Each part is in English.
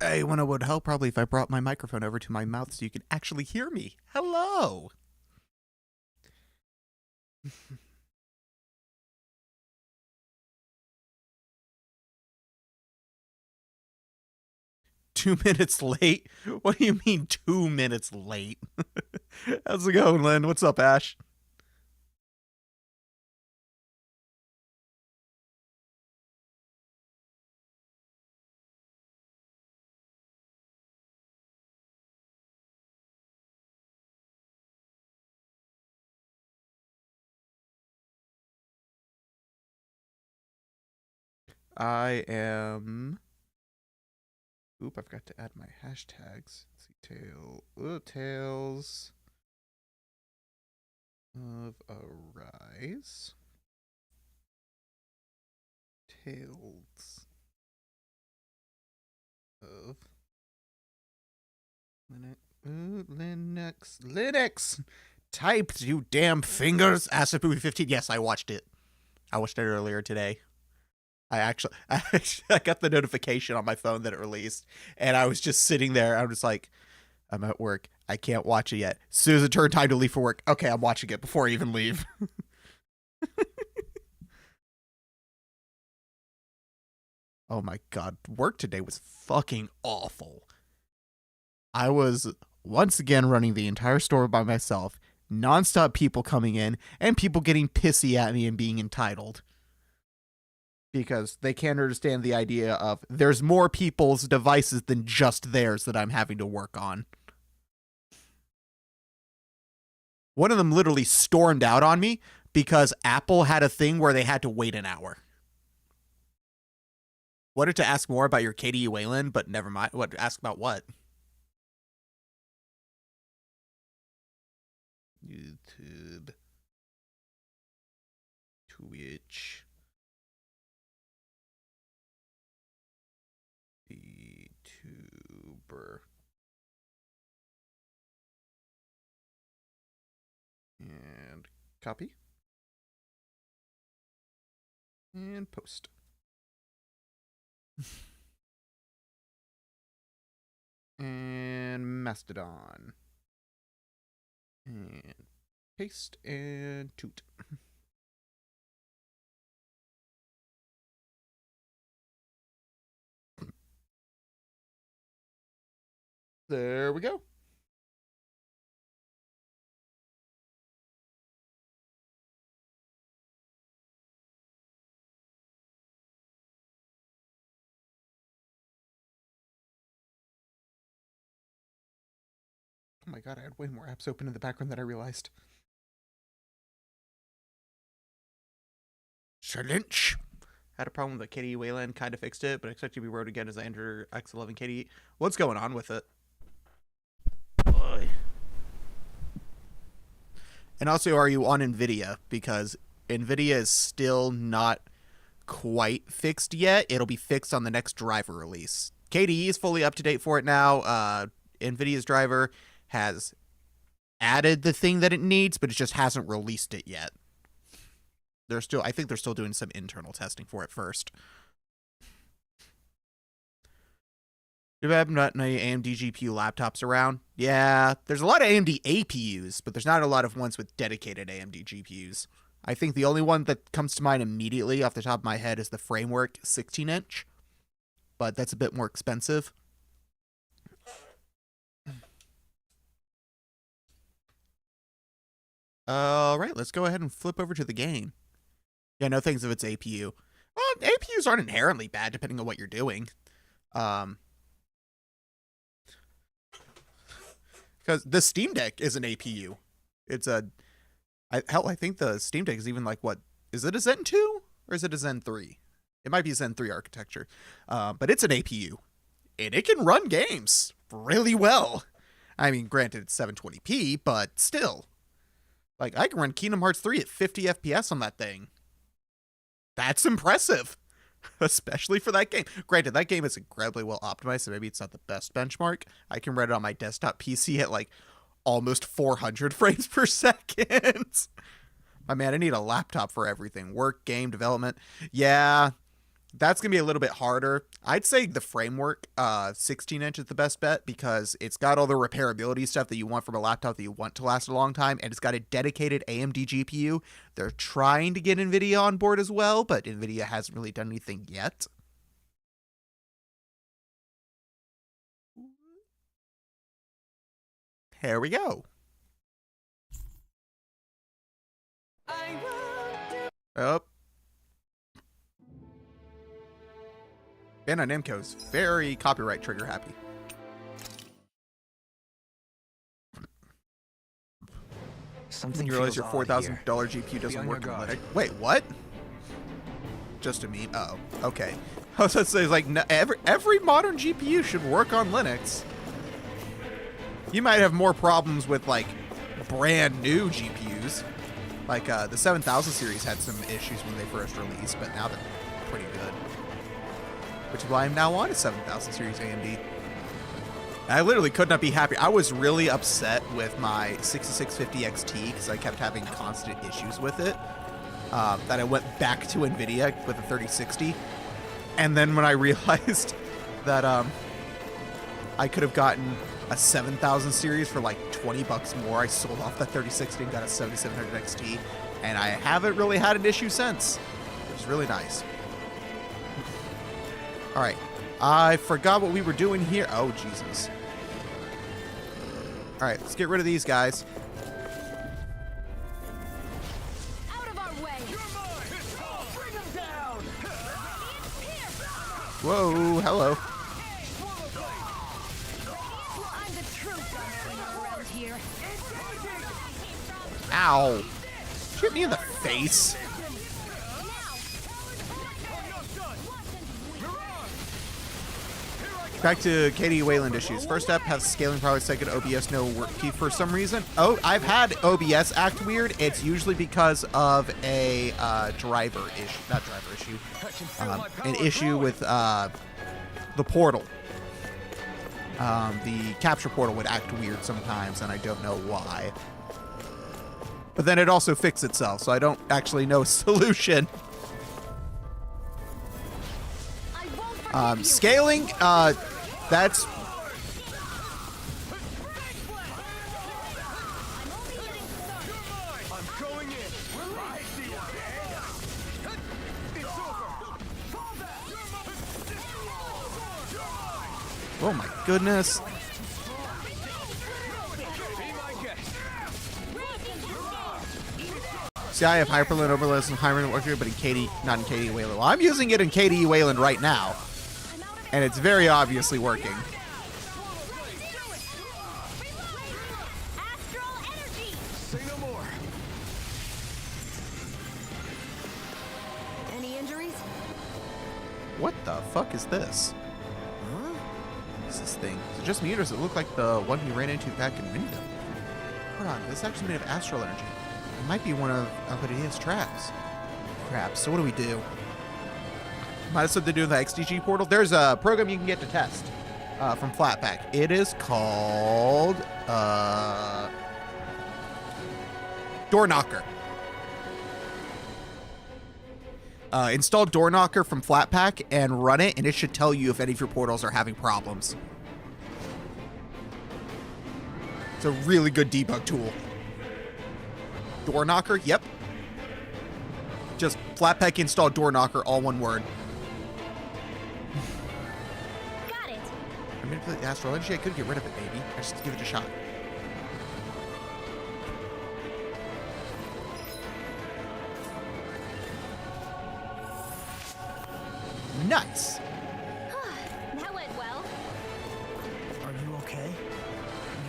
Hey, when it would help probably if I brought my microphone over to my mouth so you could actually hear me. Hello! 2 minutes late? What do you mean 2 minutes late? How's it going, Lynn? What's up, Ash? I am... Oop, I forgot to add my hashtags. Let's see, Tales of Arise. Tales of Linux. Typed, you damn fingers. Acid Movie 15. Yes, I watched it. I watched it earlier today. I got the notification on my phone that it released, and I was just sitting there. I was like, I'm at work. I can't watch it yet. As soon as it turned time to leave for work, okay, I'm watching it before I even leave. Oh my god, work today was fucking awful. I was once again running the entire store by myself, nonstop people coming in, and people getting pissy at me and being entitled. Because they can't understand the idea of there's more people's devices than just theirs that I'm having to work on. One of them literally stormed out on me because Apple had a thing where they had to wait an hour. Wanted to ask more about your KDE Wayland, but never mind. What? Ask about what? YouTube. Twitch. VTuber. And copy. And post. And Mastodon. And paste and toot. There we go. Oh my god, I had way more apps open in the background than I realized. Challenge. Had a problem with the KDE Wayland, kind of fixed it, but expect to be wrote again as I enter X11 KDE. What's going on with it? Boy. And also, are you on NVIDIA? Because NVIDIA is still not quite fixed yet. It'll be fixed on the next driver release. KDE is fully up to date for it now. NVIDIA's driver has added the thing that it needs, but it just hasn't released it yet. I think they're still doing some internal testing for it first. Do we have not any AMD GPU laptops around? Yeah, there's a lot of AMD APUs, but there's not a lot of ones with dedicated AMD GPUs. I think the only one that comes to mind immediately off the top of my head is the Framework 16-inch, but that's a bit more expensive. All right, let's go ahead and flip over to the game. Yeah, no things of its APU. Well, APUs aren't inherently bad depending on what you're doing. Because the Steam Deck is an APU. It's a... I think the Steam Deck is even like, what? Is it a Zen 2? Or is it a Zen 3? It might be Zen 3 architecture. But it's an APU. And it can run games really well. I mean, granted, it's 720p, but still. Like, I can run Kingdom Hearts 3 at 50 FPS on that thing. That's impressive. Especially for that game. Granted, that game is incredibly well optimized, so maybe it's not the best benchmark. I can run it on my desktop PC at, like, almost 400 frames per second. My man, I need a laptop for everything. Work, game, development. Yeah, That's going to be a little bit harder. I'd say the framework, 16-inch is the best bet because it's got all the repairability stuff that you want from a laptop that you want to last a long time, and it's got a dedicated AMD GPU. They're trying to get NVIDIA on board as well, but NVIDIA hasn't really done anything yet. Here we go. Oh. Bandai Namco's very copyright trigger happy. Something you realize your $4,000 $4,000 GPU doesn't work on Linux. Wait, what? Just a meme. Uh oh. Okay. I was going to say, like, no, every modern GPU should work on Linux. You might have more problems with, like, brand new GPUs. Like, the 7000 series had some issues when they first released, but now they're pretty good. Which is why I'm now on a 7000 series AMD. I literally could not be happy. I was really upset with my 6650 XT because I kept having constant issues with it. That I went back to NVIDIA with a 3060. And then when I realized that I could have gotten a 7000 series for like 20 bucks more, I sold off that 3060 and got a 7700 XT. And I haven't really had an issue since. It was really nice. All right, I forgot what we were doing here. Oh, Jesus. All right, let's get rid of these guys. Out of our way. Bring them down. Whoa, hello. I'm the true gunslinger around here. Ow. Hit me in the face. Back to KD Wayland issues. First up, have scaling probably second OBS no work key for some reason. Oh, I've had OBS act weird. It's usually because of a driver issue, not driver issue, an issue with the portal. The capture portal would act weird sometimes, and I don't know why. But then it also fixed itself, so I don't actually know a solution. Scaling, that's... Oh my goodness. See, I have Hyperlin, Overlist, and Hyperlin working, but in KD, not in KD Wayland. Well, I'm using it in KD Wayland right now. And it's very obviously working. Any injuries? What the fuck is this? Huh? What's this thing? Is it just me or does it look like the one we ran into back in Wyndham? Hold on, this is actually made of astral energy. It might be one of Albedia's traps. Crap, so what do we do? Might have something to do with the XDG portal. There's a program you can get to test from Flatpak. It is called Door Knocker. Install Door Knocker from Flatpak and run it, and it should tell you if any of your portals are having problems. It's a really good debug tool. Door Knocker, yep. Just Flatpak install Door Knocker, all one word. Got it. I manipulate the astral energy. I could get rid of it, maybe. I just give it a shot. Nice. That went well. Are you okay?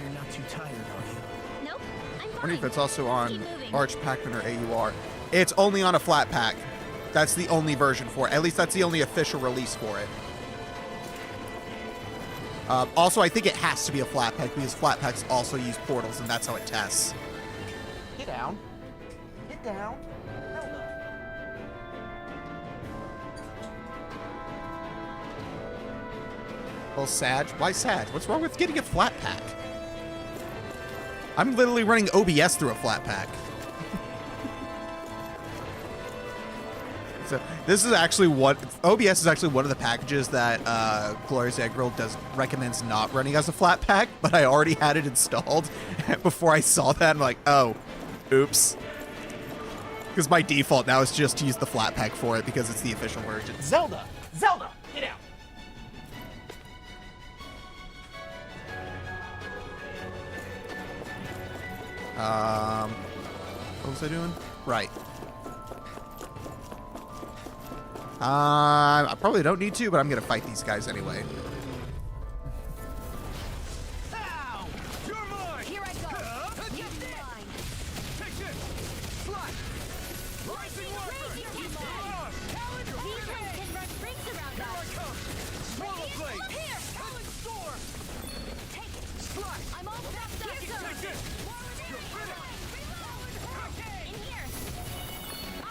You're not too tired, are you? Nope. I'm I fine. wonder if it's also on Keep moving. Arch Pac-Man or AUR. It's only on a flat pack. That's the only version for it. At least that's the only official release for it. Also, I think it has to be a flat pack because flat packs also use portals, and that's how it tests. Get down. Get down. Hell no. Well, Sag. Why Sag? What's wrong with getting a flat pack? I'm literally running OBS through a flat pack. So this is actually what OBS is actually one of the packages that Glorious Egg Roll recommends not running as a flat pack, but I already had it installed before I saw that. I'm like, oh, oops. Because my default now is just to use the flat pack for it because it's the official version. Zelda, get out. What was I doing? Right. I probably don't need to, but I'm gonna fight these guys anyway. Ow! You're mine. Here I go. You're mine. Take this. Slide. Rising Warfare. Talon Defense can run rings around Here I us. come. Swallow blade. Here. Talon storm. Take it. Slide. I'm all wrapped up. Take this. You're finished. In here.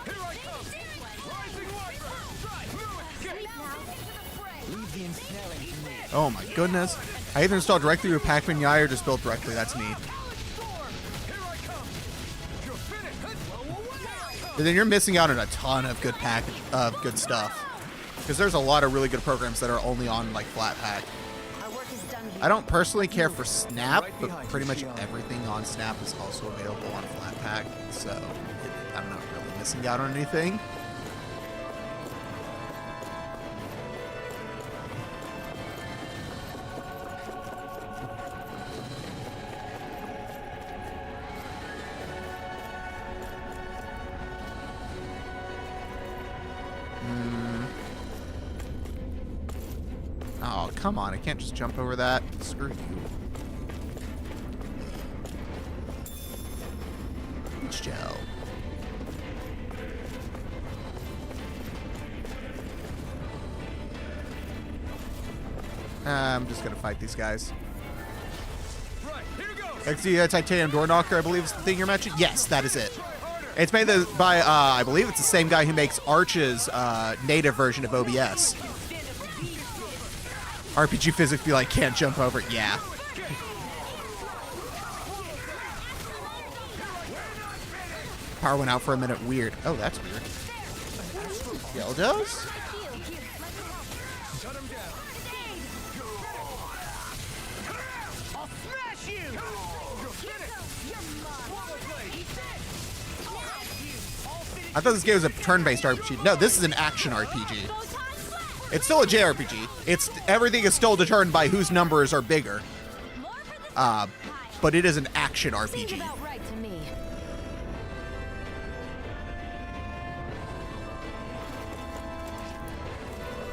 Here I come. Rising Warfare. Strike. Get it. Leave the ensnaring to me. Oh my goodness. I either install directly with Pac-Man Yai or just build directly. That's me. Talon storm. Here I come. You're finished. But then you're missing out on a ton of good good stuff. Because there's a lot of really good programs that are only on like flat pack. Our work is done here. I don't personally care for Snap, but pretty much everything on Snap is also available on flat pack. So I'm not really missing out on anything. Oh, come on. I can't just jump over that. Screw you. Peach gel. I'm just gonna fight these guys. Right. Here goes. It's the titanium door knocker, I believe is the thing you're mentioning. Yes, that is it. It's made by, I believe it's the same guy who makes Arch's native version of OBS. RPG physics be like, can't jump over it. Yeah. Power went out for a minute. Weird. Oh, that's weird. Dildos? Shut him down. I'll smash you. You're finished. Swallow blade. I thought this game was a turn-based RPG. No, this is an action RPG. It's still a JRPG. It's everything is still determined by whose numbers are bigger. But it is an action Seems RPG. about right to me.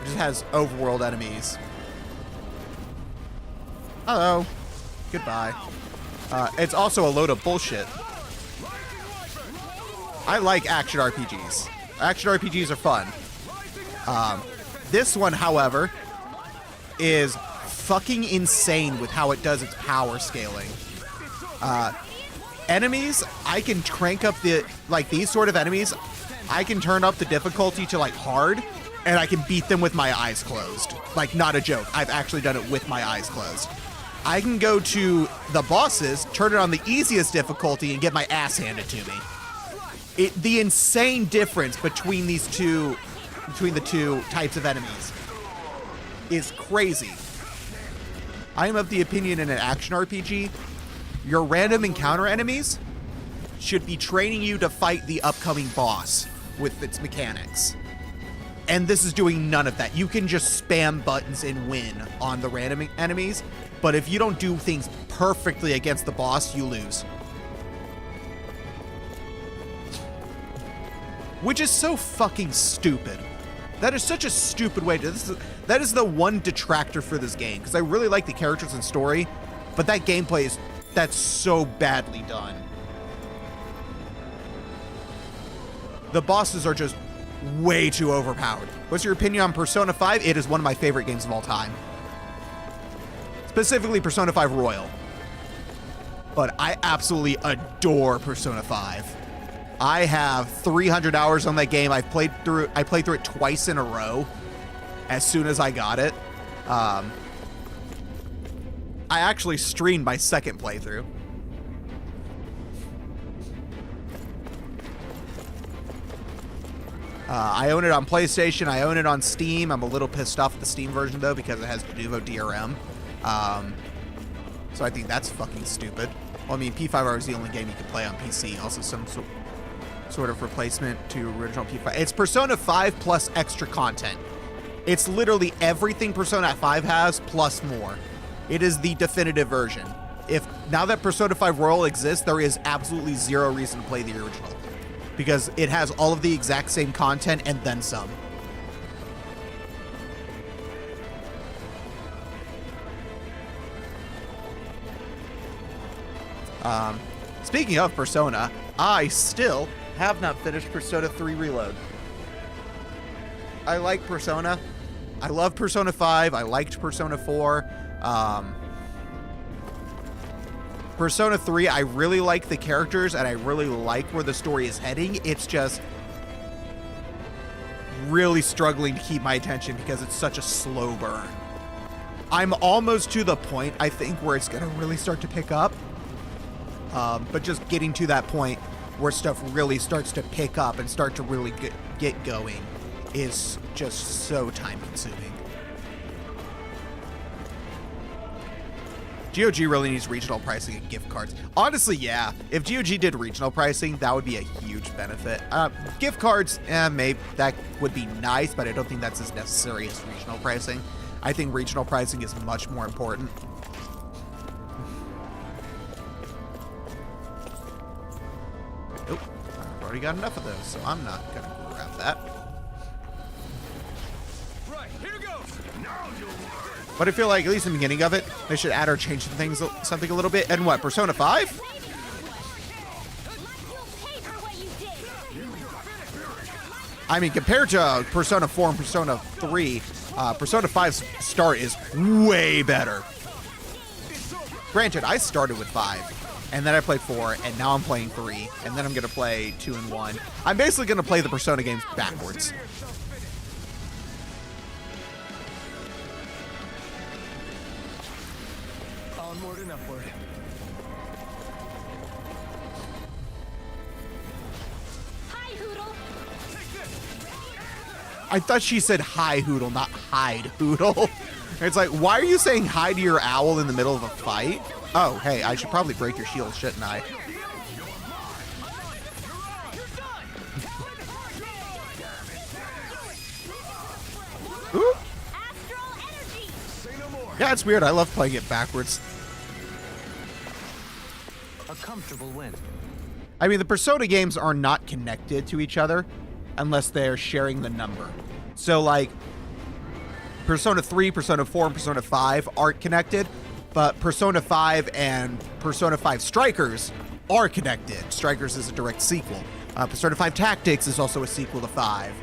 It just has overworld enemies. Hello. Goodbye. It's also a load of bullshit. I like action RPGs. Action RPGs are fun. This one, however, is fucking insane with how it does its power scaling. Enemies, I can crank up the, like these sort of enemies, I can turn up the difficulty to like hard, and I can beat them with my eyes closed. Like, not a joke. I've actually done it with my eyes closed. I can go to the bosses, turn it on the easiest difficulty, and get my ass handed to me. The insane difference between the two types of enemies is crazy. I am of the opinion in an action RPG, your random encounter enemies should be training you to fight the upcoming boss with its mechanics. And this is doing none of that. You can just spam buttons and win on the random enemies, but if you don't do things perfectly against the boss, you lose. Which is so fucking stupid. That is such a stupid way to... that is the one detractor for this game, because I really like the characters and story, but that gameplay is... that's so badly done. The bosses are just way too overpowered. What's your opinion on Persona 5? It is one of my favorite games of all time. Specifically Persona 5 Royal. But I absolutely adore Persona 5. I have 300 hours on that game. I played through it twice in a row as soon as I got it. I actually streamed my second playthrough. I own it on PlayStation. I own it on Steam. I'm a little pissed off at the Steam version, though, because it has Denuvo DRM. So I think that's fucking stupid. Well, I mean, P5R is the only game you can play on PC. Also, some sort of replacement to original P5. It's Persona 5 plus extra content. It's literally everything Persona 5 has plus more. It is the definitive version. Now that Persona 5 Royal exists, there is absolutely zero reason to play the original, because it has all of the exact same content and then some. Speaking of Persona, I still have not finished Persona 3 Reload. I like Persona. I love Persona 5. I liked Persona 4. Persona 3, I really like the characters, and I really like where the story is heading. It's just really struggling to keep my attention because it's such a slow burn. I'm almost to the point, I think, where it's going to really start to pick up. But just getting to that point where stuff really starts to pick up and start to really get going is just so time-consuming. GOG really needs regional pricing and gift cards. Honestly, yeah. If GOG did regional pricing, that would be a huge benefit. Gift cards, maybe that would be nice, but I don't think that's as necessary as regional pricing. I think regional pricing is much more important. Nope. I've already got enough of those, so I'm not going to grab that. Right, here goes. Now you'll learn. But I feel like, at least in the beginning of it, they should add or change something a little bit. And what, Persona 5? I mean, compared to Persona 4 and Persona 3, Persona 5's start is way better. Granted, I started with 5, and then I played 4, and now I'm playing 3, and then I'm going to play 2 and 1. I'm basically going to play the Persona games backwards. Onward and upward. Hi, Hoodle. I thought she said hi, Hoodle, not hide, Hoodle. It's like, why are you saying hi to your owl in the middle of a fight? Oh, hey, I should probably break your shield, shouldn't I? Ooh. Yeah, it's weird. I love playing it backwards. A comfortable win. I mean, the Persona games are not connected to each other unless they're sharing the number. So, like, Persona 3, Persona 4, and Persona 5 aren't connected, but Persona 5 and Persona 5 Strikers are connected. Strikers is a direct sequel. Persona 5 Tactics is also a sequel to 5,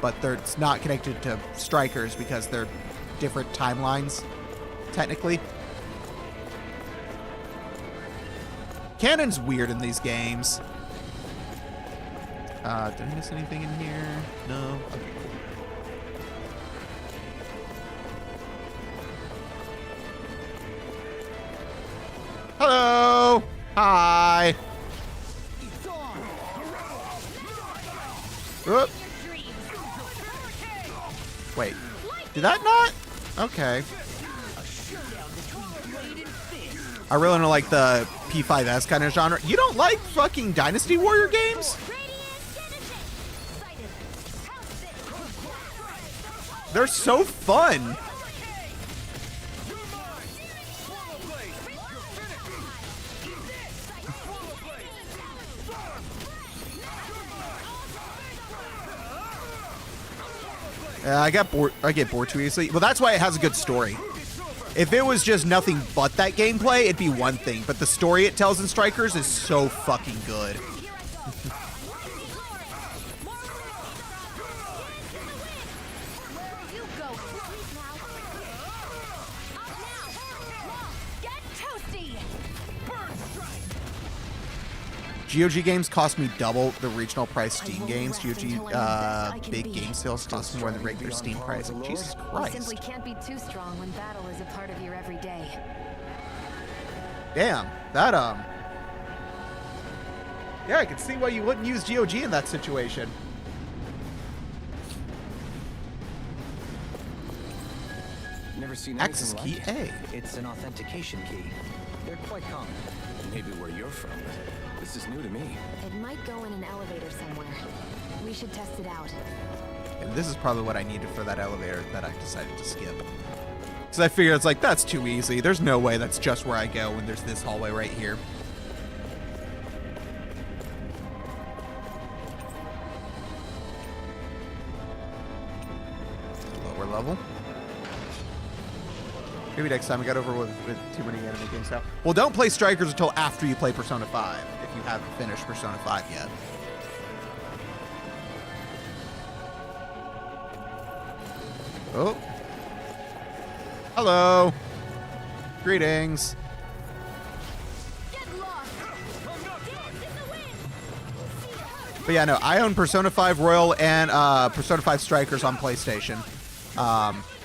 but it's not connected to Strikers because they're different timelines, technically. Canon's weird in these games. Did I miss anything in here? No. Okay, cool. Hello! Hi! Oop. Wait. Did that not? Okay. I really don't like the P5S kind of genre. You don't like fucking Dynasty Warrior games? They're so fun. I get bored too easily. Well, that's why it has a good story. If it was just nothing but that gameplay, it'd be one thing. But the story it tells in Strikers is so fucking good. GOG games cost me double the regional price Steam games. GOG big game sales cost more than regular Steam price. Like, Jesus Christ. Simply can't be too strong when battle is a part of your everyday. Damn, that yeah, I can see why you wouldn't use GOG in that situation. Never seen Access anything key like it. A. It's an authentication key. They're quite common. Maybe where you're from. This is new to me. It might go in an elevator somewhere. We should test it out. And this is probably what I needed for that elevator that I decided to skip. Because I figured it's like, that's too easy. There's no way that's just where I go when there's this hallway right here. Lower level. Maybe next time I got over with too many anime games now. Well, don't play Strikers until after you play Persona 5, if you haven't finished Persona 5 yet. Oh. Hello. Greetings. Get lost! Dance in the wind! But yeah, no, I own Persona 5 Royal and Persona 5 Strikers on PlayStation.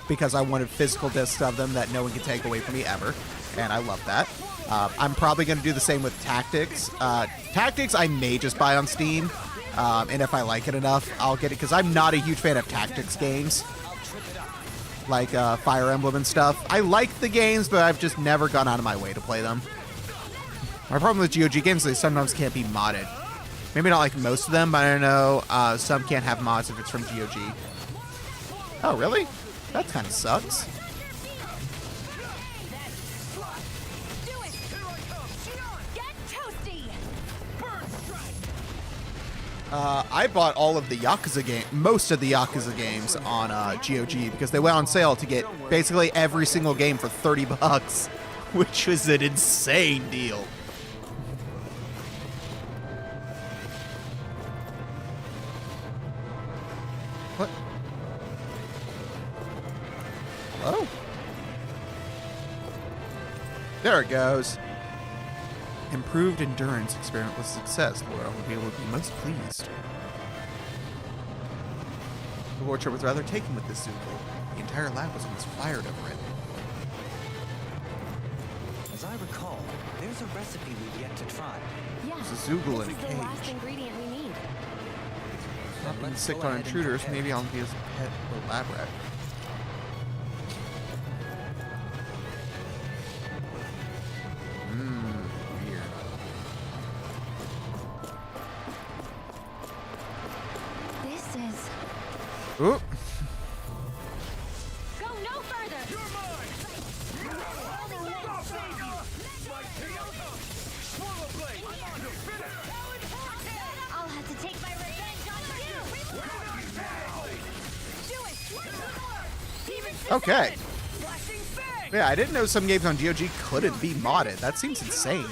Because I wanted physical discs of them that no one can take away from me ever. And I love that. I'm probably going to do the same with Tactics. Tactics I may just buy on Steam. And if I like it enough, I'll get it. Because I'm not a huge fan of Tactics games. Like Fire Emblem and stuff. I like the games, but I've just never gone out of my way to play them. My problem with GOG games is they sometimes can't be modded. Maybe not like most of them, but I don't know. Some can't have mods if it's from GOG. Oh, really? That kind of sucks. Do it! Get toasty! I bought all of the Yakuza most of the Yakuza games on GOG because they went on sale to get basically every single game for $30, which was an insane deal. What? Hello? There it goes. Improved endurance experiment was a success. Laura will be able to be most pleased. The Lord was rather taken with this Zoogle. The entire lab was almost fired over it. As I recall, there's a recipe we've yet to try. Yeah, There's a Zoogle this in a is the last cage. ingredient we need. Not being Let's sick go on ahead and intruders, prepare maybe it. I'll be as a pet or lab rat. Weird. This is... Oop. Go no further! You're mine! Swallow blade! I'll have to take my revenge on you! Do it! Demon Okay. Flashing fang! Yeah, I didn't know some games on GOG couldn't be modded. That seems insane.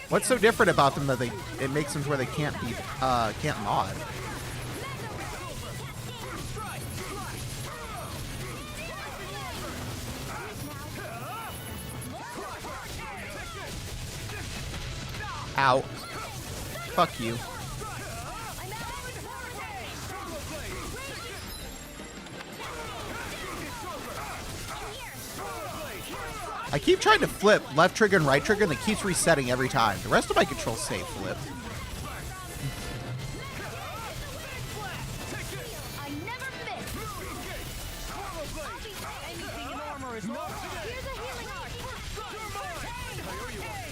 What's so different about them that it makes them to where they can't be can't mod? Ow. Fuck you. I keep trying to flip left trigger and right trigger and it keeps resetting every time. The rest of my controls stay flip. I never miss! Anything in armor is not today! Here's a healing art!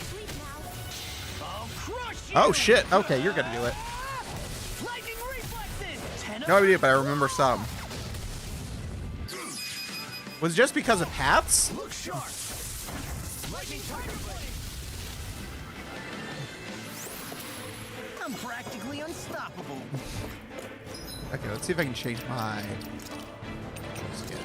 Sleep now. I'll crush you! Oh shit, okay, you're gonna do it. Lightning reflexes! No idea, but I remember some. Was it just because of paths? Look sharp! Lightning tiger blade! I'm practically unstoppable. Okay, let's see if I can change my skin.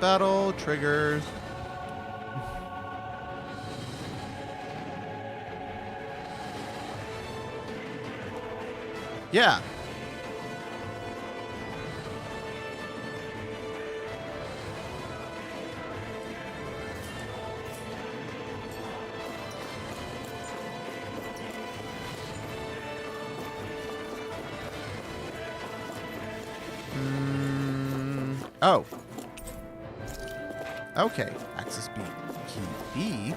Battle triggers. Yeah. Oh. Okay. Access B. Key B.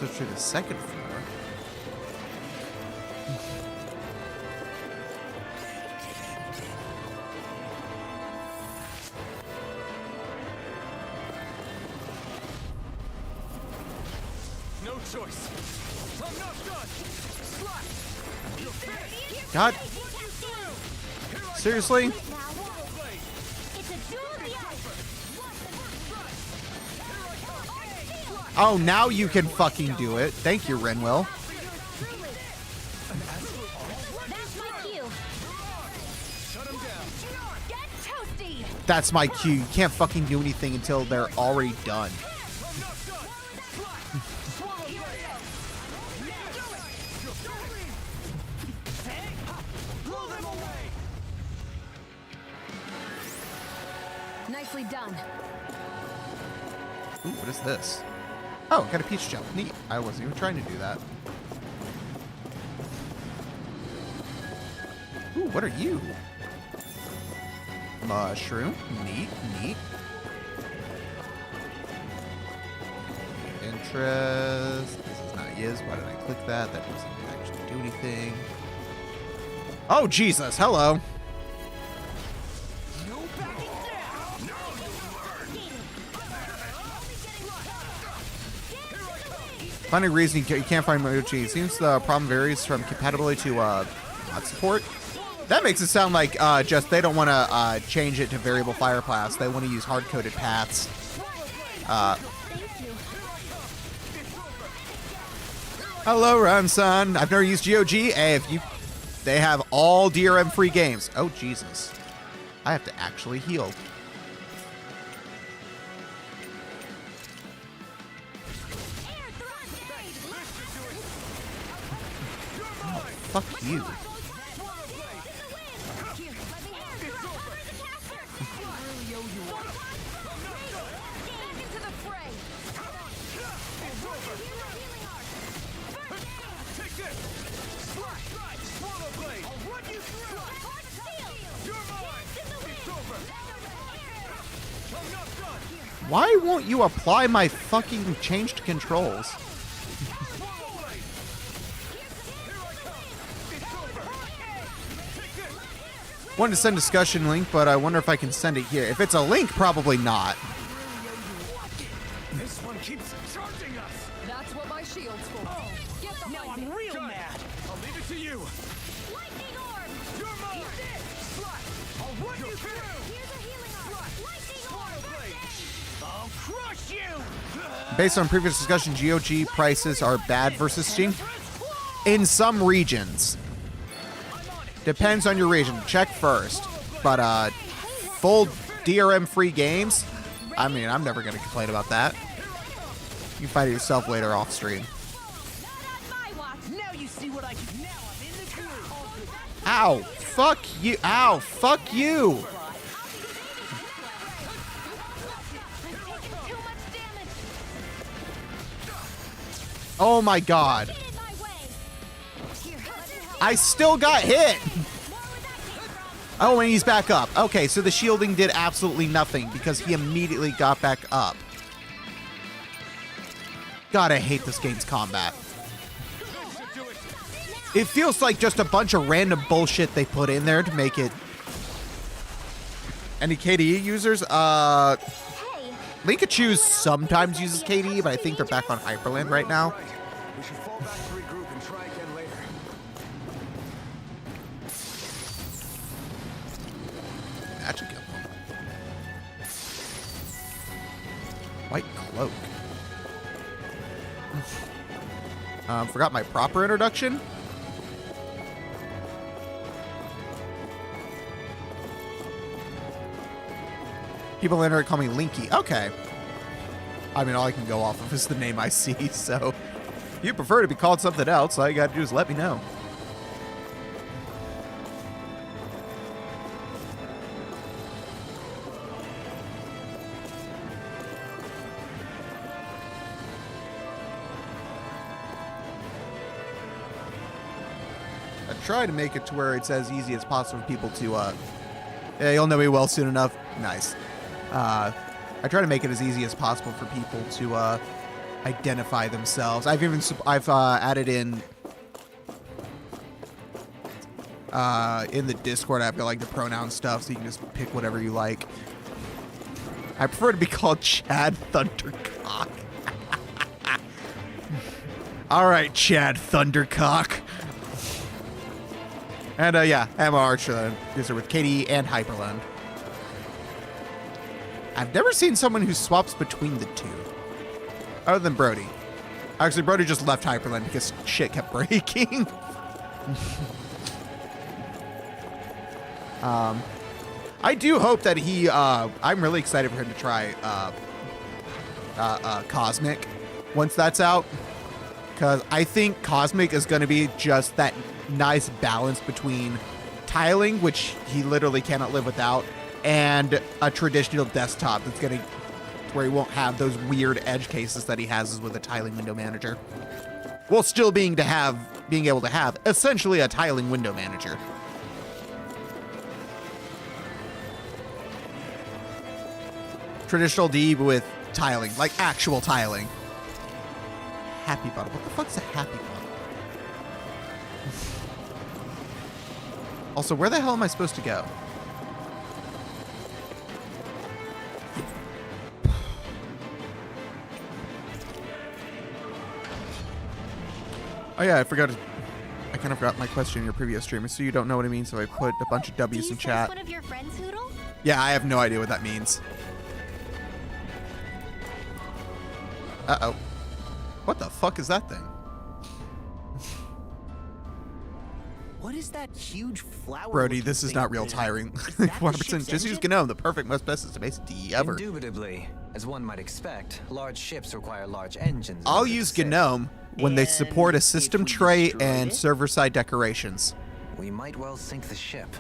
Switch to the second floor. No choice. I'm not done. Slap. God. Seriously? It's a duel of the ice. Oh, now you can fucking do it. Thank you, Renwell. That's my cue. Shut him down. Get toasty. That's my cue. You can't fucking do anything until they're already done. Nicely done. Ooh, what is this? Oh, got a peach jump. Neat. I wasn't even trying to do that. Ooh, what are you? Mushroom. Neat, neat. Interest. This is not Yiz. Why did I click that? That doesn't actually do anything. Oh, Jesus. Hello. Funny reason you can't find Mochi. It seems the problem varies from compatibility to mod support. That makes it sound like just they don't want to change it to variable fire class. They want to use hard-coded paths. Hello, Ranson. I've never used GOG. Hey, they have all DRM-free games. Oh, Jesus. I have to actually heal. Fuck you. Why won't you apply my fucking changed controls? Wanted to send discussion link, but I wonder if I can send it here. If it's a link, probably not. This one keeps charging us. That's what my shield's for. Get the Now I'm real mad. I'll leave it to you. lightning orb. You're mine. Slap. I'll run you through. Here's a healing orb. Lightning orb. I'll crush you. Based on previous discussion, GOG prices are bad versus Steam. In some regions. Depends on your region. Check first. But full DRM-free games, I mean, I'm never going to complain about that. You can find it yourself later off stream. Now you see what I can. Now I'm in the groove. Ow. Fuck you. Ow. Fuck you. Too much damage. Oh my god. Get in my way. Here, let it help. I still got hit. More where that came from. Oh, and he's back up. Okay, so the shielding did absolutely nothing because he immediately got back up. God, I hate this game's combat. It feels like just a bunch of random bullshit they put in there to make it. Any KDE users? Hey, Linkachu sometimes uses KDE, but I think they're back on Hyperland right now. We should fall back to regroup and try again later. That should kill him. White cloak. Forgot my proper introduction. People in there call me Linky. Okay. I mean, all I can go off of is the name I see, so if you prefer to be called something else, all you gotta do is let me know. I try to make it to where it's as easy as possible for people to, yeah, you'll know me well soon enough. Nice. I try to make it as easy as possible for people to identify themselves. I've added in the Discord, I've got like the pronoun stuff, so you can just pick whatever you like. I prefer to be called Chad Thundercock. All right, Chad Thundercock. And yeah, Emma Archer is with Katie and Hyperland. I've never seen someone who swaps between the two, other than Brody. Actually, Brody just left Hyperland because shit kept breaking. I do hope that he, I'm really excited for him to try Cosmic once that's out, because I think Cosmic is going to be just that nice balance between tiling, which he literally cannot live without, and a traditional desktop that's going to, where he won't have those weird edge cases that he has with a tiling window manager, while still being able to have essentially a tiling window manager. Traditional D with tiling, like actual tiling. Happy bottle. What the fuck's a happy bottle? Also, where the hell am I supposed to go? Oh yeah, I kind of forgot my question in your previous stream. So you don't know what it means, so I put a bunch of W's in chat. One of your friends, Hoodle? Yeah, I have no idea what that means. Uh-oh. What the fuck is that thing? What is that huge flower? Brody, this is not real tiring. 100%. Just use GNOME, the perfect, most best D ever. Indubitably, as one might expect, large ships require large engines. I'll use GNOME when they support a system tray and server-side decorations. We might well sink the ship.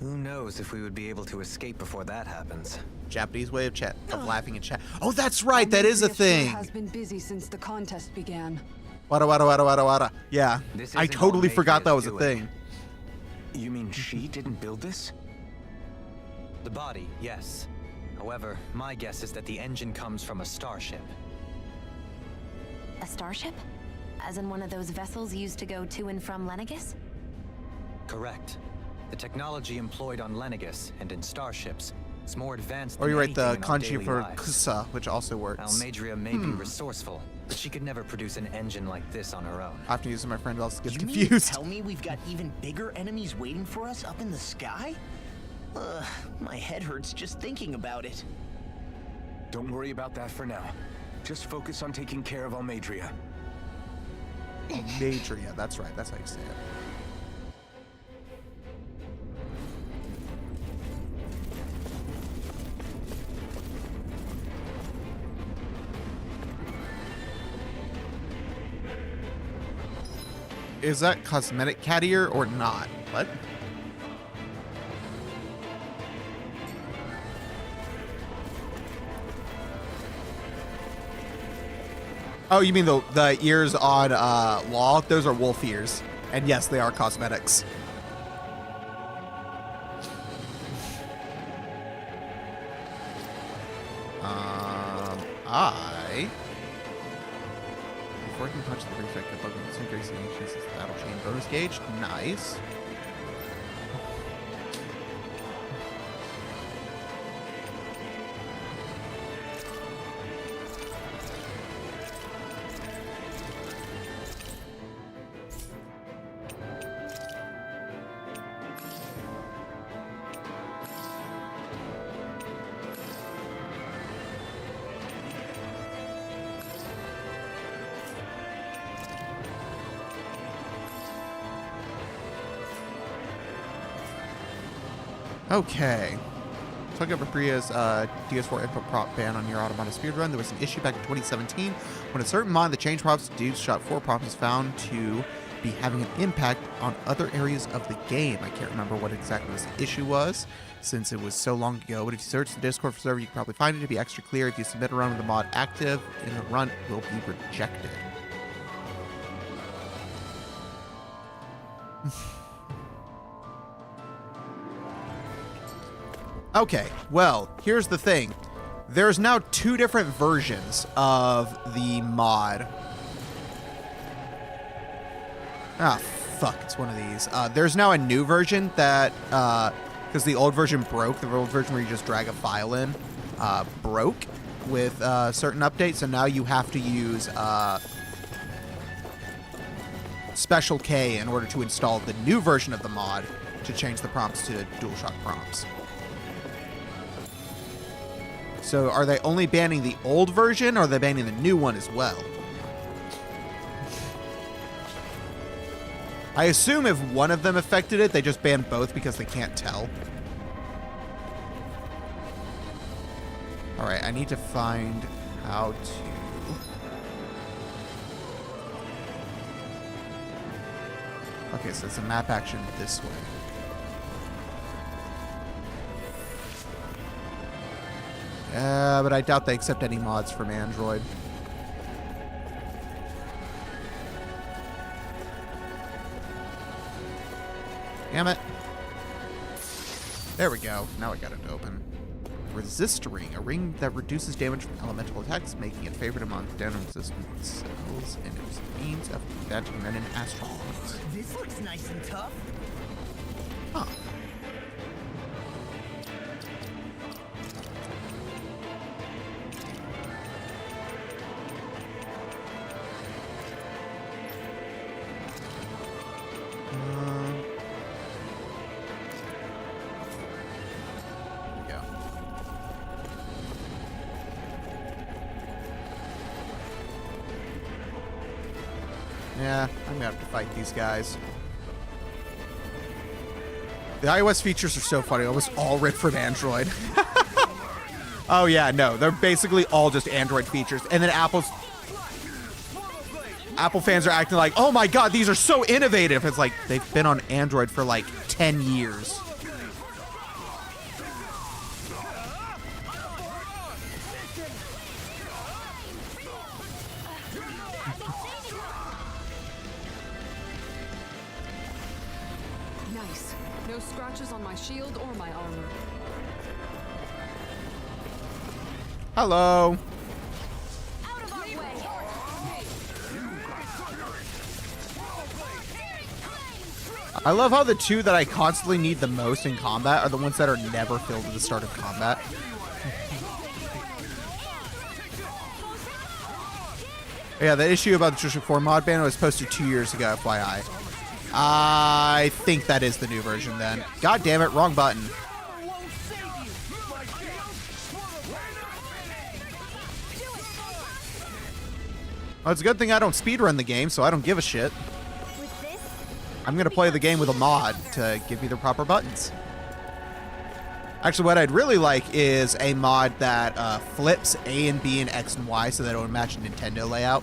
Who knows if we would be able to escape before that happens. Japanese way of laughing in chat. Oh, that's right. That is a thing. Has been busy since the contest began. Wada wada wada wada wada. Yeah, This I isn't totally all forgot that Matria's was a doing. thing. You mean she didn't build this? The body, yes. However, my guess is that the engine comes from a starship. A starship? As in one of those vessels used to go to and from Lenegis? Correct. The technology employed on Lenegis and in starships is more advanced Or than you write the anything in our kanji daily for lives. kusa, which also works. Almadria may be resourceful, but she could never produce an engine like this on her own. I have to use it, my friend else gets You mean to confused. tell me we've got even bigger enemies waiting for us up in the sky? My head hurts just thinking about it. Don't worry about that for now. Just focus on taking care of Almadria. Almadria, that's right. That's how you say it. Is that cosmetic cat ear or not? What? Oh, you mean the ears on Law? Those are wolf ears. And yes, they are cosmetics. Before I can punch the prefect, I plug in the same grace and battle chain bonus gauge. Nice. Okay. Talking about Priya's DS4 input prop ban on your automatic speedrun, there was an issue back in 2017 when a certain mod that changed props to dudes shot 4 props was found to be having an impact on other areas of the game. I can't remember what exactly this issue was since it was so long ago, but if you search the Discord for server, you can probably find it to be extra clear. If you submit a run with the mod active, in the run will be rejected. Okay, well, here's the thing. There's now 2 different versions of the mod. Ah, fuck, it's one of these. There's now a new version that, because the old version broke, the old version where you just drag a file in, broke with certain updates, so now you have to use Special K in order to install the new version of the mod to change the prompts to DualShock prompts. So are they only banning the old version, or are they banning the new one as well? I assume if one of them affected it, they just banned both because they can't tell. Alright, I need to find how to... Okay, so it's a map action this way. But I doubt they accept any mods from Android. Damn it. There we go. Now I got it open. Resist ring. A ring that reduces damage from elemental attacks, making it favored among down-resistant cells, and it was a means of preventing men in astrals. This looks nice and tough. Huh. Yeah, I'm gonna have to fight these guys. The iOS features are so funny, almost all ripped from Android. Oh yeah, no, they're basically all just Android features. And then Apple fans are acting like, oh my god, these are so innovative. It's like, they've been on Android for like 10 years. Nice. No scratches on my shield or my armor. Hello. Out of our way! I love how the 2 that I constantly need the most in combat are the ones that are never filled at the start of combat. Yeah, the issue about the District 4 mod ban was posted 2 years ago, FYI. I think that is the new version then. God damn it, wrong button. Well, it's a good thing I don't speedrun the game, so I don't give a shit. I'm gonna play the game with a mod to give me the proper buttons. Actually, what I'd really like is a mod that flips A and B and X and Y so that it would match a Nintendo layout.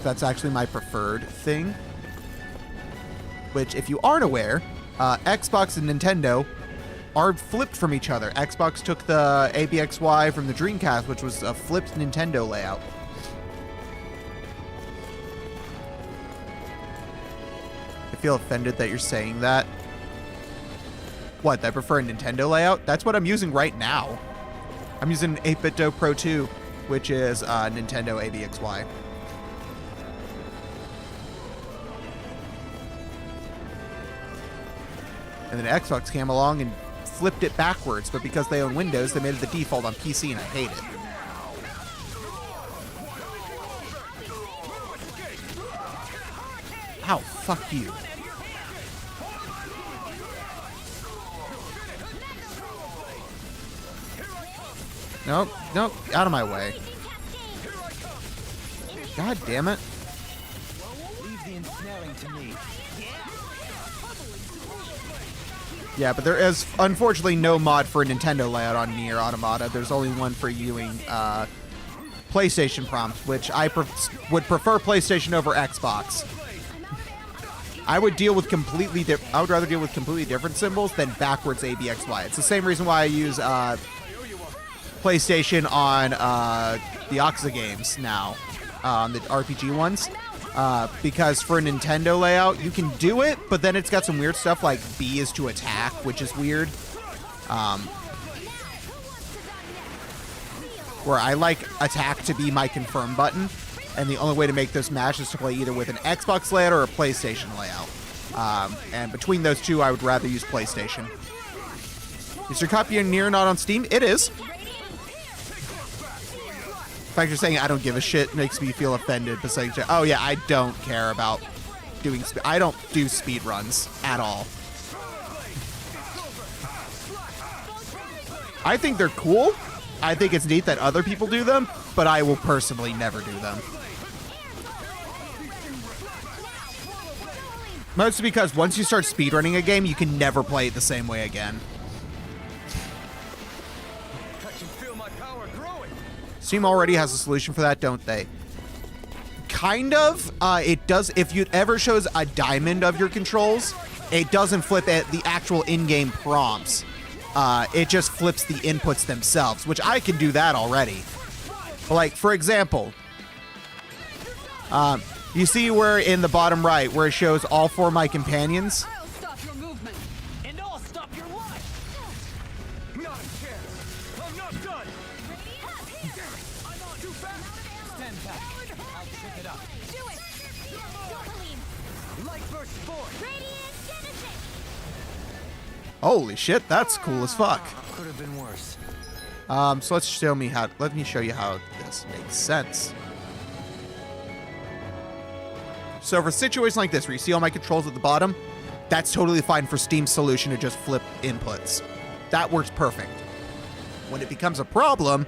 That's actually my preferred thing. Which, if you aren't aware, Xbox and Nintendo are flipped from each other. Xbox took the ABXY from the Dreamcast, which was a flipped Nintendo layout. I feel offended that you're saying that. What, that I prefer a Nintendo layout? That's what I'm using right now. I'm using 8BitDo Pro 2, which is Nintendo ABXY. And then Xbox came along and flipped it backwards, but because they own Windows, they made it the default on PC, and I hate it. Ow, fuck you. Nope, nope, out of my way. God damn it. Leave the ensnaring to me. Yeah, but there is unfortunately no mod for a Nintendo layout on Nier Automata. There's only one for using PlayStation prompts, which I would prefer PlayStation over Xbox. I would deal with I would rather deal with completely different symbols than backwards ABXY. It's the same reason why I use PlayStation on the Oxa games now, the RPG ones. Because for a Nintendo layout, you can do it, but then it's got some weird stuff like B is to attack, which is weird. where I like attack to be my confirm button, and the only way to make those match is to play either with an Xbox layout or a PlayStation layout. And between those two, I would rather use PlayStation. Is your copy near not on Steam? It is. The fact you're saying I don't give a shit makes me feel offended. But saying, oh yeah, I don't care about doing. I don't do speed runs at all. I think they're cool. I think it's neat that other people do them, but I will personally never do them. Mostly because once you start speedrunning a game, you can never play it the same way again. Steam already has a solution for that, don't they? Kind of. It does. If it ever shows a diamond of your controls, it doesn't flip at the actual in-game prompts. It just flips the inputs themselves, which I can do that already. Like, for example, you see where in the bottom right, where it shows all 4 of my companions? I'll stop your movement. And I'll stop your life. Not a chance. I'm not done. I'm on too fast. Stand back. I'll pick it up. Do it! Don't believe. Light burst forward. Radiant Genesis! Holy shit, that's cool as fuck. Could have been worse. So let me show you how this makes sense. So for situations like this, where you see all my controls at the bottom, that's totally fine for Steam's solution to just flip inputs. That works perfect. When it becomes a problem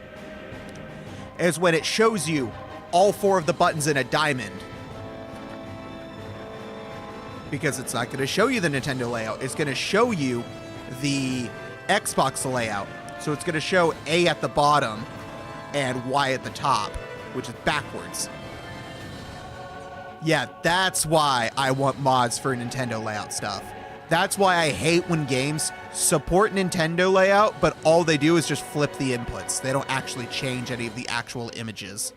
is when it shows you all 4 of the buttons in a diamond. Because it's not going to show you the Nintendo layout. It's going to show you the Xbox layout. So it's going to show A at the bottom and Y at the top, which is backwards. Yeah, that's why I want mods for Nintendo layout stuff. That's why I hate when games support Nintendo layout, but all they do is just flip the inputs. They don't actually change any of the actual images.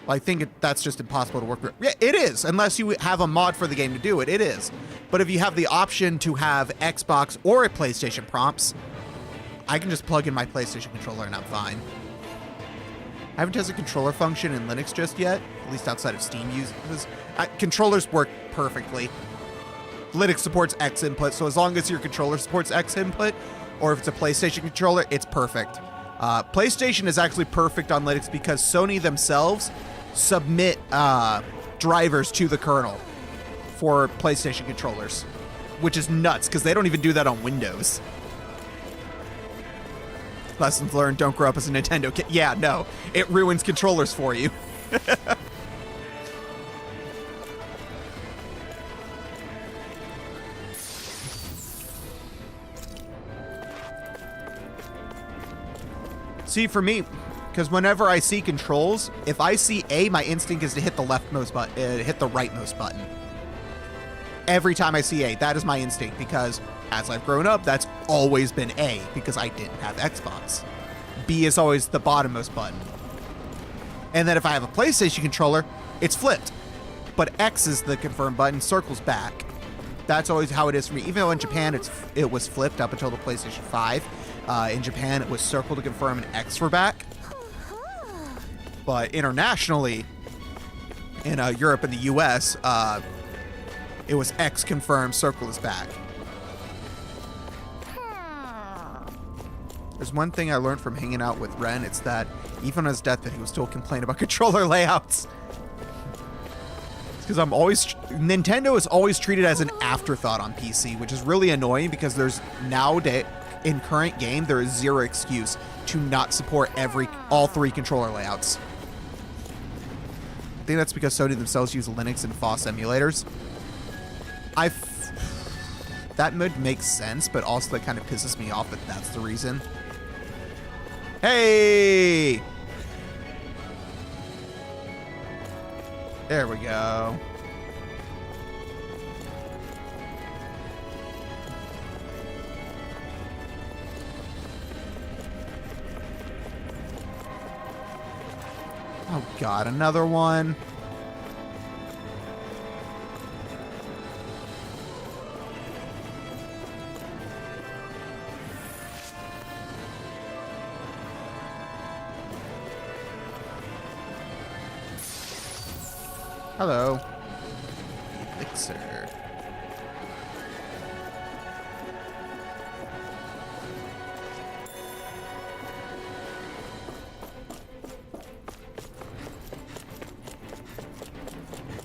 I think that's just impossible to work with. Yeah, it is, unless you have a mod for the game to do it. It is. But if you have the option to have Xbox or a PlayStation prompts, I can just plug in my PlayStation controller and I'm fine. I haven't tested controller function in Linux just yet, at least outside of Steam uses. Controllers work perfectly. Linux supports X input, so as long as your controller supports X input, or if it's a PlayStation controller, it's perfect. PlayStation is actually perfect on Linux because Sony themselves submit drivers to the kernel for PlayStation controllers, which is nuts because they don't even do that on Windows. Lessons learned, don't grow up as a Nintendo kid. Yeah, no, it ruins controllers for you. See, for me, because whenever I see controls, if I see A, my instinct is to hit the leftmost button, hit the rightmost button. Every time I see A, that is my instinct, because as I've grown up, that's always been A, because I didn't have Xbox. B is always the bottommost button. And then if I have a PlayStation controller, it's flipped. But X is the confirm button, circles back. That's always how it is for me. Even though in Japan it was flipped up until the PlayStation 5. In Japan, it was circle to confirm and X for back. But internationally, in Europe and the US, it was X confirmed, circle is back. There's one thing I learned from hanging out with Ren, it's that even on his deathbed, he was still complaining about controller layouts. Because Nintendo is always treated as an afterthought on PC, which is really annoying because there's nowadays, in current game, there is zero excuse to not support all 3 controller layouts. I think that's because Sony themselves use Linux and FOSS emulators. That would make sense, but also that kind of pisses me off that that's the reason. Hey! There we go. Oh god, another one. Hello. Elixir.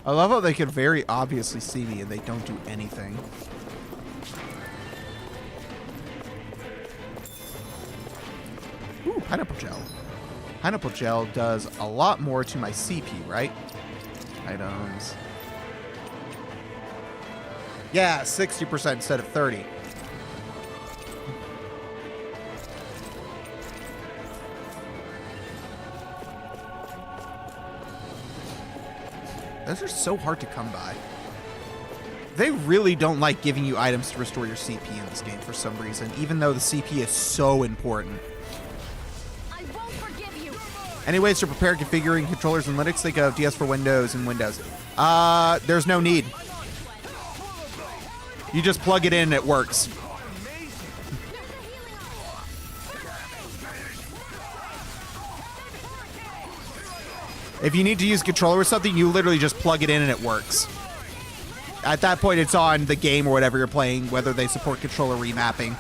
I love how they can very obviously see me and they don't do anything. Ooh, pineapple gel. Pineapple gel does a lot more to my CP, right? Items. Yeah, 60% instead of 30. Those are so hard to come by. They really don't like giving you items to restore your CP in this game for some reason, even though the CP is so important. I won't forgive you. Any ways to prepare configuring controllers in Linux? Think of DS for Windows and Windows. There's no need. You just plug it in and it works. If you need to use a controller or something, you literally just plug it in and it works. At that point, it's on the game or whatever you're playing, whether they support controller remapping.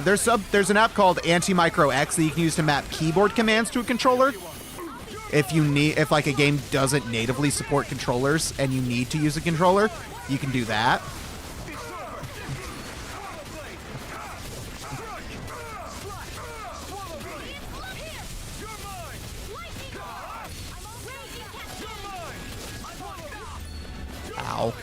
There's an app called Antimicro X that you can use to map keyboard commands to a controller. If like a game doesn't natively support controllers and you need to use a controller, you can do that. Ow.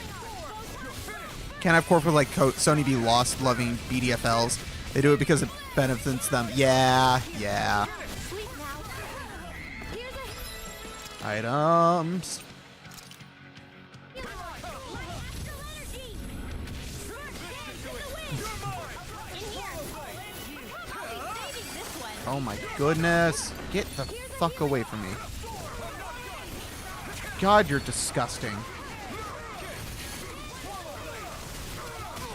Can't have corporate like Sony be lost loving BDFLs. They do it because it benefits them. Yeah. Items. Oh my goodness. Get the fuck away from me. God, you're disgusting.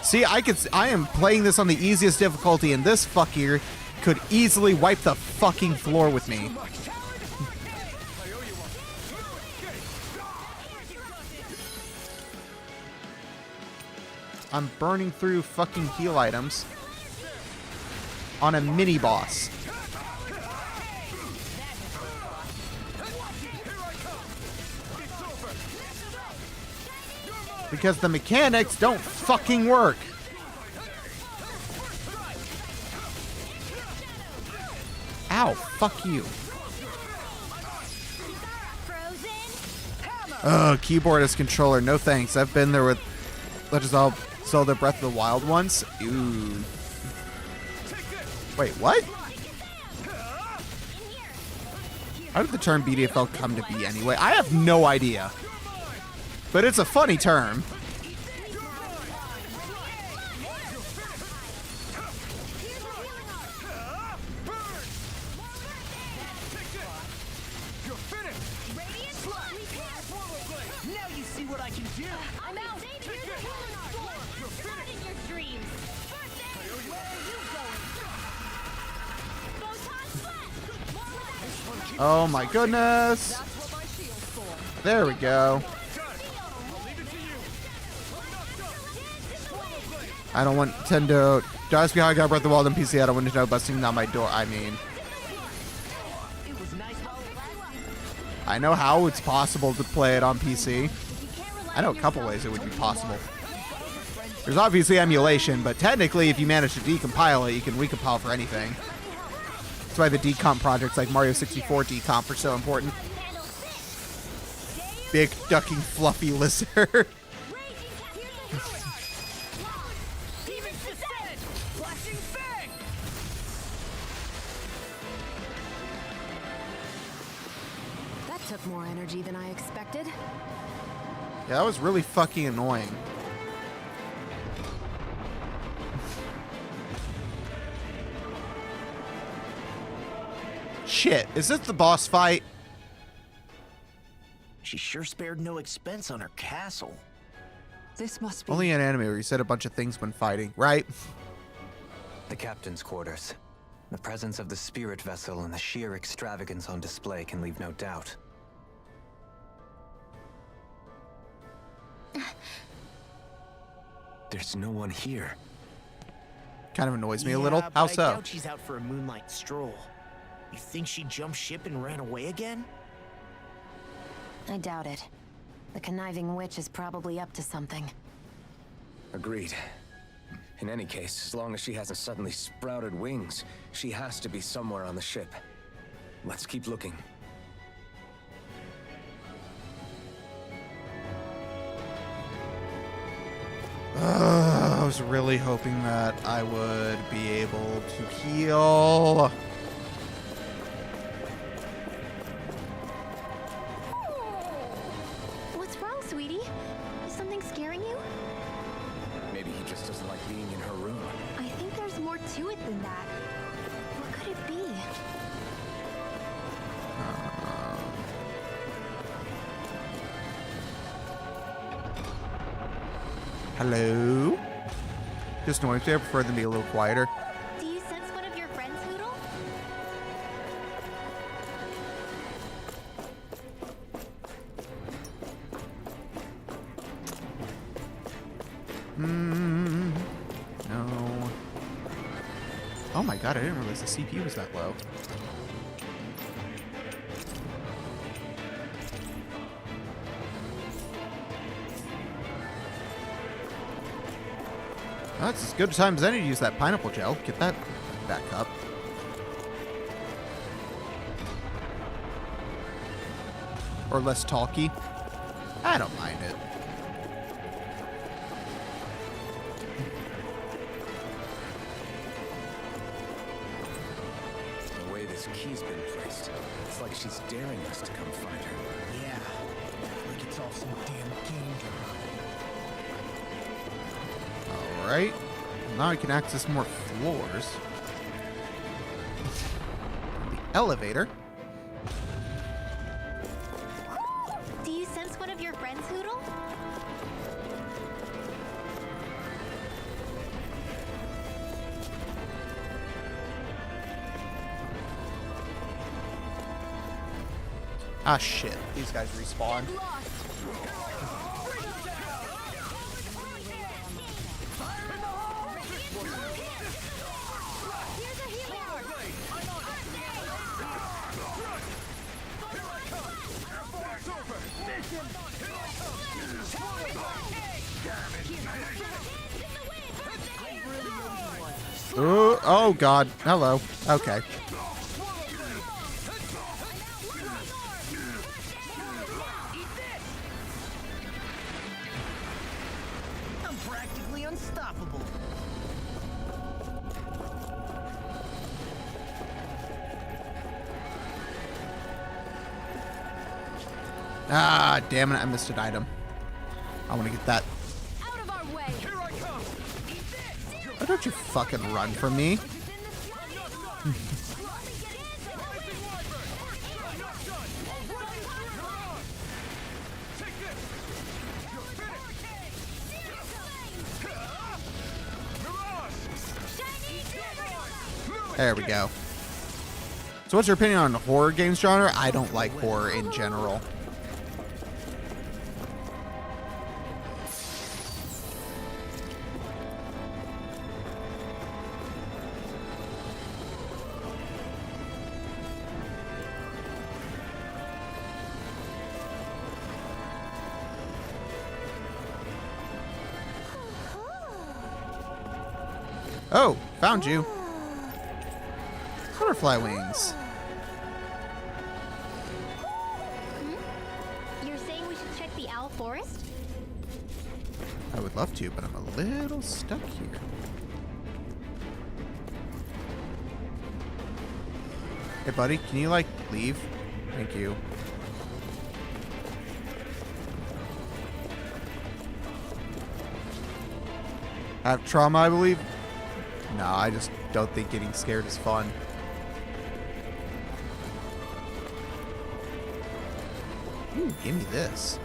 See, I am playing this on the easiest difficulty, and this fucker could easily wipe the fucking floor with me. I'm burning through fucking heal items on a mini boss. Because the mechanics don't fucking work. Ow, fuck you. Oh, keyboard as controller. No thanks. I've been there with Legends of Zelda Breath of the Wild once. Ooh. Wait, what? How did the term BDFL come to be anyway? I have no idea. But it's a funny term. Now you see what I can do. I'm out. Starting your dreams. Where are you going? Oh my goodness. There we go. I don't want Nintendo. Don't ask me how I got Breath of the Wild on PC. I don't want Nintendo busting down my door. I mean, I know how it's possible to play it on PC. I know a couple ways it would be possible. There's obviously emulation, but technically, if you manage to decompile it, you can recompile for anything. That's why the decomp projects like Mario 64 decomp are so important. Big ducking fluffy lizard. Took more energy than I expected. Yeah, that was really fucking annoying. Shit, is this the boss fight? She sure spared no expense on her castle. This must be... Only an anime where you said a bunch of things when fighting, right? The captain's quarters. The presence of the spirit vessel and the sheer extravagance on display can leave no doubt. There's no one here. Kind of annoys me a little. But How I so? doubt she's out for a moonlight stroll. You think she jumped ship and ran away again? I doubt it. The conniving witch is probably up to something. Agreed. In any case, as long as she hasn't suddenly sprouted wings, she has to be somewhere on the ship. Let's keep looking. I was really hoping that I would be able to heal. What's wrong, sweetie? Is something scaring you? Maybe he just doesn't like being in her room. I think there's more to it than that. What could it be? Hello? Just noise there. I prefer them to be a little quieter. Do you sense one of your friends, Hoodle? No. Oh my god, I didn't realize the CPU was that low. That's as good a time as any to use that pineapple gel. Get that back up. Or less talky. I don't mind it. The way this key's been placed, it's like she's daring us to come find her. Yeah. Like it's all some damn game to her. Alright. Now I can access more floors. The elevator. Do you sense one of your friends, Hoodle? Ah, shit. These guys respawn. Ooh, oh god. Hello. Okay. I'm practically unstoppable. Ah, damn it. I missed an item. I want to get that. Out of our way! Here I come! Why don't you fucking run from me? There we go. So what's your opinion on horror games genre? I don't like horror in general. Oh, found you. Butterfly wings. You're saying we should check the owl forest? I would love to, but I'm a little stuck here. Hey, buddy, can you, like, leave? Thank you. Have trauma, I believe? No, I just don't think getting scared is fun. Ooh, give me this.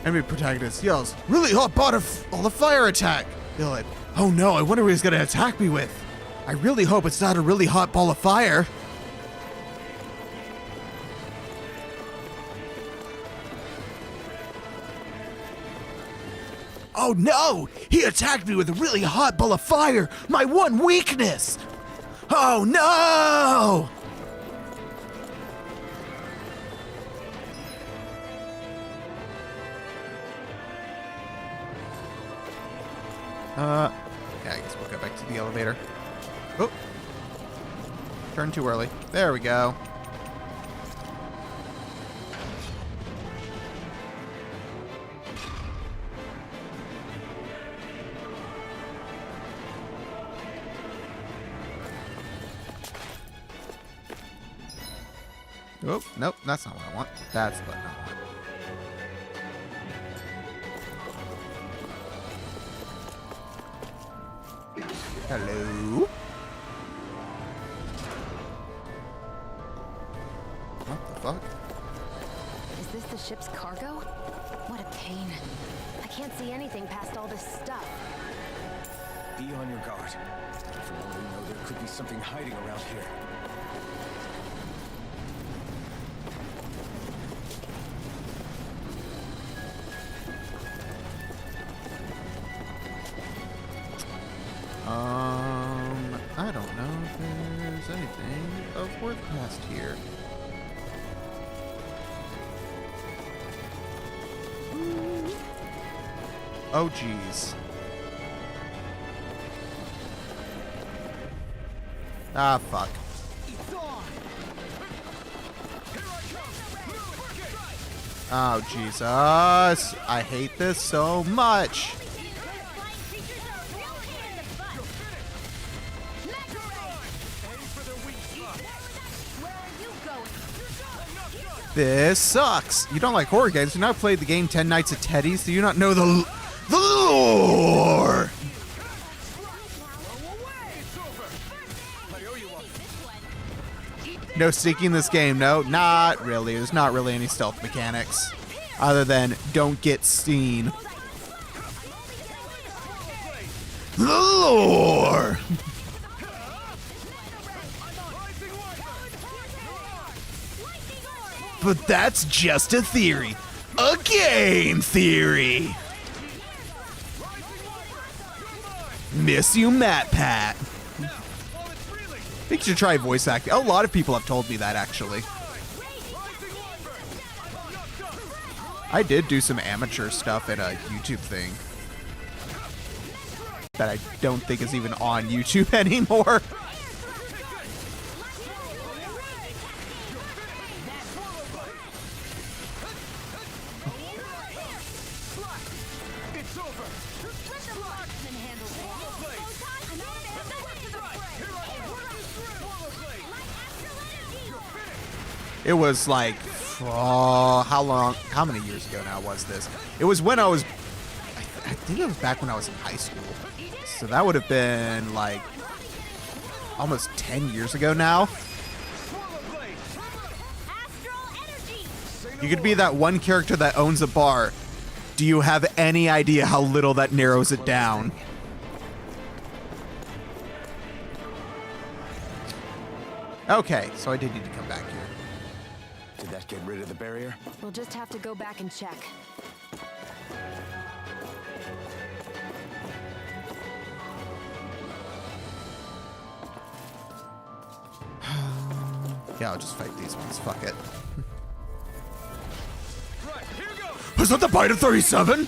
Enemy protagonist yells, "Really hot ball of fire attack!" Villain, "Oh no, I wonder what he's gonna attack me with. I really hope it's not a really hot ball of fire." Oh no! He attacked me with a really hot ball of fire! My one weakness! Oh no! Yeah, I guess we'll go back to the elevator. Oh! Turned too early. There we go. Oh, nope, that's not what I want. That's what I want. Hello? What the fuck? Is this the ship's cargo? What a pain. I can't see anything past all this stuff. Be on your guard. For all we know, there could be something hiding around here. I don't know if there's anything of worth past here. Oh, jeez. Ah, fuck. Oh, Jesus. I hate this so much. This sucks. You don't like horror games. You not played the game 10 Nights at Teddy's. Do you not know the lore? No sneaking in this game. No, not really. There's not really any stealth mechanics other than don't get seen. The lore. But that's just a theory. A game theory. Miss you, Matt Pat. I think you should try voice acting. A lot of people have told me that, actually. I did do some amateur stuff in a YouTube thing that I don't think is even on YouTube anymore. It was like, oh, how many years ago now was this? It was when I think it was back when I was in high school. So that would have been like almost 10 years ago now. You could be that one character that owns a bar. Do you have any idea how little that narrows it down? Okay, so I did need to come back here. Did that get rid of the barrier? We'll just have to go back and check. Yeah, I'll just fight these ones. Fuck it. Right, here goes. Was that the bite of 37?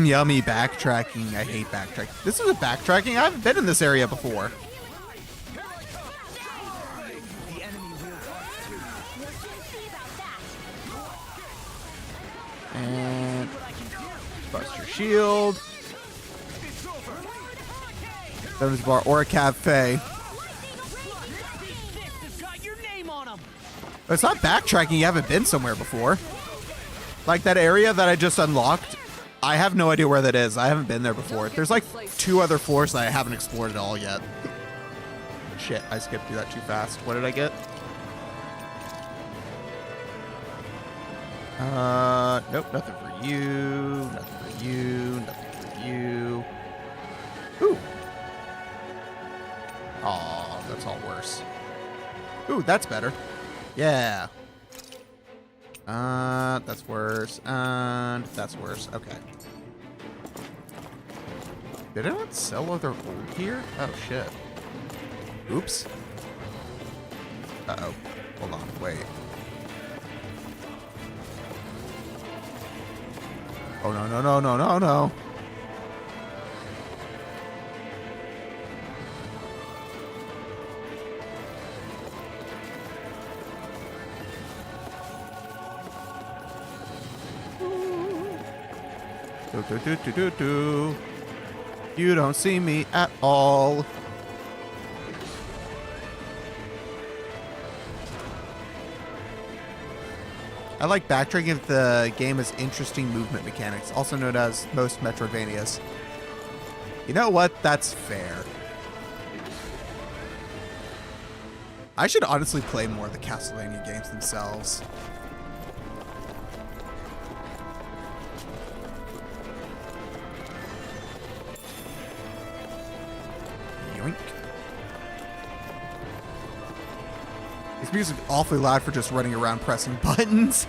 Yummy backtracking. I hate backtracking. This is a backtracking? I haven't been in this area before. And bust your shield. Venom's Bar or a cafe. But it's not backtracking. You haven't been somewhere before. Like that area that I just unlocked, I have no idea where that is. I haven't been there before. There's like 2 other floors that I haven't explored at all yet. Shit, I skipped through that too fast. What did I get? Nope, nothing for you. Nothing for you. Nothing for you. Ooh. Aw, that's all worse. Ooh, that's better. Yeah. That's worse. And that's worse. Okay. Did I not sell other old gear? Oh, shit. Oops. Uh-oh. Hold on. Wait. Oh, no, no, no, no, no, no. Do, do, do, do, do. You don't see me at all. I like backtracking if the game has interesting movement mechanics, also known as most Metroidvanias. You know what? That's fair. I should honestly play more of the Castlevania games themselves. Yoink. This music's awfully loud for just running around pressing buttons.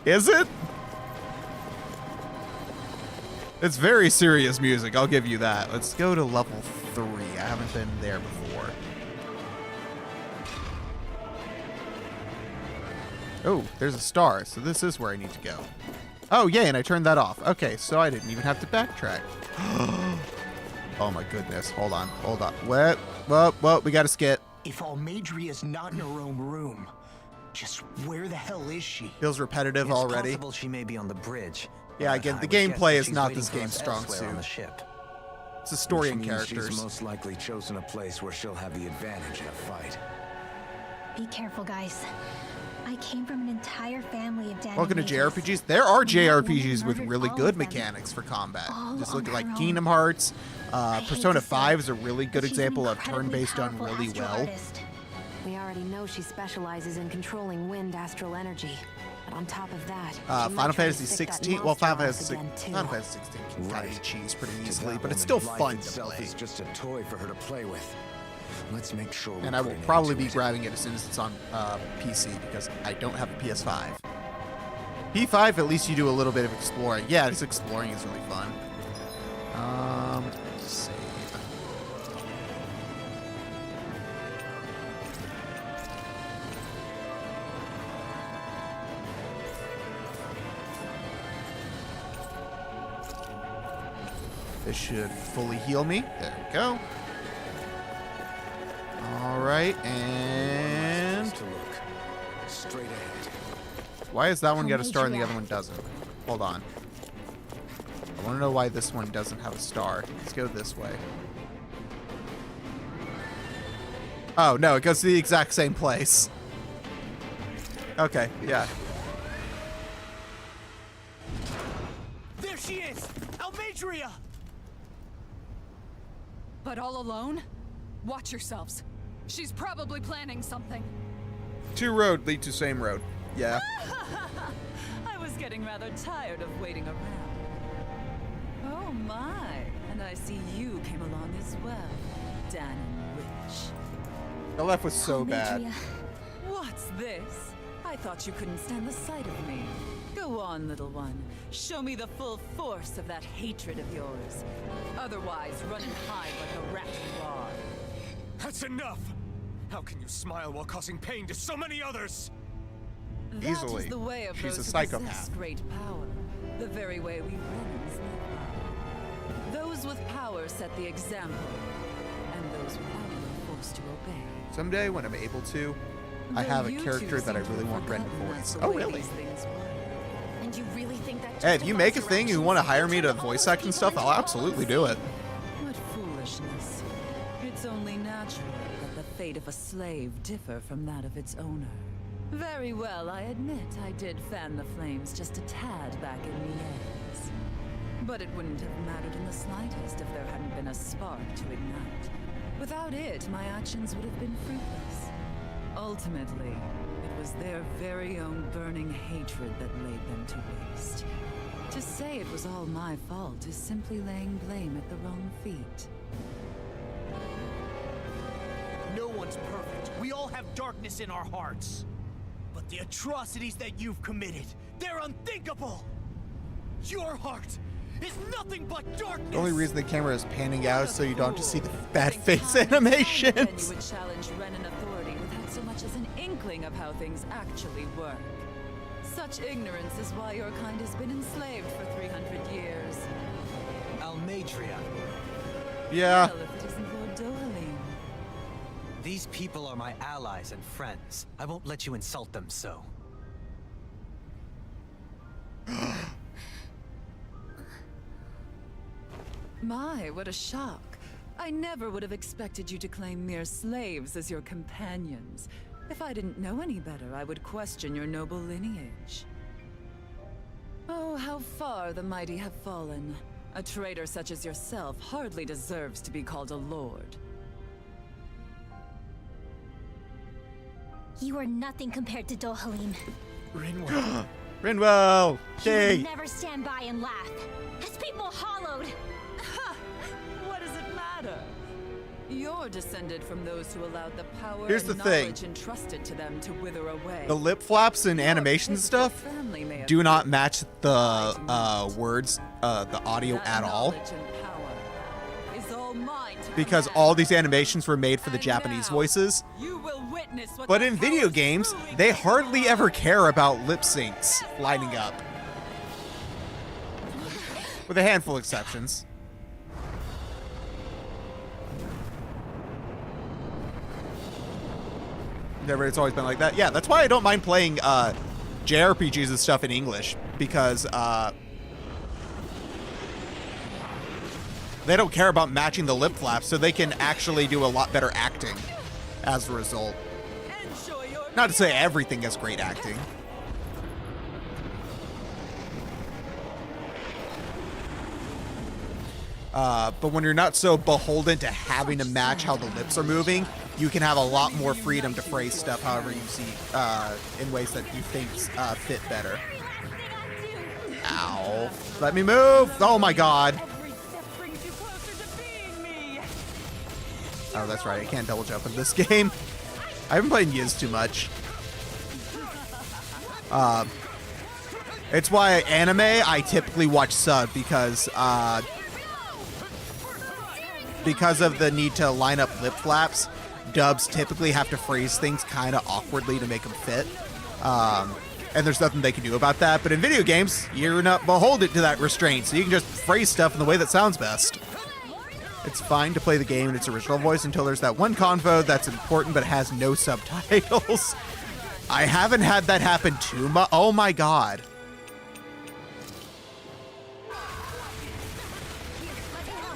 Is it? It's very serious music, I'll give you that. Let's go to level 3. I haven't been there before. Oh, there's a star, so this is where I need to go. Oh, yay, and I turned that off. Okay, so I didn't even have to backtrack. Oh my goodness, hold on. Well, we gotta skip. If Almadria's not in her own room, just where the hell is she? Feels repetitive already. It's possible she may be on the bridge. Yeah, again, the gameplay is not this game's strong suit. On the ship. It's the story and Which means characters. She's most likely chosen a place where she'll have the advantage in a fight. Be careful, guys. I came from an entire family of Welcome to JRPGs. There are JRPGs with really good mechanics for combat. Just look at like Kingdom Hearts. Persona 5 is a really good example of turn-based done really well. We already know she specializes in controlling wind astral energy. But on top of that, Final Fantasy 16. Well, Final Fantasy 16 can kind of cheese pretty easily, but it's still fun to play. It's just a toy for her to play with. Let's make sure. And I will probably be grabbing it as soon as it's on PC because I don't have a PS5. P5, at least you do a little bit of exploring. Yeah, this exploring is really fun. Save. This should fully heal me. There we go. All right, and straight ahead. Why is that one got a star and the other one doesn't? Hold on. I want to know why this one doesn't have a star. Let's go this way. Oh, no, it goes to the exact same place. Okay, yeah. There she is! Almadria! But all alone? Watch yourselves. She's probably planning something. 2 road lead to same road. Yeah. I was getting rather tired of waiting around. Oh my, and I see you came along as well, Dan and Witch. The left was so bad. What's this? I thought you couldn't stand the sight of me. Go on, little one. Show me the full force of that hatred of yours. Otherwise, run and hide like a rat you are. That's enough! How can you smile while causing pain to so many others? Easily. That is the way of She's those a who possess psychopath. great power. The very way we Renans live by. Those with power set the example, and those without are forced to obey. Someday when I'm able to, I have a character that I really want Ren to voice. Oh, really? And you really think that Hey, if you make a thing and you want to hire me to voice act and stuff, I'll absolutely do it. What foolishness. It's only natural that the fate of a slave differ from that of its owner. Very well, I admit I did fan the flames just a tad back in Mies. But it wouldn't have mattered in the slightest if there hadn't been a spark to ignite. Without it, my actions would have been fruitless. Ultimately, it was their very own burning hatred that laid them to waste. To say it was all my fault is simply laying blame at the wrong feet. No one's perfect. We all have darkness in our hearts. But the atrocities that you've committed, they're unthinkable! Your heart is nothing but darkness! The only reason the camera is panning out is so you don't have to see the bad face animations. You would challenge Renan authority without so much as an inkling of how things actually work. Such ignorance is why your kind has been enslaved for 300 years. Almadria. Yeah. Well, if it isn't Lord Dohalim. These people are my allies and friends. I won't let you insult them so. My, what a shock. I never would have expected you to claim mere slaves as your companions. If I didn't know any better, I would question your noble lineage. Oh, how far the mighty have fallen. A traitor such as yourself hardly deserves to be called a lord. You are nothing compared to Dohalim. Rinwell. Rinwell. He Hey. would never stand by and laugh. His people hollowed. What does it matter? You're descended from those who allowed the power Here's and the thing. knowledge entrusted to them to wither away. The lip flaps and Your animation physical stuff family may have do not been, match the words, the audio that at all. knowledge and power is all mine to Because command. all these animations were made for the And Japanese now, voices. you will witness what But the in video powers games, truly they can hardly do. ever care about lip syncs lining up. With a handful of exceptions. It's always been like that. Yeah, that's why I don't mind playing JRPGs and stuff in English. Because they don't care about matching the lip flaps, so they can actually do a lot better acting as a result. Enjoy your Not to say everything is great acting. But when you're not so beholden to having to match how the lips are moving, you can have a lot more freedom to phrase stuff however you see, in ways that you think fit better. Ow. Let me move! Oh my god. Every step brings you closer to being me. Oh, that's right. I can't double jump in this game. I haven't played Yiz too much. It's why anime I typically watch sub because of the need to line up lip flaps. Dubs typically have to phrase things kind of awkwardly to make them fit. And there's nothing they can do about that. But in video games, you're not beholden to that restraint, so you can just phrase stuff in the way that sounds best. It's fine to play the game in its original voice until there's that one convo that's important but has no subtitles. I haven't had that happen too much. Oh my god.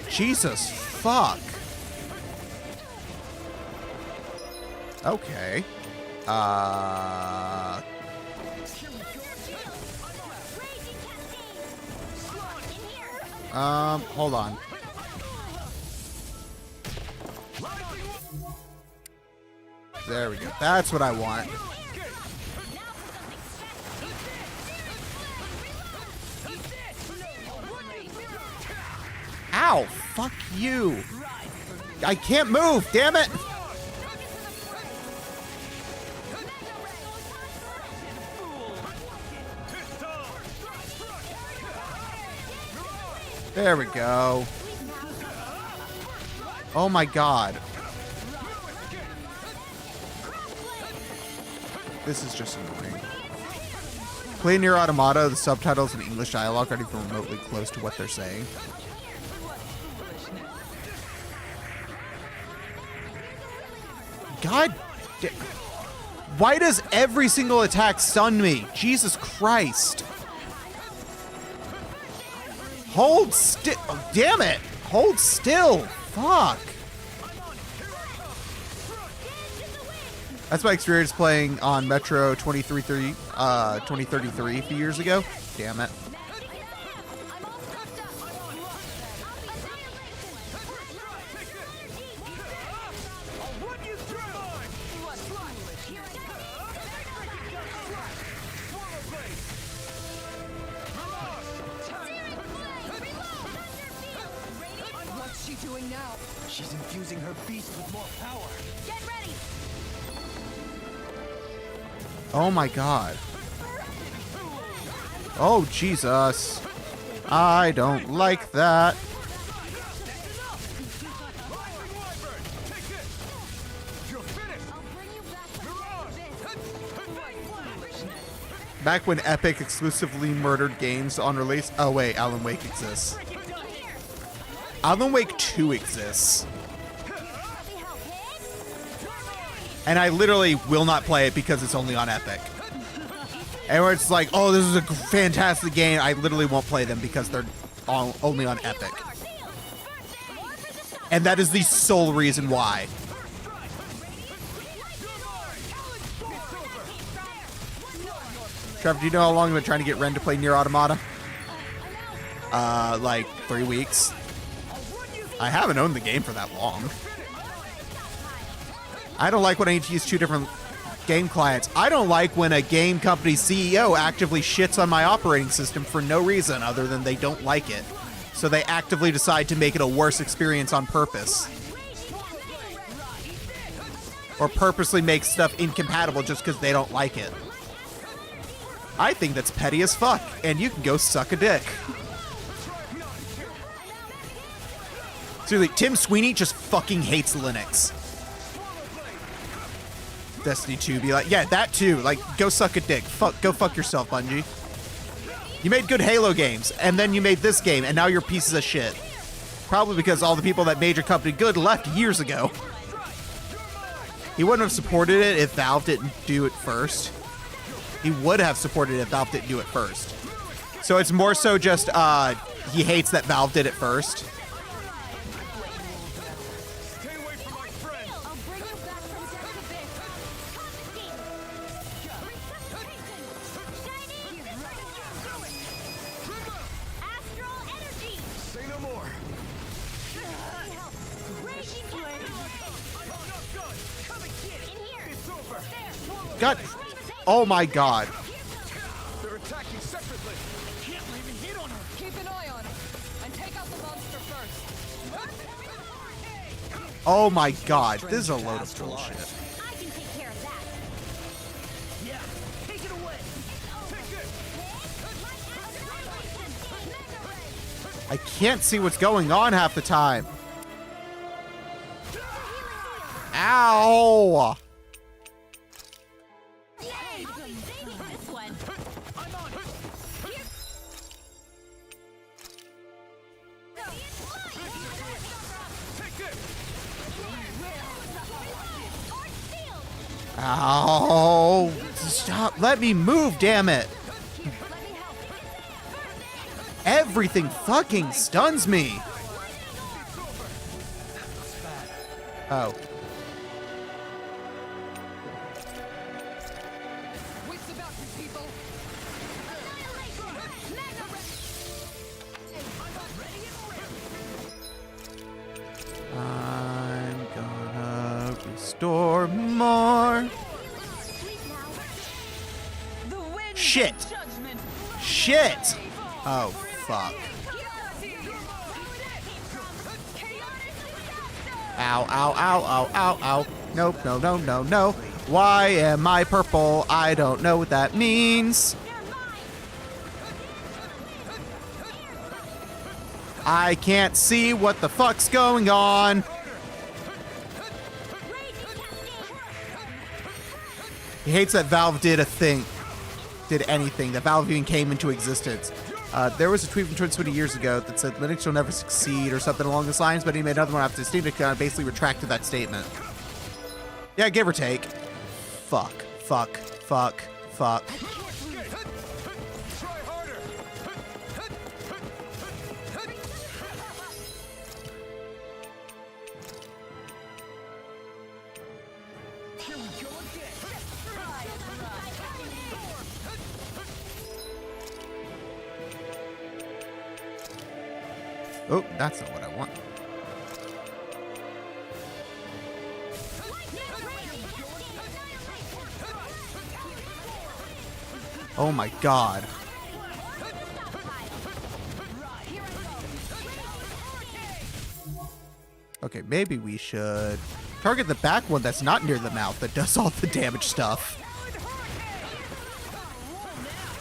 Jesus fuck. Okay. Hold on. There we go. That's what I want. Ow! Fuck you! I can't move! Damn it! There we go. Oh my god. This is just annoying. Play Nier Automata, the subtitles and English dialogue aren't even remotely close to what they're saying. God da- why does every single attack stun me? Jesus Christ. Hold still. Oh, damn it. Hold still. Fuck. That's my experience playing on Metro 2033 a few years ago. Damn it. What's she doing now? She's infusing her beast with more power. Get ready. Oh my god. Oh Jesus. I don't like that. Back when Epic exclusively murdered games on release. Oh wait, Alan Wake exists. Alan Wake 2 exists. And I literally will not play it because it's only on Epic. And where it's like, oh, this is a fantastic game, I literally won't play them because they're only on Epic. And that is the sole reason why. Trevor, do you know how long I've been trying to get Ren to play Nier Automata? Like 3 weeks. I haven't owned the game for that long. I don't like when I need to use 2 different game clients. I don't like when a game company CEO actively shits on my operating system for no reason other than they don't like it. So they actively decide to make it a worse experience on purpose. Or purposely make stuff incompatible just because they don't like it. I think that's petty as fuck, and you can go suck a dick. Seriously, Tim Sweeney just fucking hates Linux. Destiny 2 be like, yeah, that too. Like, go suck a dick. Go fuck yourself, Bungie. You made good Halo games, and then you made this game, and now you're pieces of shit. Probably because all the people that made your company good left years ago. He wouldn't have supported it if Valve didn't do it first. He would have supported it if Valve didn't do it first. So it's more so just, he hates that Valve did it first. God. Oh my god. They're attacking separately. Can't even hit on her. Keep an eye on it. And take out the monster first. Oh my god. This is a load of bullshit. I can take care of that. Yeah, take it away. I can't see what's going on half the time. Ow! Ow! Stop! Let me move, damn it! Everything fucking stuns me! Oh. Wits about you, people. I'm gonna restore more. Shit! Shit! Oh, fuck. Ow, ow, ow, ow, ow, ow. Nope, no, no, no, no. Why am I purple? I don't know what that means. I can't see what the fuck's going on. He hates that Valve did anything, that Valve even came into existence. There was a tweet from 20 years ago that said Linux will never succeed or something along those lines, but he made another one after Steam Deck and basically retracted that statement. Yeah, give or take. Fuck, fuck, fuck, fuck. Here we go again. Oh, that's not what I want. Oh my god. Okay, maybe we should target the back one that's not near the mouth that does all the damage stuff.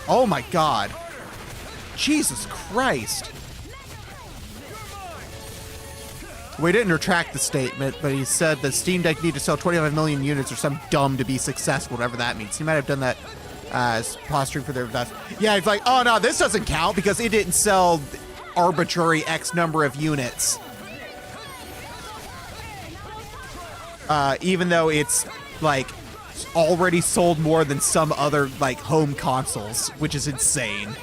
Oh my god. Jesus Christ. We didn't retract the statement, but he said the Steam Deck need to sell 25 million units or some dumb to be successful, whatever that means. He might have done that as posturing for their best. Yeah, he's like, oh no, this doesn't count because it didn't sell arbitrary X number of units. Even though it's like already sold more than some other like home consoles, which is insane.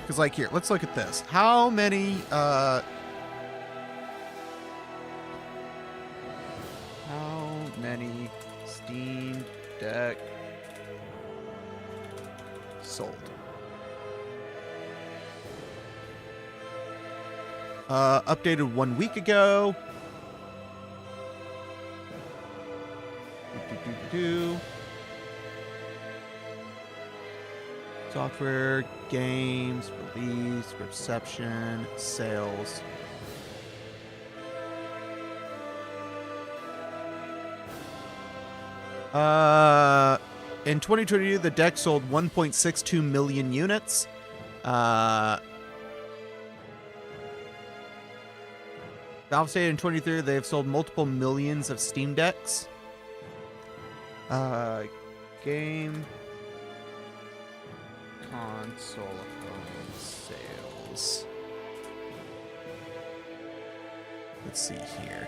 Because like here, let's look at this. How many Steam Deck sold? Updated 1 week ago. Software, games, release, reception, sales. In 2022, the deck sold 1.62 million units. Valve stated in 2023 they've sold multiple millions of Steam Decks. Game console home sales. Let's see here.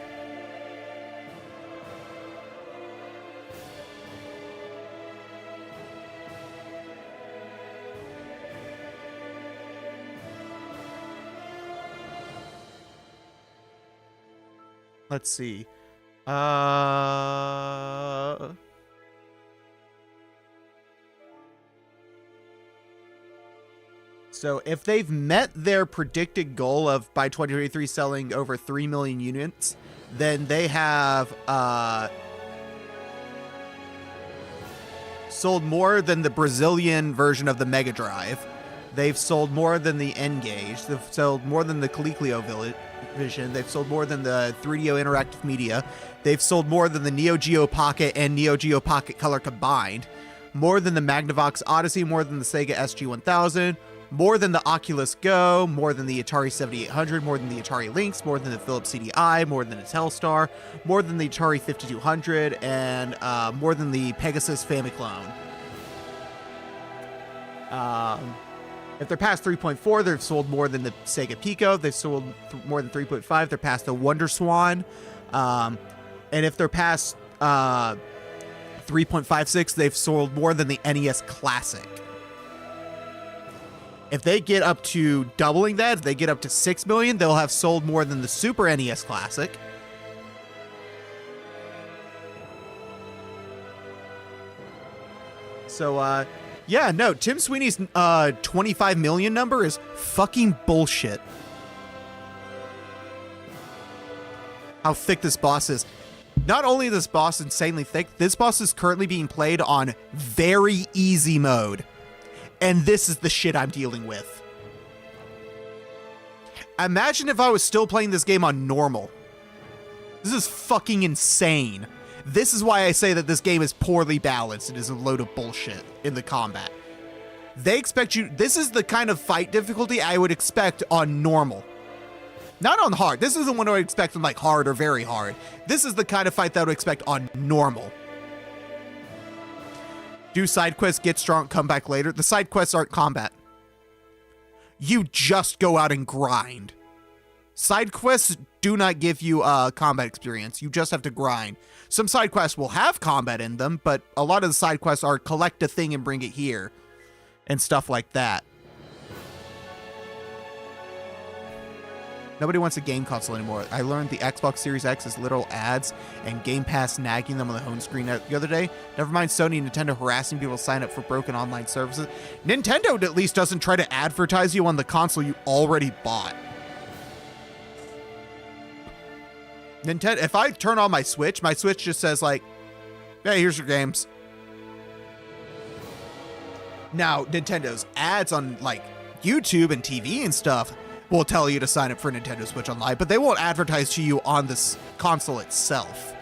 Let's see. So if they've met their predicted goal of by 2023 selling over 3 million units, then they have sold more than the Brazilian version of the Mega Drive. They've sold more than the N-Gage. They've sold more than the Coleco Vision. They've sold more than the 3DO Interactive Media. They've sold more than the Neo Geo Pocket and Neo Geo Pocket Color combined. More than the Magnavox Odyssey. More than the Sega SG-1000. More than the Oculus Go. More than the Atari 7800. More than the Atari Lynx. More than the Philips CDI. More than the Telstar. More than the Atari 5200. And more than the Pegasus Famiclone. If they're past 3.4, they've sold more than the Sega Pico. They've sold more than 3.5. They're past the Wonder Swan. And if they're past 3.56, they've sold more than the NES Classic. If they get up to doubling that, if they get up to 6 million, they'll have sold more than the Super NES Classic. So, yeah, no, Tim Sweeney's 25 million number is fucking bullshit. How thick this boss is. Not only is this boss insanely thick, this boss is currently being played on very easy mode. And this is the shit I'm dealing with. Imagine if I was still playing this game on normal. This is fucking insane. This is why I say that this game is poorly balanced and is a load of bullshit in the combat. They expect you... This is the kind of fight difficulty I would expect on normal. Not on hard. This isn't one I would expect on like hard or very hard. This is the kind of fight that I would expect on normal. Do side quests get strong, come back later? The side quests aren't combat. You just go out and grind. Side quests do not give you combat experience. You just have to grind. Some side quests will have combat in them, but a lot of the side quests are collect a thing and bring it here. And stuff like that. Nobody wants a game console anymore. I learned the Xbox Series X is literal ads and Game Pass nagging them on the home screen the other day. Never mind Sony and Nintendo harassing people to sign up for broken online services. Nintendo at least doesn't try to advertise you on the console you already bought. Nintendo, if I turn on my Switch just says like, hey, here's your games. Now, Nintendo's ads on like YouTube and TV and stuff will tell you to sign up for Nintendo Switch Online, but they won't advertise to you on this console itself.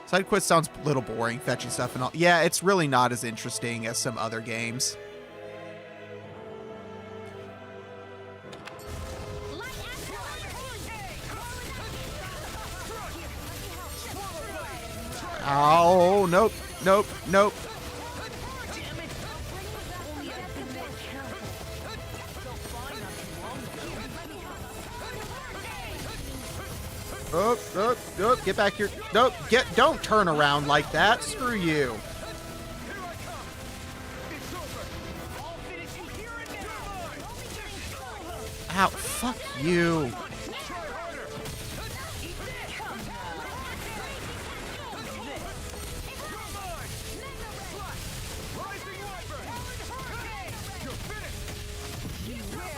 Side quest sounds a little boring, fetching stuff and all. Yeah, it's really not as interesting as some other games. Oh, nope, nope, nope. Oh, get back here. Nope, don't turn around like that. Screw you. Ow, fuck you.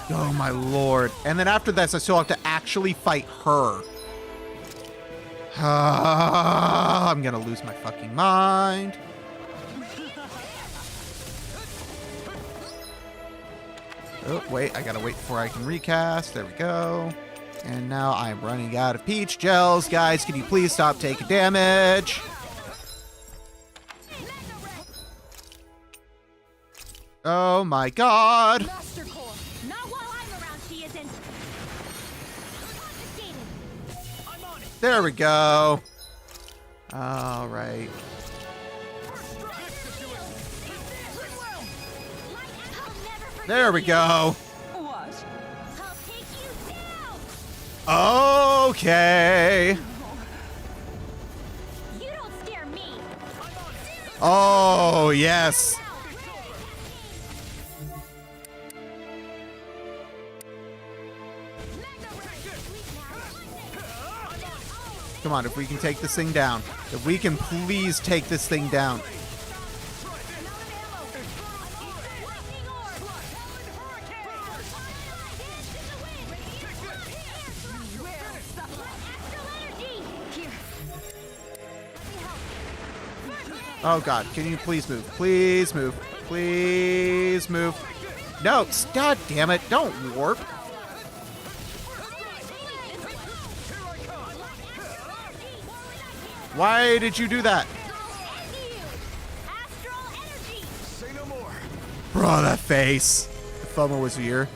Oh my lord. And then after this, I still have to actually fight her. I'm gonna lose my fucking mind. Oh, wait, I gotta wait before I can recast. There we go. And now I'm running out of peach gels. Guys, can you please stop taking damage? Oh my god. There we go. All right. There we go. Okay. Oh, yes. Come on, if we can take this thing down. If we can please take this thing down. Oh god, can you please move? Please move. Please move. No, god damn it, don't warp. Why did you do that? Bro, that face. The FOMO was here.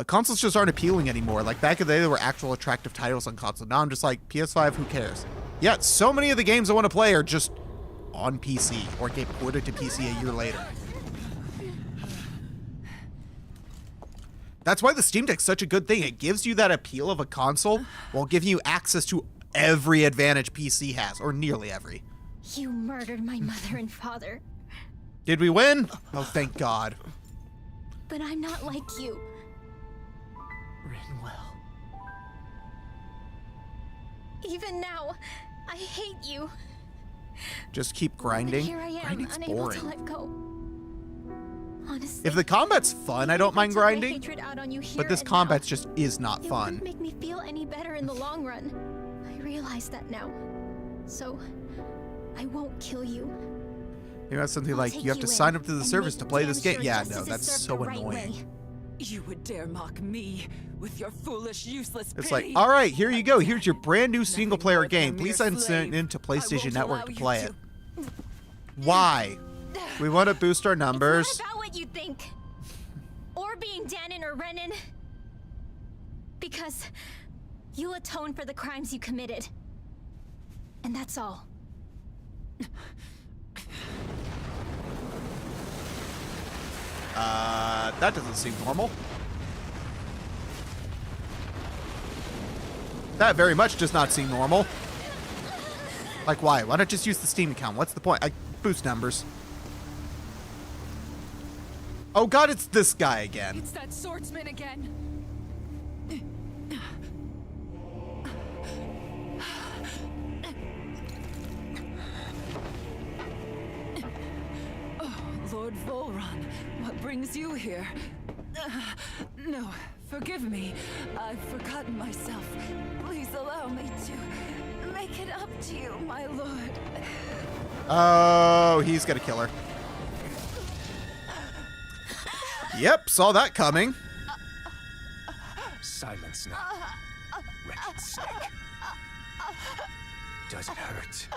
Consoles just aren't appealing anymore. Like back in the day, there were actual attractive titles on console. Now I'm just like, PS5, who cares? Yeah, so many of the games I want to play are just on PC or get ported to PC a year later. That's why the Steam Deck's such a good thing. It gives you that appeal of a console while giving you access to every advantage PC has, or nearly every. You murdered my mother and father. Did we win? Oh, thank God. But I'm not like you. Rinwell. Even now, I hate you. Just keep grinding. But here I am, Grinding's unable boring. to let go. Honestly, If the combat's fun, I don't mind took my grinding. hatred out on you here But this and combat now. just is not It fun. wouldn't make me feel any better in the long run. I realize that now. So, I won't kill you. You know, something I'll like, take you have to in sign up to the and service make to play damn this game. sure Yeah, justice no, is that's served so the right annoying. way. You would dare mock me with your foolish, useless It's pity. like, all right, here you go. Here's your brand new single player more than a game. Please mere send slave. it into I PlayStation won't Network allow to you play to- it. Why? We want to boost our numbers. It's not about what you think. Or being Danon or Renan. Because you'll atone for the crimes you committed. And that's all. That doesn't seem normal. That very much does not seem normal. Like, why? Why not just use the Steam account? What's the point? I boost numbers. Oh god, it's this guy again. It's that swordsman again. Lord Volron, what brings you here? No, forgive me. I've forgotten myself. Please allow me to make it up to you, my lord. Oh, he's gonna kill her. Yep, saw that coming. Silence now, wretched snake. Does it hurt?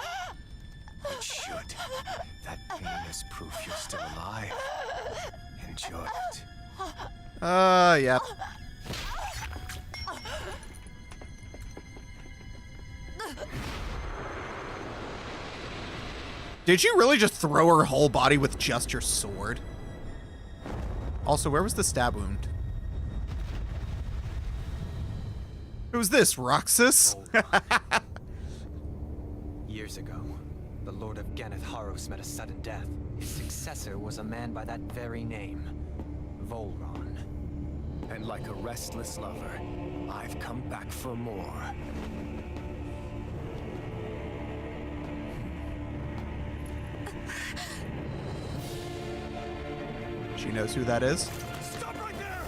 It should. That pain is proof you're still alive. Enjoy it. Yeah. Did you really just throw her whole body with just your sword? Also, where was the stab wound? Who's this, Roxas? Years ago, the Lord of Ganeth Haros met a sudden death. His successor was a man by that very name, Volron. And like a restless lover, I've come back for more. She knows who that is. Stop right there!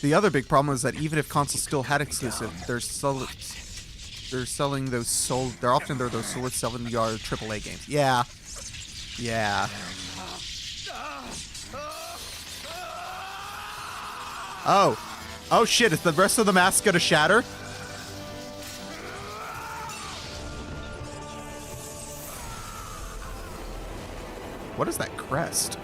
The other big problem is that even if consoles still had exclusive, they're selling those sold. They're often those solid $70 AAA games. Yeah, yeah. Oh shit! Is the rest of the mask gonna shatter? What is that crest?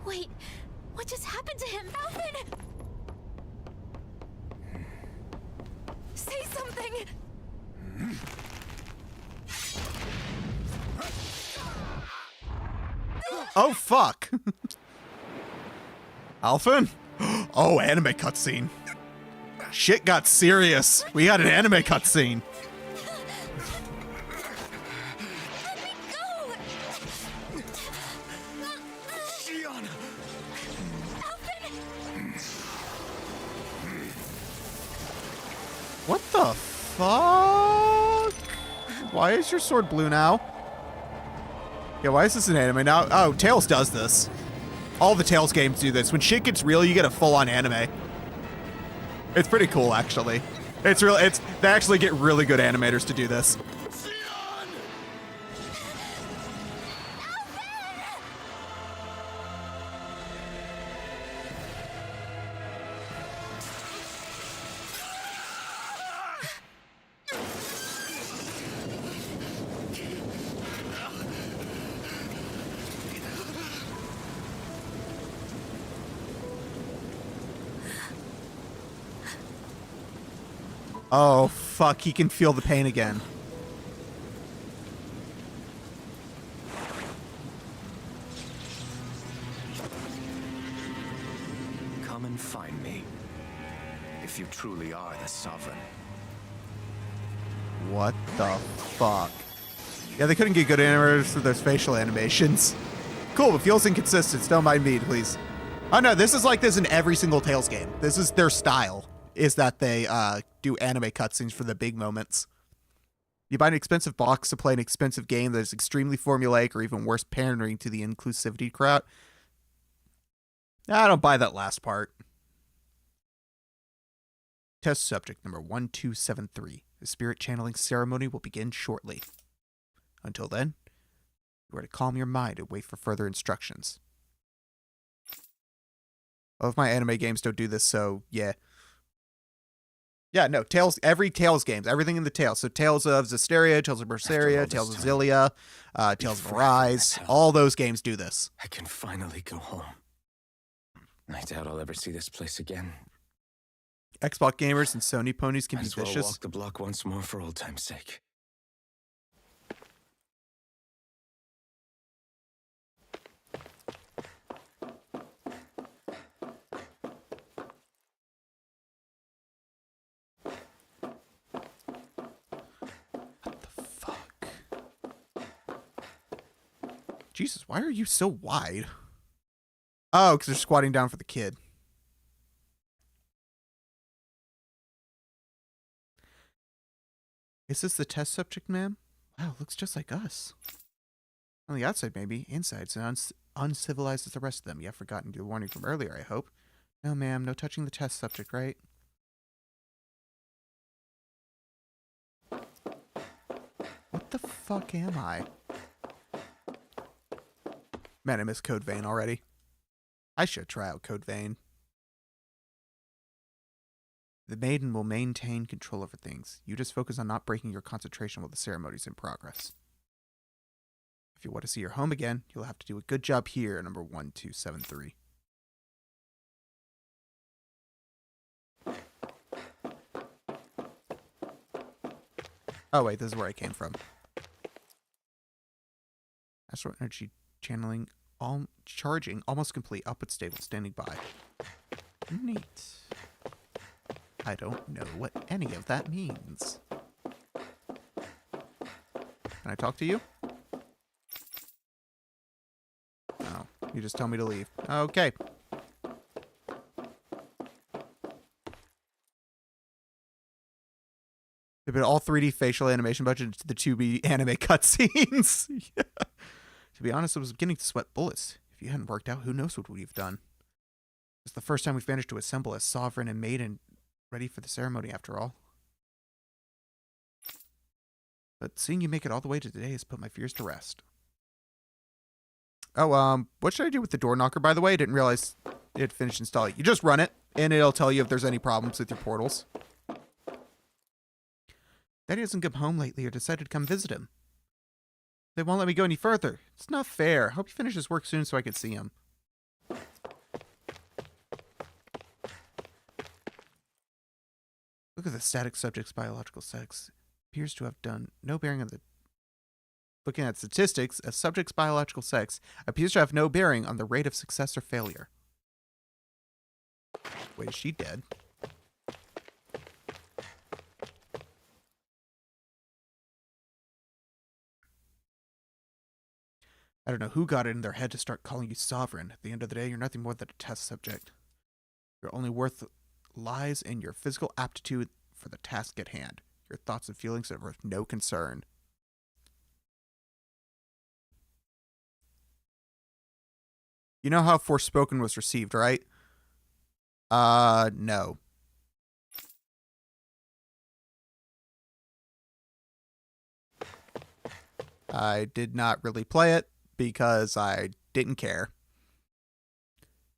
Wait, what just happened to him? Alvin! Say something! Oh fuck! Alphen? Oh, anime cutscene. Shit got serious. We had an anime cutscene. Let me go! Gianna! What the fuck? Why is your sword blue now? Yeah, why is this an anime now? Oh, Tales does this. All the Tales games do this. When shit gets real, you get a full-on anime. It's pretty cool, actually. It's real. They actually get really good animators to do this. Oh, fuck. He can feel the pain again. Come and find me, if you truly are the Sovereign. What the fuck? Yeah, they couldn't get good animators for those facial animations. Cool, but feels inconsistent. Don't mind me, please. Oh no, this is like this in every single Tales game. This is their style, is that they do anime cutscenes for the big moments. You buy an expensive box to play an expensive game that is extremely formulaic or even worse, pandering to the inclusivity crowd. I don't buy that last part. Test subject number 1273. The spirit channeling ceremony will begin shortly. Until then, you are to calm your mind and wait for further instructions. All of my anime games don't do this, so yeah. Yeah, no, Tales, every Tales games, everything in the Tales. So Tales of Zestiria, Tales of Berseria, Tales of Xillia, Tales of Arise, all those games do this. I can finally go home. I doubt I'll ever see this place again. Xbox gamers and Sony ponies can Might be as well vicious. walk the block once more for old time's sake. Jesus, why are you so wide? Oh, because they're squatting down for the kid. Is this the test subject, ma'am? Wow, looks just like us. On the outside, maybe. Inside, it's uncivilized as the rest of them. You have forgotten your warning from earlier, I hope. No, ma'am, no touching the test subject, right? What the fuck am I? Man, I miss Code Vein already. I should try out Code Vein. The maiden will maintain control over things. You just focus on not breaking your concentration while the ceremony's in progress. If you want to see your home again, you'll have to do a good job here, number 1273. Oh wait, this is where I came from. Astral energy channeling, charging, almost complete, output stable, standing by. Neat. I don't know what any of that means. Can I talk to you? Oh, you just tell me to leave. Okay. They put all 3D facial animation budget into the 2D anime cutscenes. Yeah. To be honest, I was beginning to sweat bullets. If you hadn't worked out, who knows what we'd have done. It's the first time we've managed to assemble a sovereign and maiden ready for the ceremony, after all. But seeing you make it all the way to today has put my fears to rest. Oh, what should I do with the door knocker, by the way? I didn't realize it had finished installing. You just run it, and it'll tell you if there's any problems with your portals. Daddy hasn't come home lately or decided to come visit him. They won't let me go any further. It's not fair. Hope he finishes work soon so I can see him. Look at the static subject's biological sex. Appears to have done no bearing on the... Looking at statistics, a subject's biological sex appears to have no bearing on the rate of success or failure. Wait, is she dead? I don't know who got it in their head to start calling you sovereign. At the end of the day, you're nothing more than a test subject. Your only worth lies in your physical aptitude for the task at hand. Your thoughts and feelings are of no concern. You know how Forspoken was received, right? No. I did not really play it because I didn't care.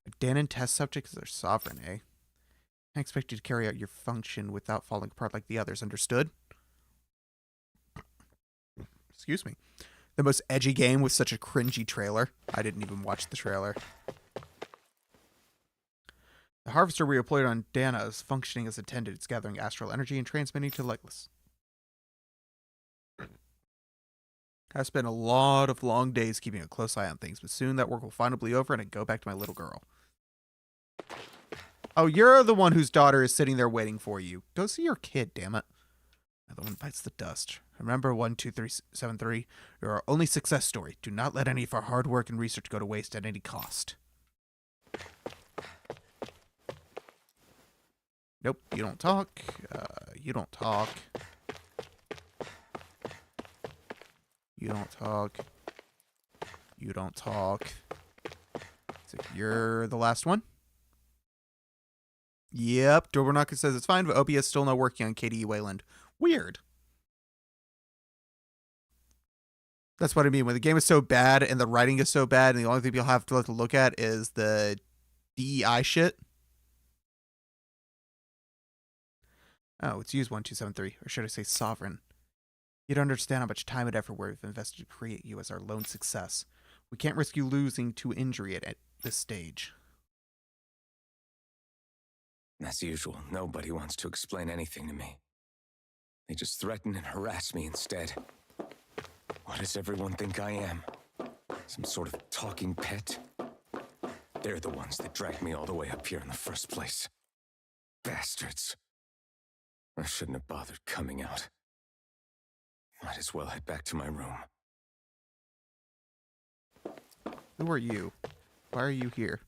A Danon test subject is their sovereign, eh? I expect you to carry out your function without falling apart like the others, understood? Excuse me. The most edgy game with such a cringy trailer. I didn't even watch the trailer. The harvester we deployed on Dana is functioning as intended. It's gathering astral energy and transmitting to Legless. I've spent a lot of long days keeping a close eye on things, but soon that work will finally be over and I go back to my little girl. Oh, you're the one whose daughter is sitting there waiting for you. Go see your kid, damn it. Another one bites the dust. Remember 12373? You're our only success story. Do not let any of our hard work and research go to waste at any cost. Nope, you don't talk. You don't talk. You don't talk. You don't talk. So you're the last one? Yep, Dobernaka says it's fine, but OBS still not working on KDE Wayland. Weird. That's what I mean. When the game is so bad and the writing is so bad and the only thing you'll have to look at is the DEI shit. Oh, it's used 1273, or should I say sovereign. You don't understand how much time and effort we've invested to create you as our lone success. We can't risk you losing to injury at this stage. As usual, nobody wants to explain anything to me. They just threaten and harass me instead. What does everyone think I am? Some sort of talking pet? They're the ones that dragged me all the way up here in the first place. Bastards. I shouldn't have bothered coming out. Might as well head back to my room. Who are you? Why are you here?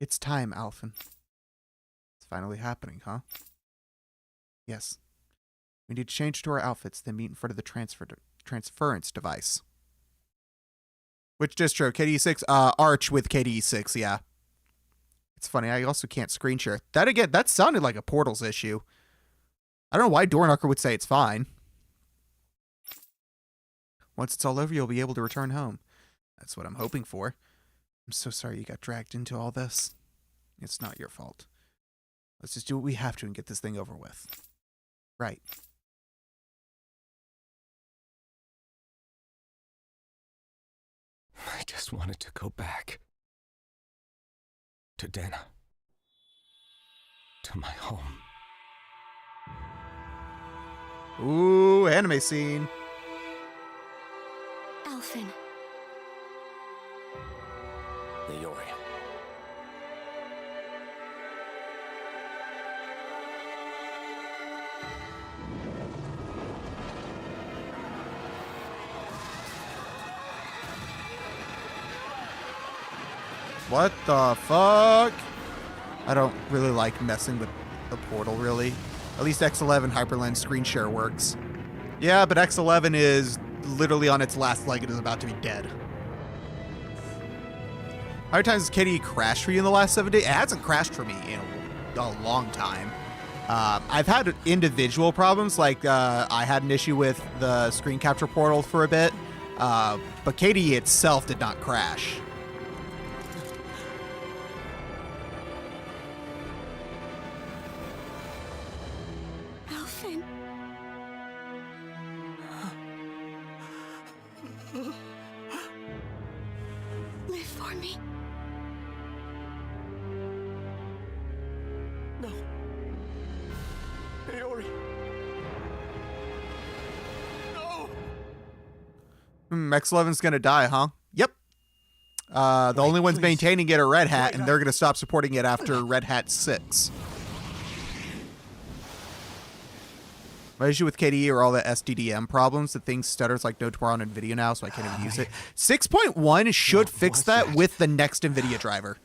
It's time, Alphen. It's finally happening, huh? Yes. We need to change to our outfits, then meet in front of the transference device. Which distro? KDE6? Arch with KDE6, yeah. It's funny, I also can't screen share. That again, that sounded like a Portals issue. I don't know why Doorknocker would say it's fine. Once it's all over, you'll be able to return home. That's what I'm hoping for. I'm so sorry you got dragged into all this. It's not your fault. Let's just do what we have to and get this thing over with. Right. I just wanted to go back. To Dana. To my home. Ooh, anime scene. Alphen. Leori. What the fuck? I don't really like messing with the portal, really. At least X11 Hyperlens screen share works. Yeah, but X11 is literally on its last leg. It is about to be dead. How many times has KDE crashed for you in the last 7 days? It hasn't crashed for me in a long time. I've had individual problems, like I had an issue with the screen capture portal for a bit, but KDE itself did not crash. Alphen. Live for me. No. Leori. No. X11's gonna die, huh? Yep. The only ones maintaining it are Red Hat, and they're gonna stop supporting it after Red Hat 6. My issue with KDE are all the SDDM problems. The thing stutters like no tomorrow on NVIDIA now, so I can't even use it. 6.1 should fix that with the next NVIDIA driver.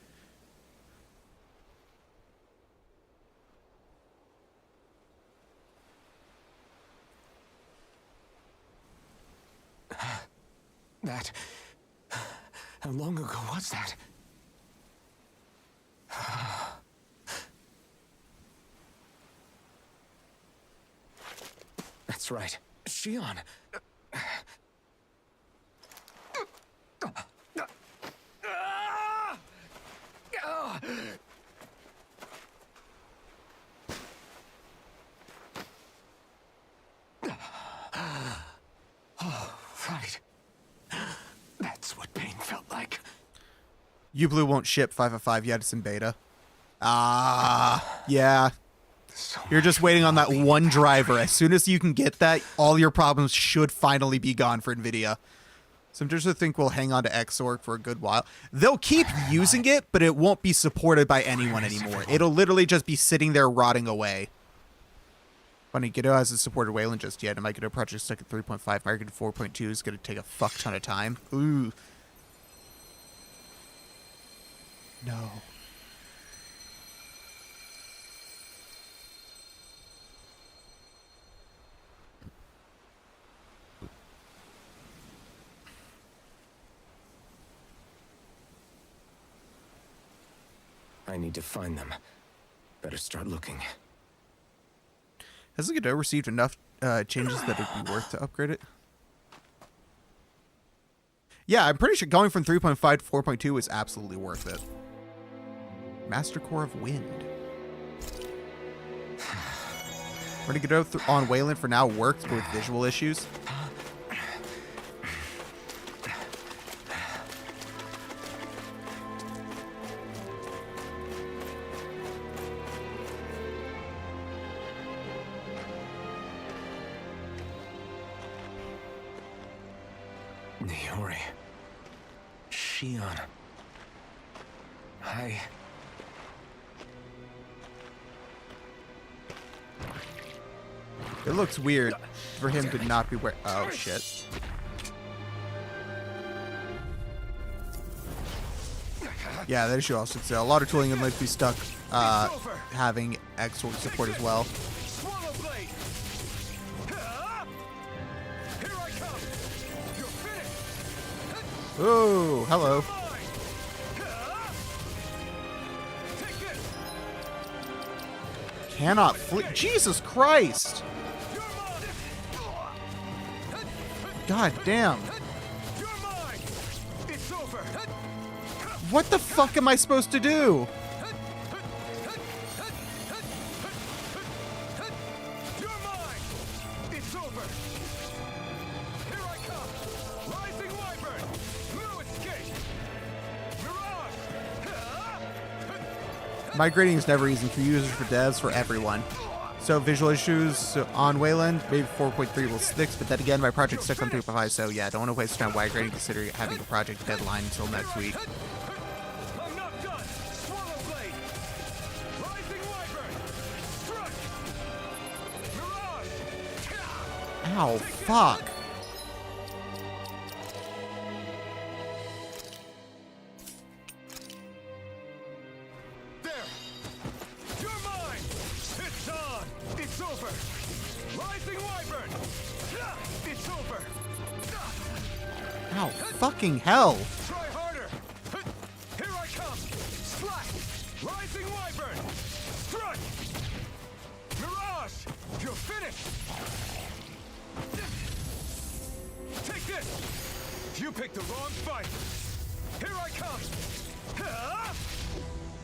That... How long ago was that? That's right. Shion. Oh, right. That's what pain felt like. UBlue won't ship 5.5 yet. It's in beta. Yeah. So You're just waiting on that one driver. As soon as you can get that, all your problems should finally be gone for NVIDIA. So I'm just to think we'll hang on to Xorg for a good while. They'll keep using it, but it won't be supported by anyone anymore. It'll literally just be sitting there rotting away. Funny, Godot hasn't supported Wayland just yet, and my Godot project stuck at 3.5. My Godot 4.2 is going to take a fuck ton of time. Ooh. No. I need to find them. Better start looking. Hasn't Godot received enough changes that it'd be worth to upgrade it? Yeah, I'm pretty sure going from 3.5 to 4.2 is absolutely worth it. Master Core of Wind. Running Godot on Wayland for now works, but with visual issues. Leori. Shion. It looks weird for him to not be wearing. Oh shit. Yeah, that issue also says a lot of tooling and like be stuck having X support as well. Swallow blade. Here I come. You're finished. Oh, hello. Take this. Cannot flee. Jesus Christ. You're mine. God damn. You're mine. It's over. What the fuck am I supposed to do? You're mine. It's over. Here I come. Rising Wyvern. No escape. Mirage. Migrating is never easy for users, for devs, for everyone. So visual issues on Wayland, maybe 4.3 will stick, but then again, my project sticks on 3.5, so yeah, don't want to waste time migrating considering having a project deadline until next week. I'm not done. Swallow blade. Rising Wyvern. Strike. Mirage. Ow, fuck. There. You're mine. It's on. It's over. Rising Wyvern. It's over. Ow, fucking hell. Try harder. Here I come. Slack. Rising Wyvern. Strike. Mirage. You're finished. Take this. You picked the wrong fight. Here I come.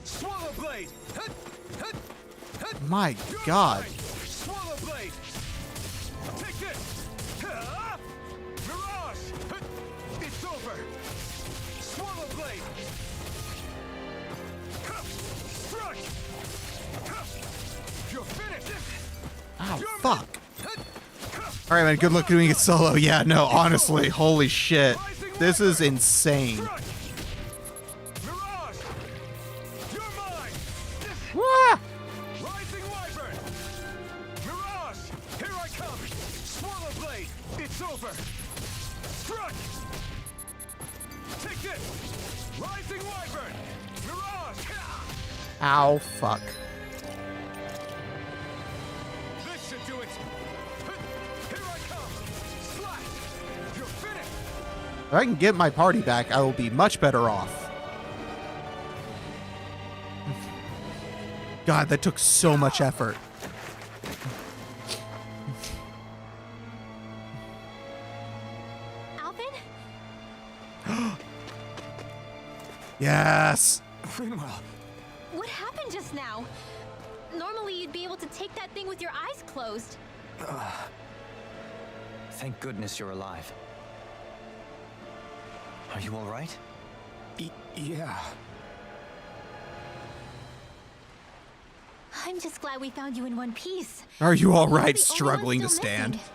Swallow blade. My You're God. mine. Swallow blade. Take this. Mirage. It's over. Swallow blade. Strike. You're finished. Ow, You're fuck. Alright, man, good luck doing it solo. Yeah, no, honestly, holy shit. This is insane. Strike. Mirage. You're mine. Wah! Rising Wyvern. Mirage. Here I come. Swallow blade. It's over. Strike. Take this. Rising Wyvern. Mirage. Ow, fuck. This should do it. Here I come. Slash. You're finished. If I can get my party back, I will be much better off. God, that took so much effort. Alvin? Yes. What happened just now? Normally you'd be able to take that thing with your eyes closed. Thank goodness you're alive. Are you all right? Yeah. I'm just glad we found you in one piece. Are you all You're right? the only one Struggling to still stand. missing.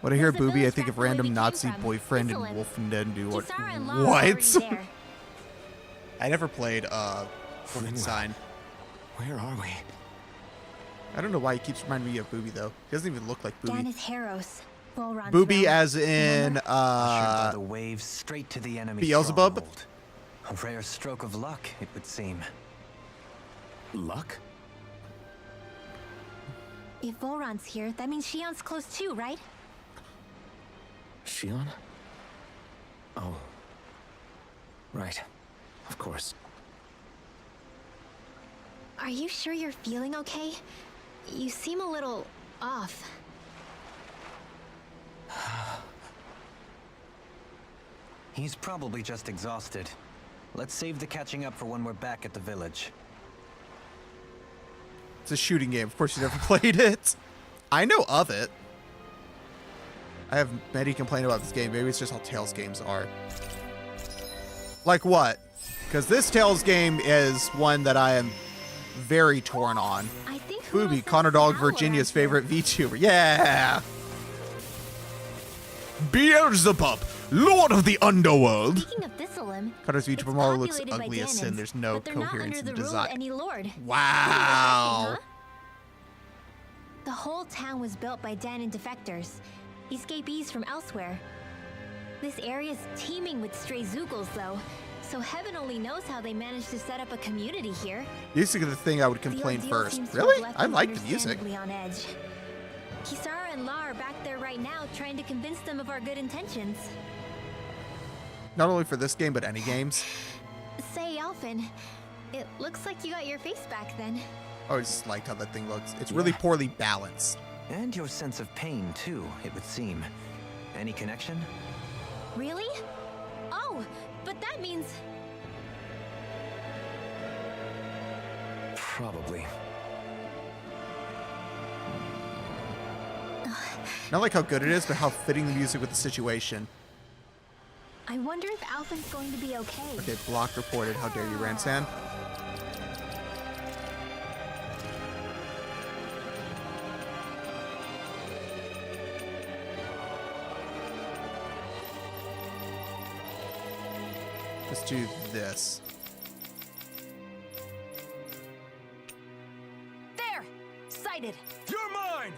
When I hear There's a booby, I village think back of where we random came Nazi from. boyfriend in Switzerland. Wolfenden. What? Kisara and Lara are What? already there. I never played Wolfenstein. Where are we? I don't know why he keeps reminding me of Booby though. He doesn't even look like Booby. Ganeth Haros. Volron's Booby realm. as in Ushered by the waves straight to the enemy Beelzebub? stronghold. A rare stroke of luck, it would seem. Luck? If Volron's here, that means Shion's close too, right? Shion? Oh. Right. Of course. Are you sure you're feeling okay? You seem a little off. He's probably just exhausted. Let's save the catching up for when we're back at the village. It's a shooting game. Of course, you never played it. I know of it. I have many complaints about this game. Maybe it's just how Tales games are. Like what? Because this Tales game is one that I am very torn on. I think Booby, Connor Dog, Virginia's favorite VTuber. Yeah! Beelzebub, Lord of the Underworld. Speaking of Thistleum, Connor's it's VTuber model looks populated by ugly as sin. Ganons, There's no but they're not coherence under in the rule of design. any lord. Wow. Huh? The whole town was built by Danon defectors, escapees from elsewhere. This area's teeming with stray Zoogles, though, so heaven only knows how they managed to set up a community here. Music is the thing I would complain first. Really? I like the music. On edge. Kisara and La are back there right now trying to convince them of our good intentions. Not only for this game, but any games. Say, Alphen, it looks like you got your face back then. I always liked how that thing looks. It's really poorly balanced. And your sense of pain, too, it would seem. Any connection? Really? Oh, but that means... Probably. Not like how good it is, but how fitting the music with the situation. I wonder if Alphen's going to be okay. Okay, block reported. How dare you, Ransan? Let's do this. There! Sighted! You're mine!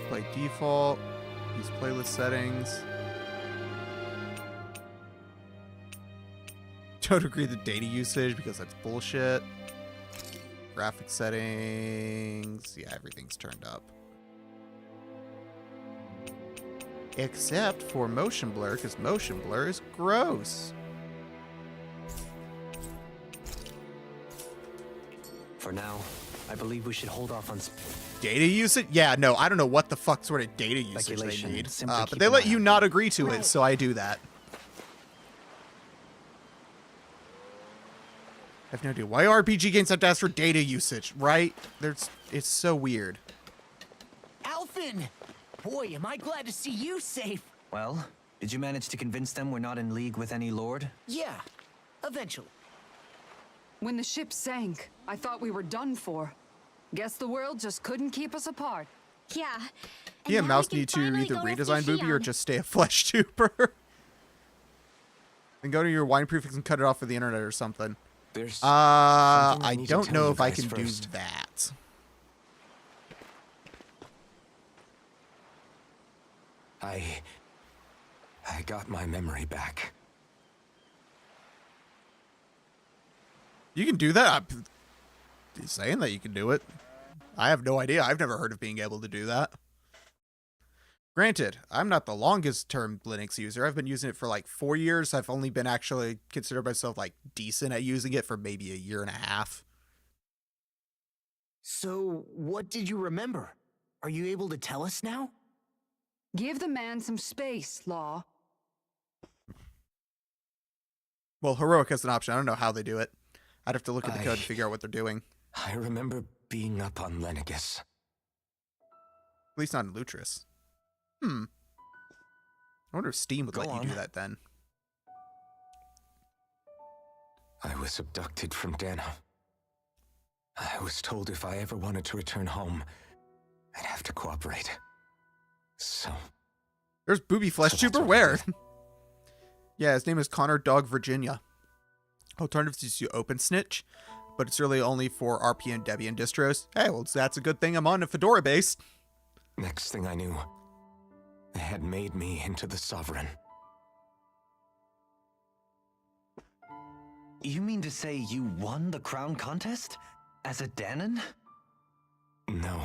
Play default. Use playlist settings. Don't agree with the data usage because that's bullshit. Graphic settings. Yeah, everything's turned up. Except for motion blur, because motion blur is gross. For now, I believe we should hold off on Data usage? Yeah, no, I don't know what the fuck sort of data usage they speculation. need. Simply But keep they an let eye you on not agree to it, Right. so I do that. I have no idea. Why RPG games have to ask for data usage, right? It's so weird. Alphen! Boy, am I glad to see you safe. Well, did you manage to convince them we're not in league with any lord? Yeah, eventually. When the ship sank, I thought we were done for. Guess the world just couldn't keep us apart. Yeah. Yeah, now we Mouse can need to finally either go rescue redesign Booby or Xion. just stay a flesh tuber. Then go to your wine prefix and cut it off for the internet or something. There's something I I need to don't tell know you if I guys can first. do that. I got my memory back. You can do that? I'm saying that you can do it. I have no idea. I've never heard of being able to do that. Granted, I'm not the longest term Linux user. I've been using it for like 4 years. I've only been actually considered myself like decent at using it for maybe a year and a half. So, what did you remember? Are you able to tell us now? Give the man some space, Law. Well, heroic has an option. I don't know how they do it. I'd have to look at the code to figure out what they're doing. I remember being up on Lenegus. At least not in Lutris. I wonder if Steam would Go let you on. do that then. I was abducted from Dana. I was told if I ever wanted to return home, I'd have to cooperate. So, There's Booby Flesh So that's Tuber. what I Where? did. Yeah, his name is Connor Dog Virginia. Alternatives is you open snitch, but it's really only for RP and Debian distros. Hey, well, that's a good thing I'm on a Fedora base. next thing I knew, they had made me into the Sovereign. You mean to say you won the crown contest? As a Danon? No.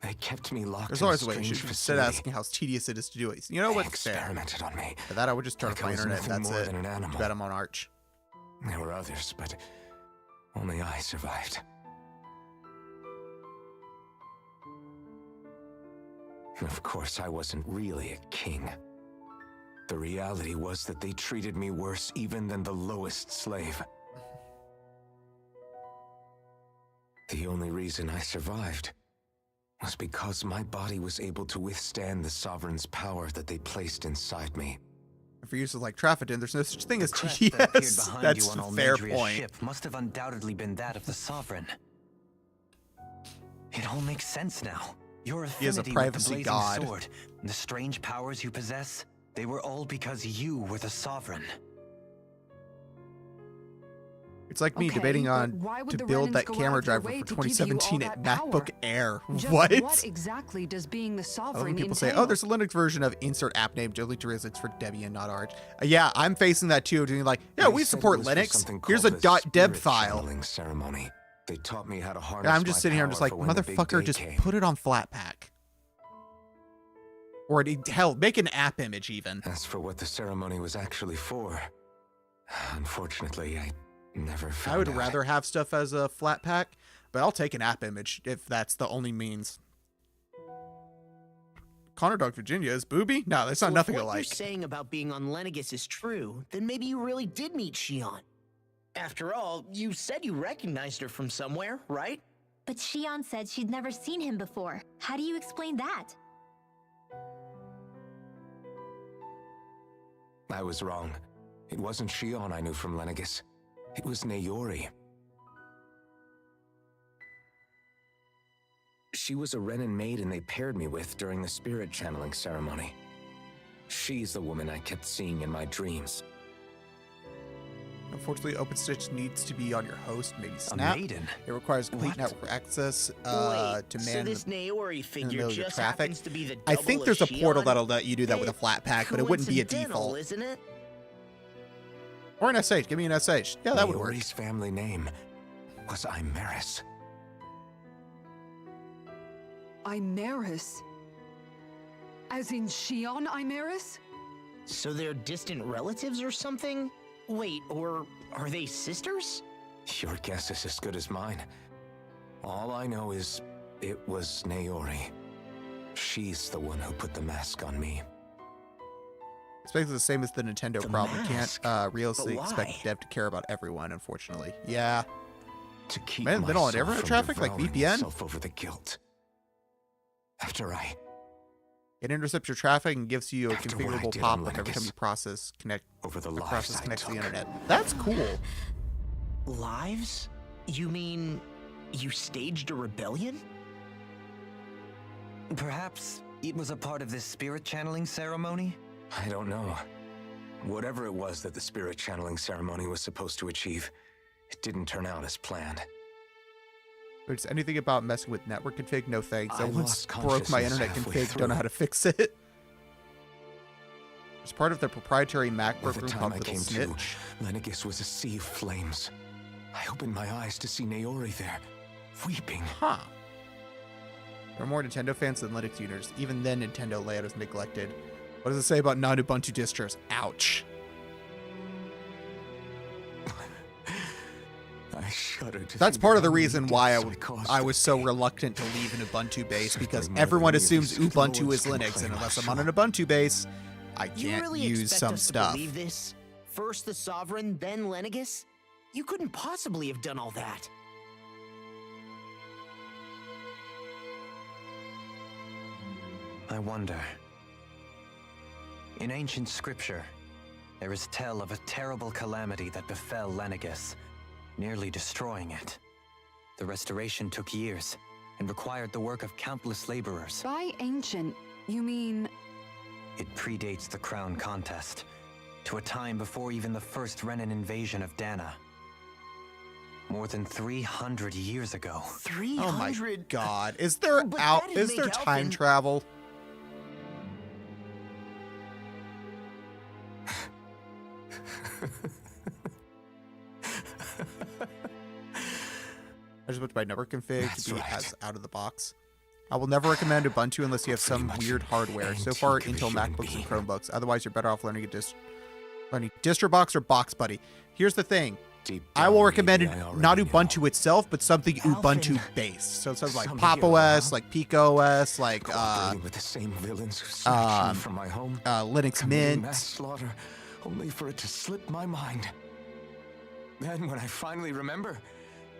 They kept me locked There's in a always a way. You strange should instead facility. asking how tedious it is to do it. You know They what's fair? experimented on me. For that, I would just turn Like off my I was internet. nothing That's more it. than an Too animal. bad I'm on Arch. There were others, but only I survived. Of course, I wasn't really a king. The reality was that they treated me worse even than the lowest slave. The only reason I survived was because my body was able to withstand the Sovereign's power that they placed inside me. And for uses like Traffic, there's no such thing as Crest that appeared TDS. behind That's you on a fair Almendria's point. ship must have undoubtedly been that of the Sovereign. It all makes sense now. Your He is a affinity with the privacy blazing god. sword, and the strange powers you possess, they were all because you were the Sovereign. It's like me Okay, debating but on why would to the build Renans that go camera out their driver way for to give you all 2017 at that MacBook power? Air. Just What? exactly does being the I love sovereign when people say, entail? "Oh, there's a Linux version of insert app name Jolly Therese. It's for Debian, not Arch." Yeah, I'm facing that too. Doing like, yeah, They we said it support was for Linux. something Here's a called the .deb spirit file. channeling ceremony. They taught me how to harness And I'm just my sitting here. I'm power just like, for when the big motherfucker, day just came. put it on Flatpak. Or hell, make an app image even. As for what the ceremony was actually for, unfortunately, I never found I would out. rather have stuff as a Flatpak, but I'll take an app image if that's the only means. Connor Dog Virginia is booby? No, that's not So nothing if what alike. you're saying about being on Lenegus is true, then maybe you really did meet Shion. After all, you said you recognized her from somewhere, right? But Shion said she'd never seen him before. How do you explain that? I was wrong. It wasn't Shion I knew from Lenegus. It was Naori. She was a Renan maiden they paired me with during the spirit channeling ceremony. She's the woman I kept seeing in my dreams. Unfortunately, OpenStitch needs to be on your host, maybe A Snap. maiden? It requires complete What? network access Wait, to so man this Naori in the figure middle of your just traffic. happens to be the I double think of there's a portal Shion? that'll let you do that with a Flatpak, but it wouldn't be a Coincidental, default. isn't it? Or an SH. Give me an SH. Yeah, that would work. Naori's family name was Imeris. Imeris? As in Shion Imeris? So they're distant relatives or something? Wait, or are they sisters? Your guess is as good as mine. All I know is it was Naori. She's the one who put the mask on me. It's basically the same as the Nintendo The problem. You mask? can't realistically But expect why? dev to care about everyone, unfortunately. Yeah. To keep Man, they don't let myself everyone from traffic, like devouring VPN? myself over the guilt. After I It intercepts your traffic and gives you a After what I configurable did on pop-up every time Lenegus. you process over the a lives process I connects to the took. internet. That's cool. Lives? You mean you staged a rebellion? Perhaps it was a part of this spirit channeling ceremony? I don't know. Whatever it was that the spirit channeling ceremony was supposed to achieve, it didn't turn out as planned. If there's anything about messing with network config, no thanks. I I once lost broke my consciousness internet halfway config, don't know through. how to fix it. It's part of the proprietary Mac By the program time called I Little came Snitch. to, Lenegus was a sea of flames. I opened my eyes to see Naori there, weeping. Huh. There are more Nintendo fans than Linux users. Even then, Nintendo layout is neglected. What does it say about non-Ubuntu distros? Ouch. I shudder to That's think part of the how many reason why deaths caused I was so today. reluctant to leave an Ubuntu base, because Certainly more everyone than any of assumes these Ubuntu lords is can Linux, claim and unless I I'm on an shall. Ubuntu base, I You can't really use expect some us stuff. to believe this? First the Sovereign, then Lenegus? You couldn't possibly have done all that. I wonder. In ancient scripture, there is tell of a terrible calamity that befell Lenegus, nearly destroying it. The restoration took years and required the work of countless laborers. By ancient, you mean... It predates the crown contest, to a time before even the first Renan invasion of Dana. More than 300 years ago. 300? Oh my god. Is there But out that'd is there make time Alphen- travel? I just went to my network config That's to be right. as out of the box. I will never recommend Ubuntu unless you have Pretty some much weird hardware. So antique far, of a Intel human MacBooks and being. Chromebooks. Otherwise, you're better off learning DistroBox or Box Buddy. Here's the thing. Deep I will down, recommend it maybe I already not knew. Ubuntu itself, but something Alphen, Ubuntu based. So it says like some Pop hero, OS, huh? like Peak OS, like Cooperating with the same villains who snatched um, me from my home. Linux committing Mint. mass slaughter, only for it to slip my mind. Then, when I finally remember,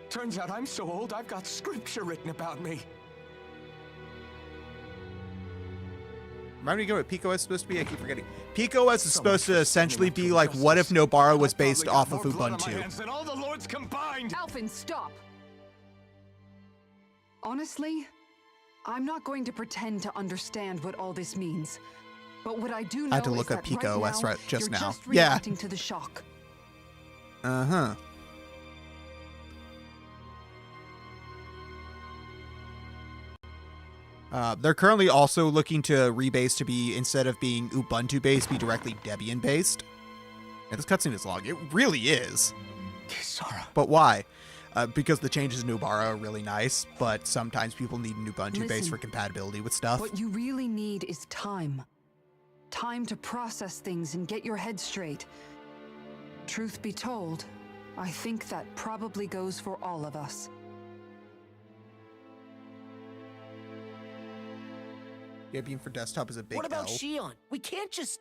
turns out I'm so old I've got scripture written about me. Remind me again what Peak OS is supposed to be? I keep forgetting. Peak OS is So supposed much to for essentially standing be up like, for what if justice. Nobara was I based probably off got of more blood on my Ubuntu? hands than all the lords combined. Alphen, stop! Honestly, I'm not going to pretend to understand what all this means. But what I do know I had to is look up that Pico right OS now, right just you're now. just Yeah. reacting to the shock. Uh-huh. They're currently also looking to rebase to be, instead of being Ubuntu based, be directly Debian based. And this cutscene is long. It really is. Kisara. But why? Because the changes in Ubara are really nice, but sometimes people need an Ubuntu base for compatibility with stuff. What you really need is time. Time to process things and get your head straight. Truth be told, I think that probably goes for all of us. Yeah, being for desktop is a big What about L. Shion? We can't just...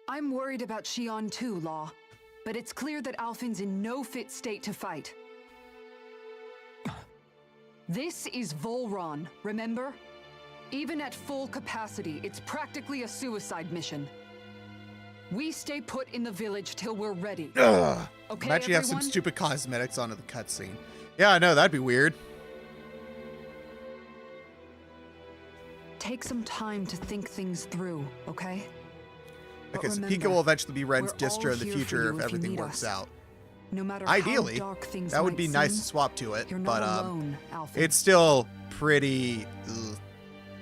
I'm worried about Shion too, Law. But it's clear that Alphen's in no fit state to fight. This is Volron, remember? Even at full capacity, it's practically a suicide mission. We stay put in the village till we're ready. Ugh. Okay, Imagine you have some stupid cosmetics onto the cutscene. Yeah, I know, that'd be weird. Take some time to think things through, okay? Because remember, Pika will eventually be Ren's we're all distro in the here for future you if if you everything need works us. out. No matter Ideally, how dark things that would might be nice to seem, swap to it, you're but not alone, Alphen. it's still pretty... Ugh.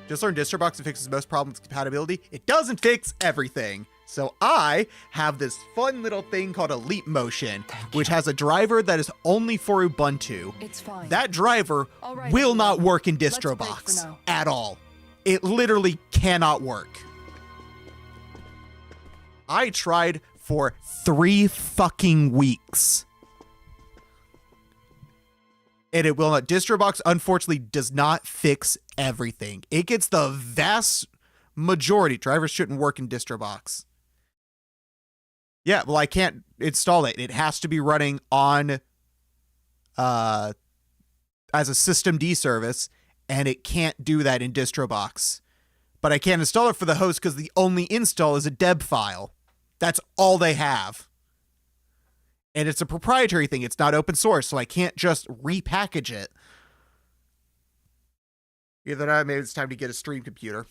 Just learn DistroBox fixes most problems with compatibility. It doesn't fix everything. So I have this fun little thing called a Leap Motion, which has a driver that is only for Ubuntu. It's fine. That driver All right, will everyone. not work in Let's break DistroBox for now. at all. It literally cannot work. I tried for 3 fucking weeks. And it will not. DistroBox, unfortunately, does not fix everything. It gets the vast majority. Drivers shouldn't work in DistroBox. Yeah, well, I can't install it. It has to be running on as a systemd service, and it can't do that in DistroBox. But I can't install it for the host because the only install is a deb file. That's all they have. And it's a proprietary thing. It's not open source, so I can't just repackage it. Either that, maybe it's time to get a stream computer.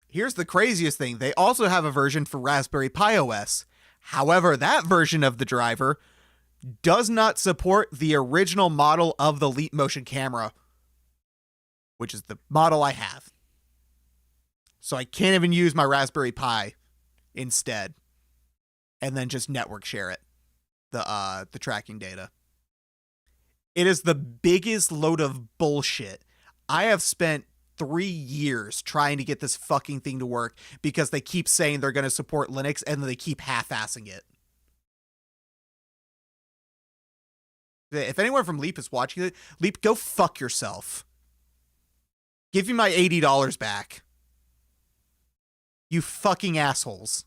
Here's the craziest thing. They also have a version for Raspberry Pi OS. However, that version of the driver does not support the original model of the Leap Motion camera, which is the model I have. So I can't even use my Raspberry Pi instead, and then just network share it, the tracking data. It is the biggest load of bullshit. I have spent 3 years trying to get this fucking thing to work because they keep saying they're going to support Linux and then they keep half-assing it. If anyone from Leap is watching it, Leap, go fuck yourself. Give me my $80 back. You fucking assholes.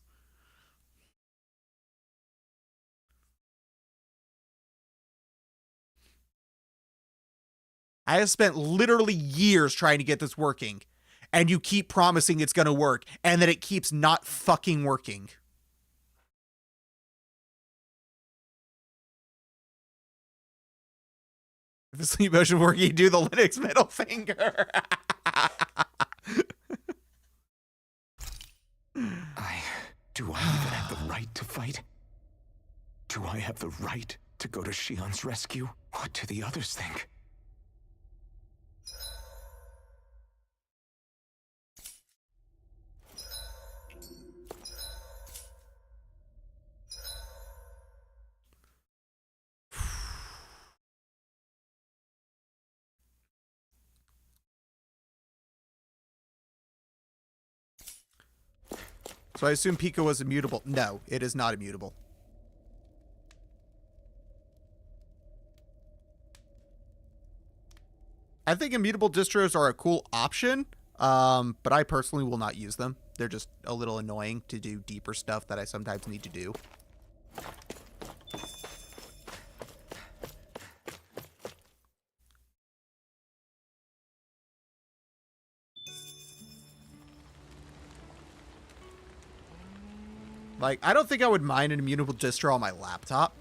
I have spent literally years trying to get this working, and you keep promising it's going to work, and then it keeps not fucking working. If it's Leap Motion working, do the Linux middle finger. Do I even have the right to fight? Do I have the right to go to Shion's rescue? What do the others think? So I assume Pico was immutable. No, it is not immutable. I think immutable distros are a cool option, but I personally will not use them. They're just a little annoying to do deeper stuff that I sometimes need to do. Like, I don't think I would mind an immutable distro on my laptop,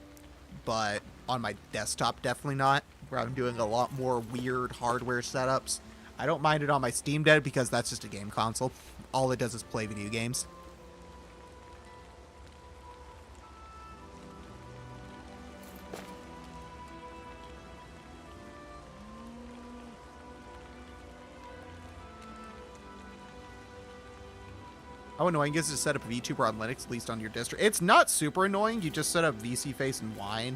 but on my desktop, definitely not, where I'm doing a lot more weird hardware setups. I don't mind it on my Steam Deck because that's just a game console. All it does is play video games. How annoying is it to set up a VTuber on Linux, at least on your distro? It's not super annoying. You just set up VC Face and Wine,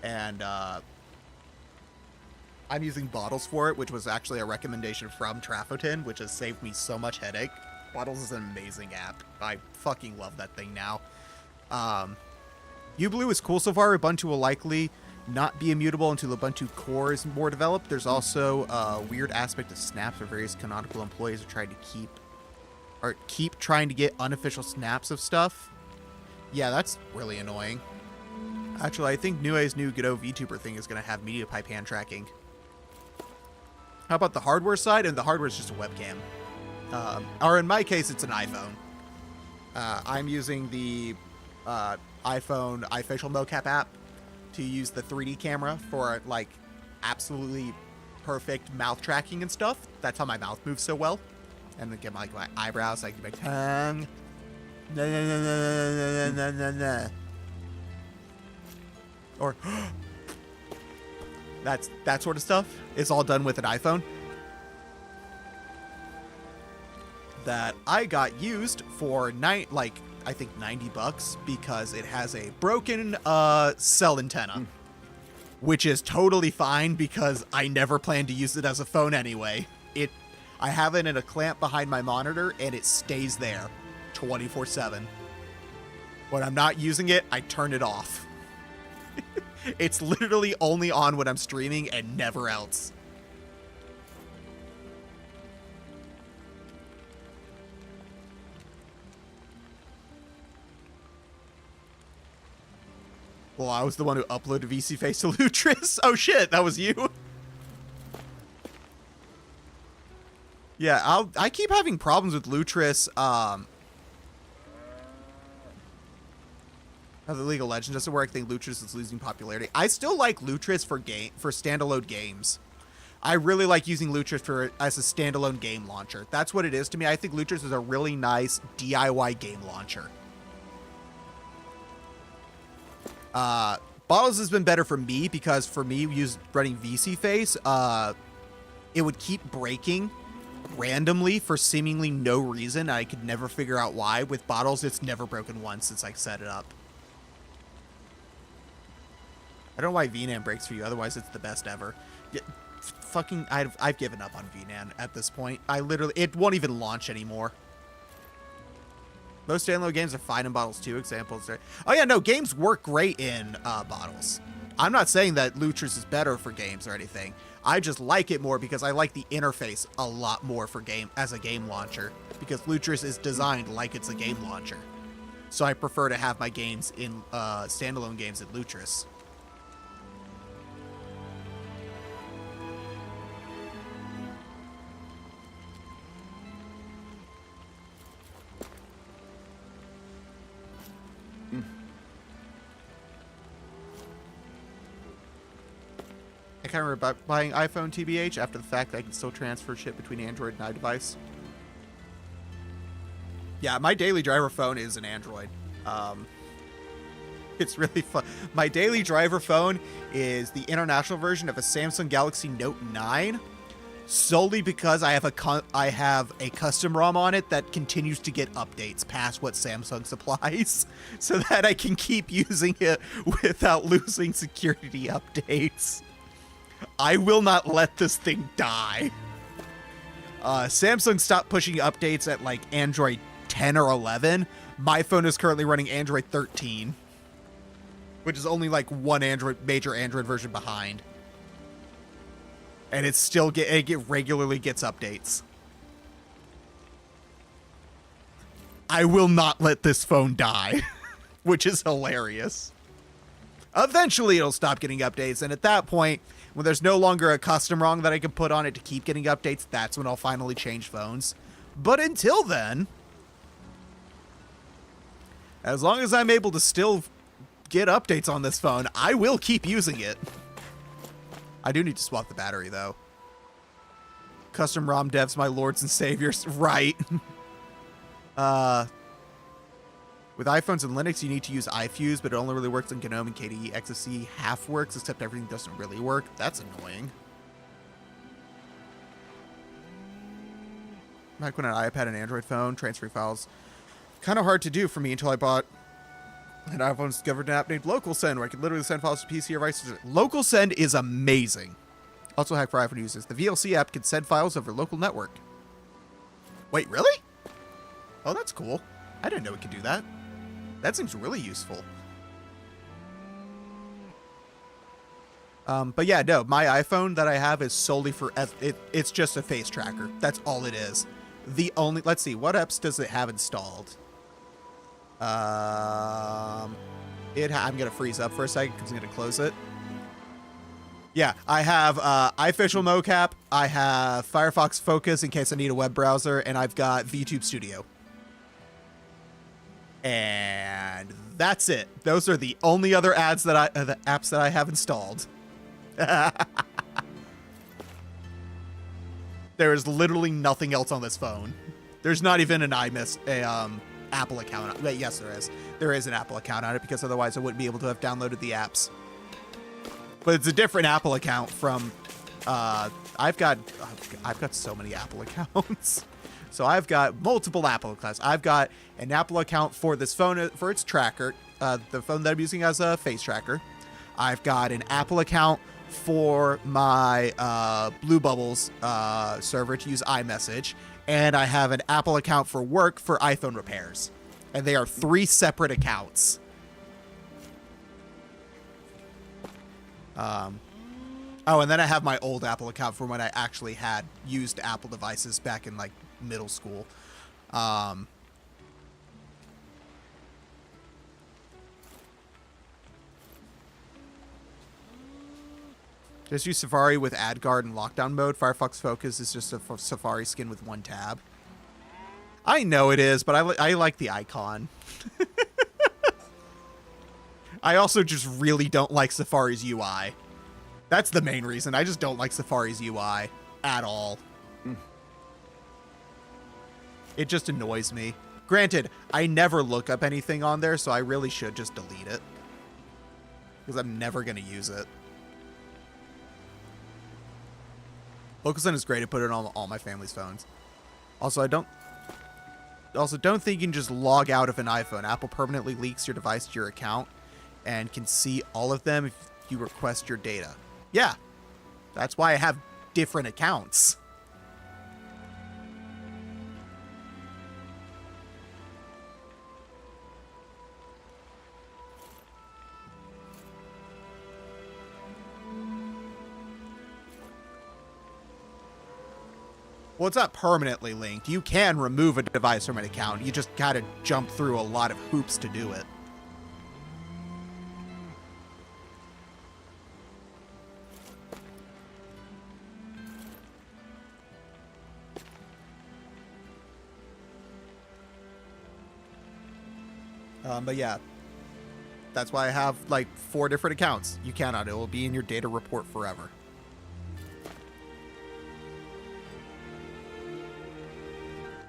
and I'm using Bottles for it, which was actually a recommendation from Trafotin, which has saved me so much headache. Bottles is an amazing app. I fucking love that thing now. Ublue is cool so far. Ubuntu will likely not be immutable until Ubuntu Core is more developed. There's also a weird aspect of snaps where various canonical employees are trying to keep trying to get unofficial snaps of stuff. Yeah, that's really annoying. Actually, I think Nue's new Godot VTuber thing is going to have media pipe hand tracking. How about the hardware side? And the hardware is just a webcam. Or in my case, it's an iPhone. I'm using the iPhone iFacial mocap app to use the 3D camera for like absolutely perfect mouth tracking and stuff. That's how my mouth moves so well. And then get my eyebrows, I can my tongue. Or that sort of stuff is all done with an iPhone. That I got used for I think $90 because it has a broken cell antenna, which is totally fine because I never plan to use it as a phone anyway. I have it in a clamp behind my monitor and it stays there 24/7. When I'm not using it, I turn it off. It's literally only on when I'm streaming and never else. Well, I was the one who uploaded VC Face to Lutris. Oh shit, that was you? Yeah, I keep having problems with Lutris. How the League of Legends doesn't work. I think Lutris is losing popularity. I still like Lutris for standalone games. I really like using Lutris as a standalone game launcher. That's what it is to me. I think Lutris is a really nice DIY game launcher. Bottles has been better for me because for me, running VC Face, it would keep breaking randomly for seemingly no reason. I could never figure out why. With Bottles, it's never broken once since I set it up. I don't know why VNAN breaks for you. Otherwise, it's the best ever. Yeah, fucking, I've given up on VNAN at this point. It won't even launch anymore. Most standalone games are fine in Bottles too. Examples are... Oh yeah, no, games work great in Bottles. I'm not saying that Lutris is better for games or anything. I just like it more because I like the interface a lot more as a game launcher. Because Lutris is designed like it's a game launcher. So I prefer to have my games in standalone games in Lutris. I kind of remember buying iPhone TBH after the fact that I can still transfer shit between Android and iDevice. Yeah, my daily driver phone is an Android. It's really fun. My daily driver phone is the international version of a Samsung Galaxy Note 9, solely because I have a custom ROM on it that continues to get updates past what Samsung supplies, so that I can keep using it without losing security updates. I will not let this thing die. Samsung stopped pushing updates at like Android 10 or 11. My phone is currently running Android 13, which is only like one major Android version behind. And it still regularly gets updates. I will not let this phone die, which is hilarious. Eventually it'll stop getting updates, and at that point, when there's no longer a custom ROM that I can put on it to keep getting updates, that's when I'll finally change phones. But until then, as long as I'm able to still get updates on this phone, I will keep using it. I do need to swap the battery, though. Custom ROM devs, my lords and saviors. Right. With iPhones and Linux, you need to use iFuse, but it only really works on GNOME and KDE. XFCE half works, except everything doesn't really work. That's annoying. Back when an iPad and Android phone, transferring files Kind of hard to do for me until I bought an iPhone, discovered an app named Local Send, where I could literally send files to PC or vice versa. Local Send is amazing. Also hack for iPhone users. The VLC app can send files over local network. Wait, really? Oh, that's cool. I didn't know it could do that. That seems really useful. But yeah, no, my iPhone that I have is solely for it's just a face tracker. That's all it is. Let's see, what apps does it have installed? I'm gonna freeze up for a second because I'm gonna close it. Yeah, I have iFofficial mocap, I have Firefox Focus in case I need a web browser, and I've got VTube Studio. And that's it. Those are the only other the apps that I have installed. There is literally nothing else on this phone. There's not even an Apple account. Wait, yes, there is. There is an Apple account on it because otherwise I wouldn't be able to have downloaded the apps. But it's a different Apple account from. I've got so many Apple accounts. So I've got multiple Apple accounts. I've got an Apple account for this phone for its tracker, the phone that I'm using as a face tracker. I've got an Apple account for my Blue Bubbles server to use iMessage, and I have an Apple account for work for iPhone repairs. And they are 3 separate accounts. Oh, and then I have my old Apple account for when I actually had used Apple devices back in like middle school. Just use Safari with ad guard and lockdown mode. Firefox Focus is just a Safari skin with 1 tab. I know it is, but I like the icon. I also just really don't like Safari's UI. That's the main reason. I just don't like Safari's UI at all. It just annoys me. Granted, I never look up anything on there, so I really should just delete it. Because I'm never going to use it. LocalSend is great to put it on all my family's phones. Also, don't think you can just log out of an iPhone. Apple permanently leaks your device to your account and can see all of them if you request your data. Yeah, that's why I have different accounts. Well, it's not permanently linked. You can remove a device from an account. You just gotta jump through a lot of hoops to do it. But yeah, that's why I have like 4 different accounts. You cannot. It will be in your data report forever.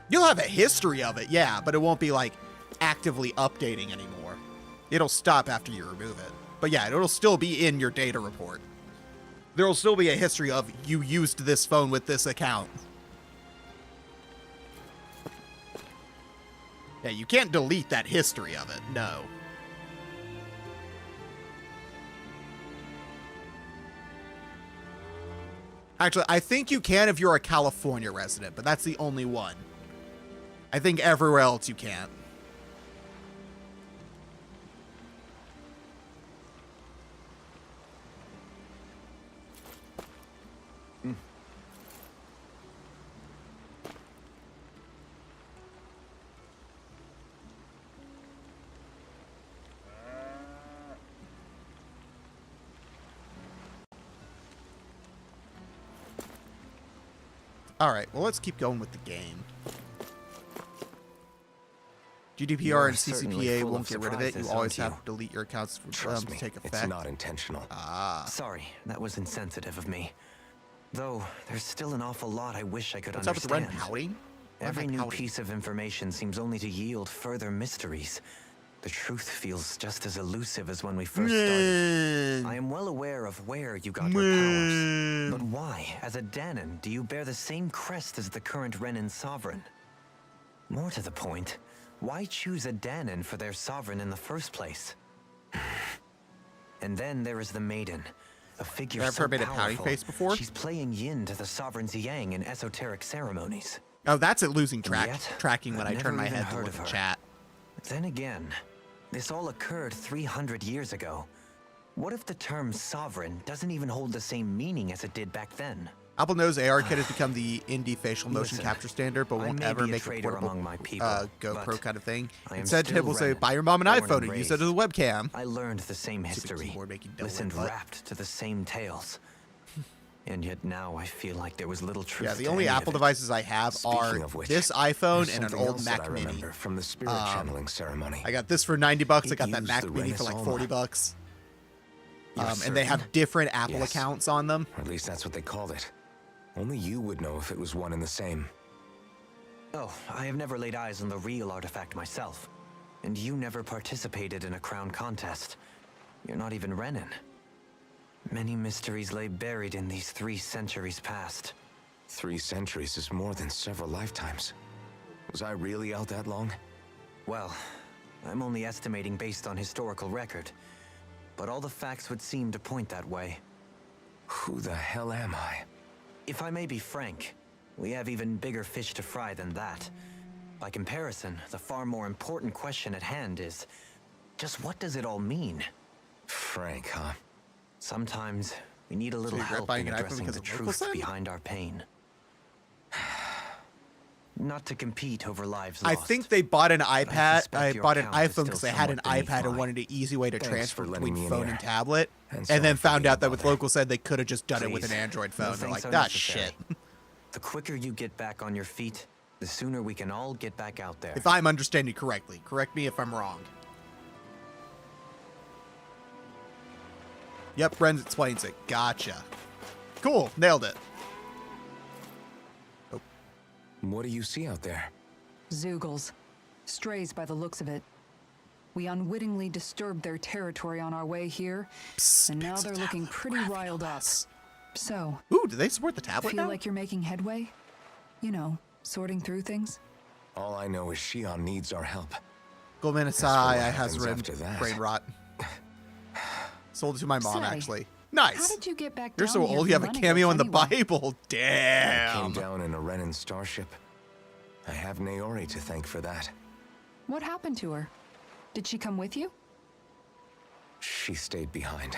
You'll have a history of it, yeah, but it won't be like actively updating anymore. It'll stop after you remove it. But yeah, it'll still be in your data report. There'll still be a history of you used this phone with this account. Yeah, you can't delete that history of it, no. Actually, I think you can if you're a California resident, but that's the only one. I think everywhere else you can't. All right, well, let's keep going with the game. GDPR and CCPA won't get rid of it. You always have to delete your accounts for them to take effect. It's not intentional. Sorry, that was insensitive of me. Though, there's still an awful lot I wish I could What's understand. Up with the red pouting? Every new piece of information seems only to yield further mysteries. The truth feels just as elusive as when we first started. I am well aware of where you got your powers. But why, as a Danon, do you bear the same crest as the current Renin sovereign? More to the point, Why choose a Danon for their sovereign in the first place? And then there is the Maiden, a figure I've so heard made a pouting powerful, face before. she's playing yin to the sovereign's yang in esoteric ceremonies. Oh, that's it losing And yet, tracking when I've I turn never my even head to heard look of at her. chat. Then again, this all occurred 300 years ago. What if the term sovereign doesn't even hold the same meaning as it did back then? Apple knows ARKit has become the indie facial motion Listen, capture standard, but I won't may ever be a make a traitor portable among my people, GoPro but kind of thing. I am Instead, still Tib will say, Renan, buy your mom an born and iPhone and use it as a raised. webcam. I learned the same Stupid history, keyboard making Dylan listened butt. rapt to the same tales. And yet now I feel like there was little truth Yeah, the to only any of Apple it. devices I have Speaking are of which, this iPhone there's and an something old else that Mac I Mini. remember from the spirit channeling ceremony. I got this for $90. I It got that used Mac the Mini for like Renaissance. $40. You're And they have certain? different Apple Yes. accounts on them. Or at least that's what they called it. Only you would know if it was one and the same. Oh, I have never laid eyes on the real artifact myself. And you never participated in a crown contest. You're not even Renan. Many mysteries lay buried in these 3 centuries past. 3 centuries is more than several lifetimes. Was I really out that long? Well, I'm only estimating based on historical record. But all the facts would seem to point that way. Who the hell am I? If I may be frank, we have even bigger fish to fry than that. By comparison, the far more important question at hand is, just what does it all mean? Frank, huh? Sometimes we need a little you're help buying in an iPhone addressing because the of local truth send? behind our pain. Not to compete over lives I lost. think they bought an I iPad. suspect I your bought an account is iPhone because still they had an somewhat beneath iPad and mine. wanted an easy way to Thanks transfer for letting between me in phone here. and tablet. And And sorry then for found being out that with bothered. local said they could have just done it with an Please. Android No phone. They're thanks like, are ah, necessary. shit. The quicker you get back on your feet, the sooner we can all get back out there. If I'm understanding correctly, correct me if I'm wrong. Yep, Bren explains it. Gotcha. Cool, nailed it. What do you see out there? Zoogles. Strays by the looks of it. We unwittingly disturbed their territory on our way here, Psst, and now Pixel they're looking tablet, pretty graphing riled up. OS. So, Ooh, do they support the tablet feel now? like you're making headway? You know, sorting through things? All I know is Shion needs our help. Goldman As for Asai, what I has happens rim after that. brain rot. Sold it to my mom, Say, actually. How Nice. did you get back You're down so here old, you have from a Lennox cameo in the anyway? Bible. I Damn. came down in a Renan starship. I have Naori to thank for that. What happened to her? Did she come with you? She stayed behind.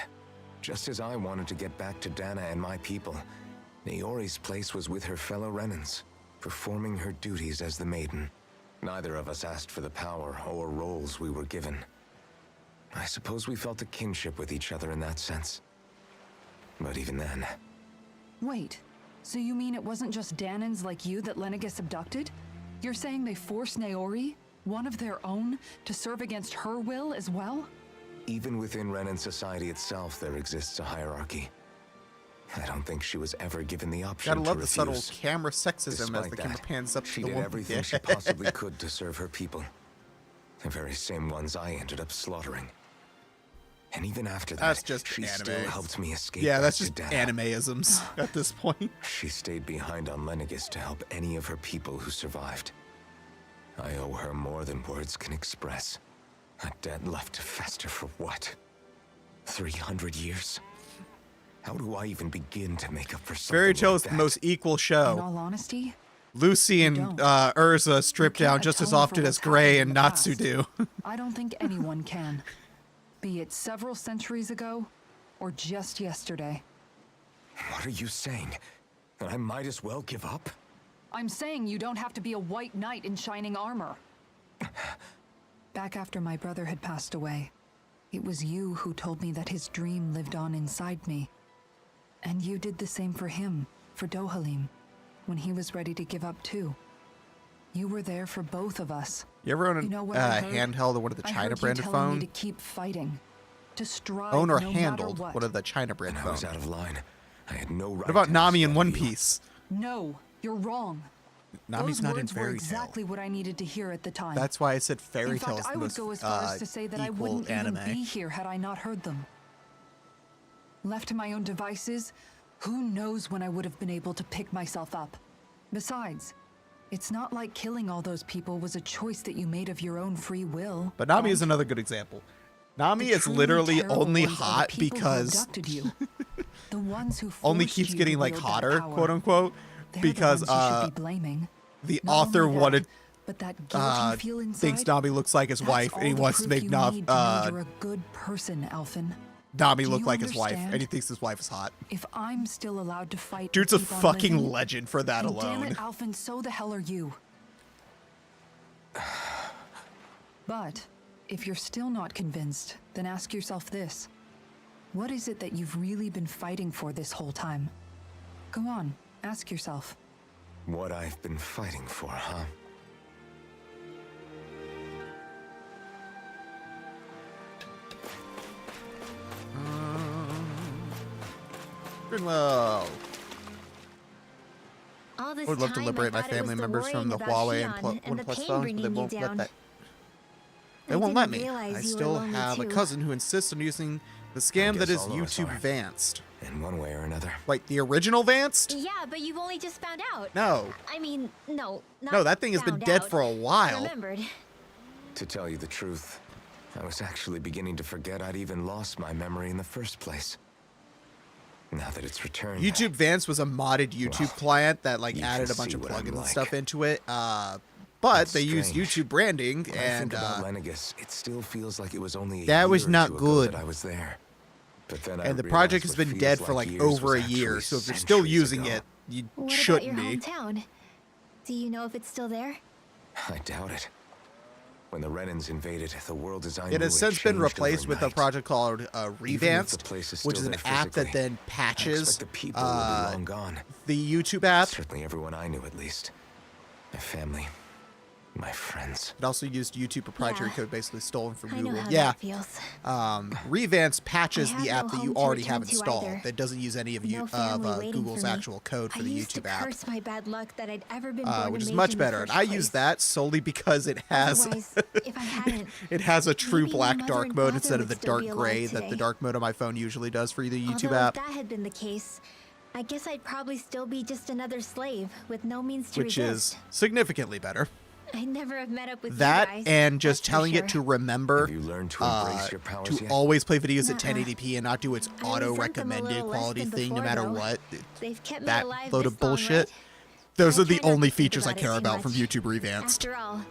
Just as I wanted to get back to Dana and my people, Naori's place was with her fellow Renans, performing her duties as the Maiden. Neither of us asked for the power or roles we were given. I suppose we felt a kinship with each other in that sense. But even then, Wait, so you mean it wasn't just Danons like you that Lennigus abducted? You're saying they forced Naori, one of their own, to serve against her will as well? even within Renan society itself, there exists a hierarchy. I don't think she was ever given the option Gotta to love the refuse. subtle camera sexism as Despite the camera that, pans up she to the did one. everything she possibly could to serve her people. The very same ones I ended up slaughtering. And even after that, That's just she anime. still helped me escape. Yeah, back that's to just Dana. animeisms at this point. She stayed behind on Lennigus to help any of her people who survived. I owe her more than words can express. A debt left to fester for what? 300 years? How do I even begin to make up for something Fairy Tale like is the that? most equal In show. all honesty, Lucy and don't. Urza strip can't down just as atone for often as what's Gray happened and in the Natsu past. do. I don't think anyone can. Be it several centuries ago, or just yesterday. What are you saying? That I might as well give up? I'm saying you don't have to be a white knight in shining armor. Back after my brother had passed away, it was you who told me that his dream lived on inside me. And you did the same for him, for Dohalim, when he was ready to give up too. You were there for both of us. You ever own You a know what I heard? handheld or one of the I China heard you branded telling me phone? to keep fighting, to strive Own or no matter handled what. one of the China brand And I was phone. out of line. I had no right What about to Nami in expect One you. Piece? No, you're wrong. Nami's Those not in words were Fairy exactly Tale. what I needed to hear at the time. That's why I said In Fairy Tale fact, is I the would most go as far as to say that I equal wouldn't anime. even be here had I not heard them. Left to my own devices, who knows when I would have been able to pick myself up. Besides, It's not like killing all those people was a choice that you made of your own free will. But Nami is another good example. Nami is literally only hot because the ones who only keeps getting like hotter, quote unquote, because the author wanted but that guilt you feel inside, thinks Nami looks like his wife, and he wants to make you're a good person, Alphen. Nami look like his wife, and he thinks his wife is hot. If I'm still allowed to fight, Dude's a fucking legend for that and alone. Damn it, Alphen, so the hell are you? But if you're still not convinced, then ask yourself this. What is it that you've really been fighting for this whole time? Go on, ask yourself. What I've been fighting for, huh? Grinwell. All this I would love to time, liberate I my thought it family was the members from worrying the about Huawei Shion and the OnePlus pain phones, but they bringing you won't let down. that. They I won't let didn't me. realize I you were still lonely have a too. cousin who insists on using the scam that guess is all of us YouTube are. Advanced. In one way or another. Wait, the original Advanced? Yeah, but you've only just found out. No. I mean, no, not No, that thing has been found dead out. for a while. Remembered. To tell you the truth, I was actually beginning to forget I'd even lost my memory in the first place. Now that it's returned. YouTube Advanced was a modded YouTube client that like you added can a bunch see of what I'm plugins and like. stuff into it. But That's they used strange. YouTube branding, When I and think about Lenegus, it still feels like it was only a that year was or not two ago good. that I was there. But then and the project has been dead for like over a year. So if you're still using it, you What shouldn't about your be. hometown? Do you know if it's still there? I doubt it. When the Renans invaded, the world as I It knew has since been changed replaced with a overnight. project called Even if the Revanced, place is which is still an there app that physically, then I patches expect the people will be long gone. the YouTube app. Certainly everyone I knew, at least. My family, my friends. It also used YouTube proprietary Yeah. code, basically stolen from I know Google. how Yeah, that feels. Revanced patches I have the app no that you home to already have return to installed. either. That doesn't use any of No family waiting Google's for me. actual code for I the used YouTube to app, curse my bad luck that I'd ever been born which a is mage much in the better. And first I place. use that solely because it has Otherwise, if I hadn't, it has a true maybe my black mother dark and mode father instead of would the still dark be alive gray that the today. dark mode on my phone usually does for the YouTube Although app, if that had been the case, I guess I'd probably still be just another slave with no means to which resist. is significantly better. I'd never have met up with That you guys, and just that's for telling sure. it to remember Have you learned to embrace your powers to yet? always play videos at Nuh-uh. 1080p and not do its I auto resent them a recommended little less quality than thing no before, matter though. what. They've kept me That alive load this of long, bullshit. right? Those I are the try not only to think features I about it care too about from much. YouTube Revanced. After all,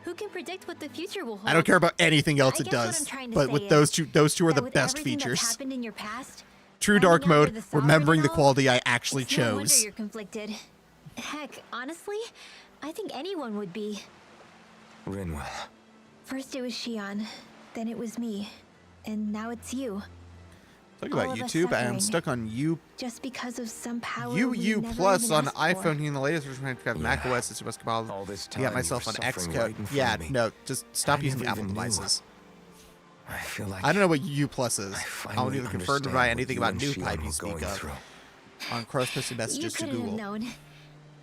who can predict what the future will hold? I don't care about anything else I it guess what I'm does, trying to but say with is those two are that the with best everything that's features. happened in your past, True finding dark out you're mode, the sovereign remembering the and all, quality I actually it's no wonder chose. you're conflicted. Heck, honestly, I think anyone would be. Rinwell. First it was Shion, then it was me, and now it's you. Talking all about of us YouTube, I am suffering. stuck on Just because of some power we UU never Plus even on asked iPhone for. in the latest version of Yeah. Mac OS. It's most compiled. All this To time get you myself were on suffering Xcode. right in front Yeah, of me. no, just stop I using never Apple even knew. devices. I feel like I don't know what UU Plus is. I don't finally even confirm to understand buy what anything you about and new Shion pipe were you speak going of through. on cross-posted You messages to couldn't have Google. known.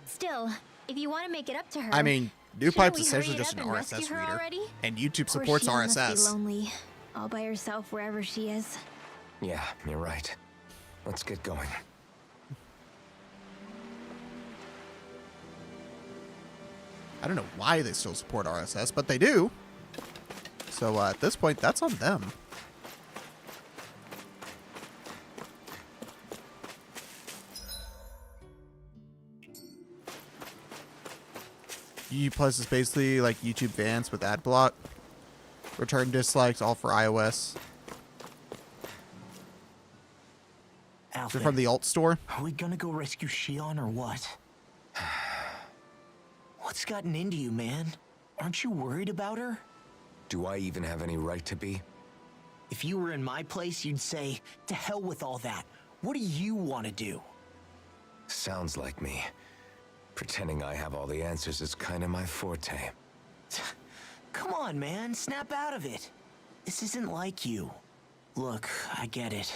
Still, if you want to make it up to her. I mean, new shouldn't pipe's we essentially hurry it just an up and rescue RSS her reader, already? and YouTube Poor supports Shion must be RSS. lonely, all by herself wherever she is. Yeah, you're right. Let's get going. I don't know why they still support RSS, but they do. So at this point, that's on them. UU Plus is basically like YouTube Advanced with ad block. Return dislikes, all for iOS. They're Alfred, from the alt store. are we gonna go rescue Shion or what? What's gotten into you, man? Aren't you worried about her? Do I even have any right to be? If you were in my place, you'd say, to hell with all that. What do you want to do? Sounds like me. Pretending I have all the answers is kind of my forte. Come on, man, snap out of it. This isn't like you. Look, I get it.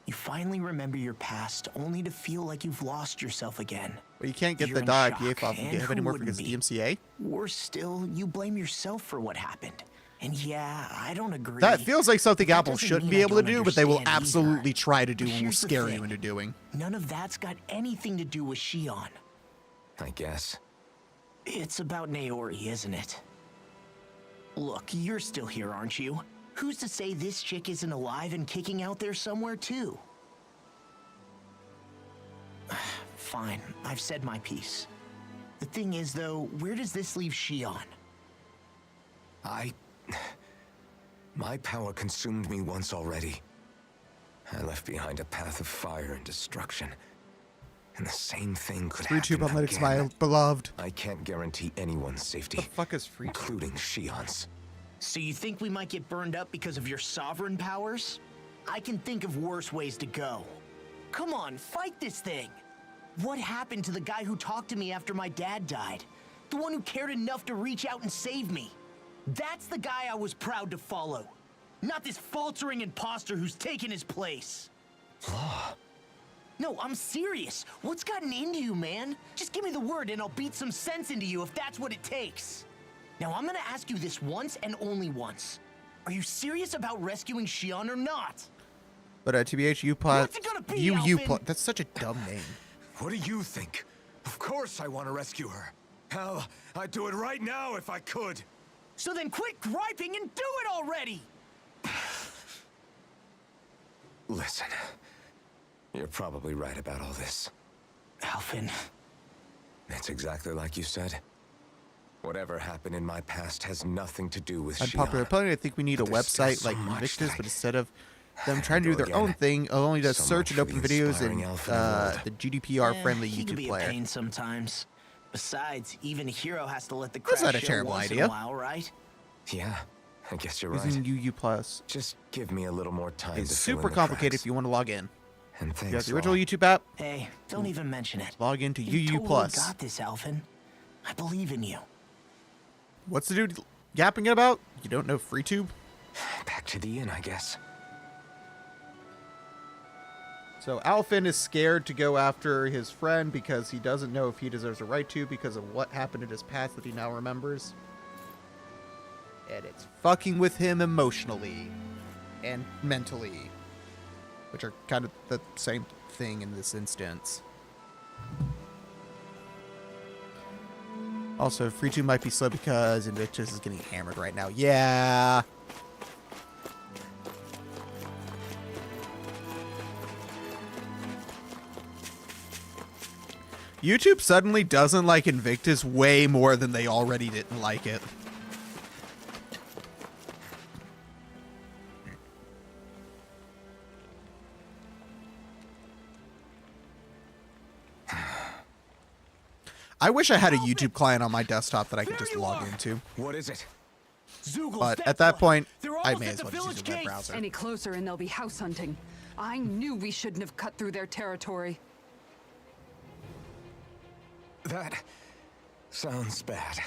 You finally remember your past, only to feel like you've lost yourself again. But you can't get You're the in .ipa shock, file from and GitHub who anymore wouldn't because be? DMCA. Worse still, you blame yourself for what happened. And yeah, I don't agree. That feels like something But that Apple doesn't shouldn't mean be I able to don't do, but they will understand absolutely either. try to do But and will here's the scare thing. you into doing. None of that's got anything to do with Shion. I guess. It's about Naori, isn't it? Look, you're still here, aren't you? Who's to say this chick isn't alive and kicking out there somewhere, too? Fine, I've said my piece. The thing is, though, where does this leave Shion? My power consumed me once already. I left behind a path of fire and destruction. And the same thing could VTube happen Analytics, again. my beloved. I can't guarantee anyone's safety. The fuck is VTube? Including Shion's. So you think we might get burned up because of your sovereign powers? I can think of worse ways to go. Come on, fight this thing! What happened to the guy who talked to me after my dad died? The one who cared enough to reach out and save me? That's the guy I was proud to follow. Not this faltering imposter who's taken his place. Law. No, I'm serious. What's gotten into you, man? Just give me the word and I'll beat some sense into you if that's what it takes. Now, I'm gonna ask you this once and only once. Are you serious about rescuing Shion or not? But TBH, U-Plot, What's it gonna be, Alvin? U-Plot, that's such a dumb name. What do you think? Of course I want to rescue her. Hell, I'd do it right now if I could. So then quit griping and do it already! Listen, you're probably right about all this. Alvin. It's exactly like you said. Whatever happened in my past has nothing to do with Unpopular Shion. opinion, I think we need a But there's still website so like much Invictus, that but I instead of them trying to do go their own again. thing, it only does So search and much for open the videos inspiring and elf in the world. the GDPR-friendly He can YouTube be a player. pain sometimes. Besides, even a hero has to let the That's crowd not a show terrible once idea. in a while, right? Yeah, I guess you're right. Using UU Plus. Just give me a little more time It's to fill in super the complicated cracks. if you want to log in. And You thanks, got the original Law. YouTube app, Hey, don't even mention it. log into You UU totally Plus. got this, Alvin. I believe in you. What's the dude yapping about? You don't know FreeTube? Back to the inn, I guess. So Alvin is scared to go after his friend because he doesn't know if he deserves a right to because of what happened in his past that he now remembers. And it's fucking with him emotionally and mentally, which are kind of the same thing in this instance. Also, FreeTube might be slow because Invictus is getting hammered right now. Yeah. YouTube suddenly doesn't like Invictus way more than they already didn't like it. I wish I had a YouTube client on my desktop that I could just log into. What is it? Zugles, But that's at that why. point, They're I almost may at as the well just use village a web gates. browser. Any closer and they'll be house hunting. I knew we shouldn't have cut through their territory. That sounds bad.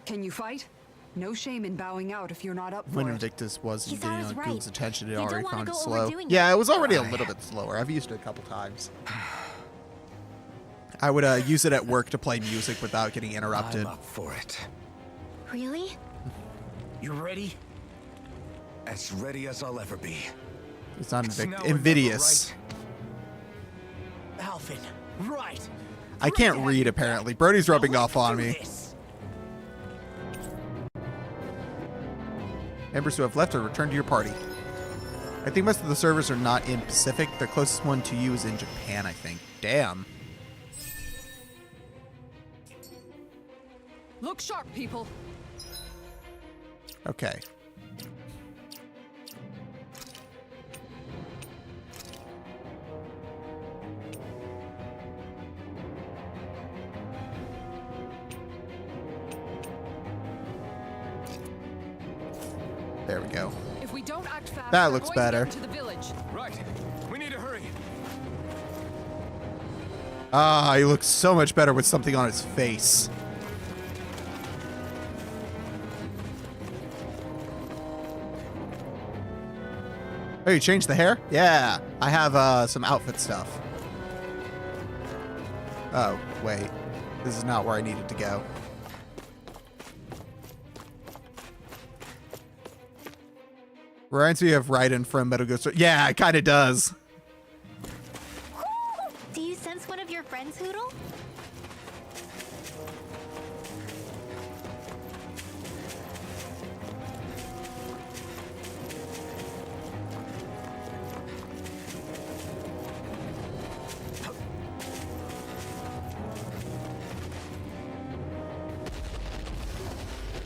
Can you fight? No shame in bowing out if you're not up for When it. Invictus wasn't He thought getting it on was Google's right. attention, it You don't already wanna found it go slow. overdoing Yeah, it. it was already a little bit slower. I've used it a couple times. I would use it at work to play music without getting interrupted. I'm up for it. Really? You ready? As ready as I'll ever be. It's not It's now or never, Invidious. right? Alvin, right. I can't read, apparently. Brody's rubbing off on Do me. this. Members who have left are returned to your party. I think most of the servers are not in Pacific. The closest one to you is in Japan, I think. Damn. Look sharp, people. Okay. There we go. If we don't act fast, That we're looks going to better. get into the village. Right. We need to hurry. Ah, he looks so much better with something on his face. Oh, you changed the hair? Yeah. I have some outfit stuff. Oh, wait. This is not where I needed to go. Reminds me of Raiden from Metal Gear Solid. Yeah, it kind of does. Do you sense one of your friends, Hoodle?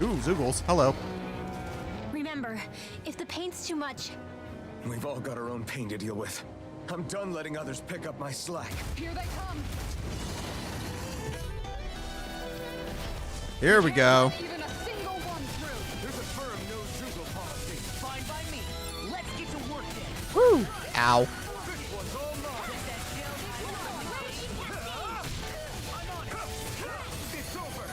Ooh, Zoogles. Hello. Remember, if the pain's too much, We've all got our own pain to deal with. I'm done letting others pick up my slack. Here they come. Here we go. Even a single one through. There's a firm no Zoogle policy. Fine by me. Let's get to work then. Woo! Ow. This one's all mine. I'm on it. It's over.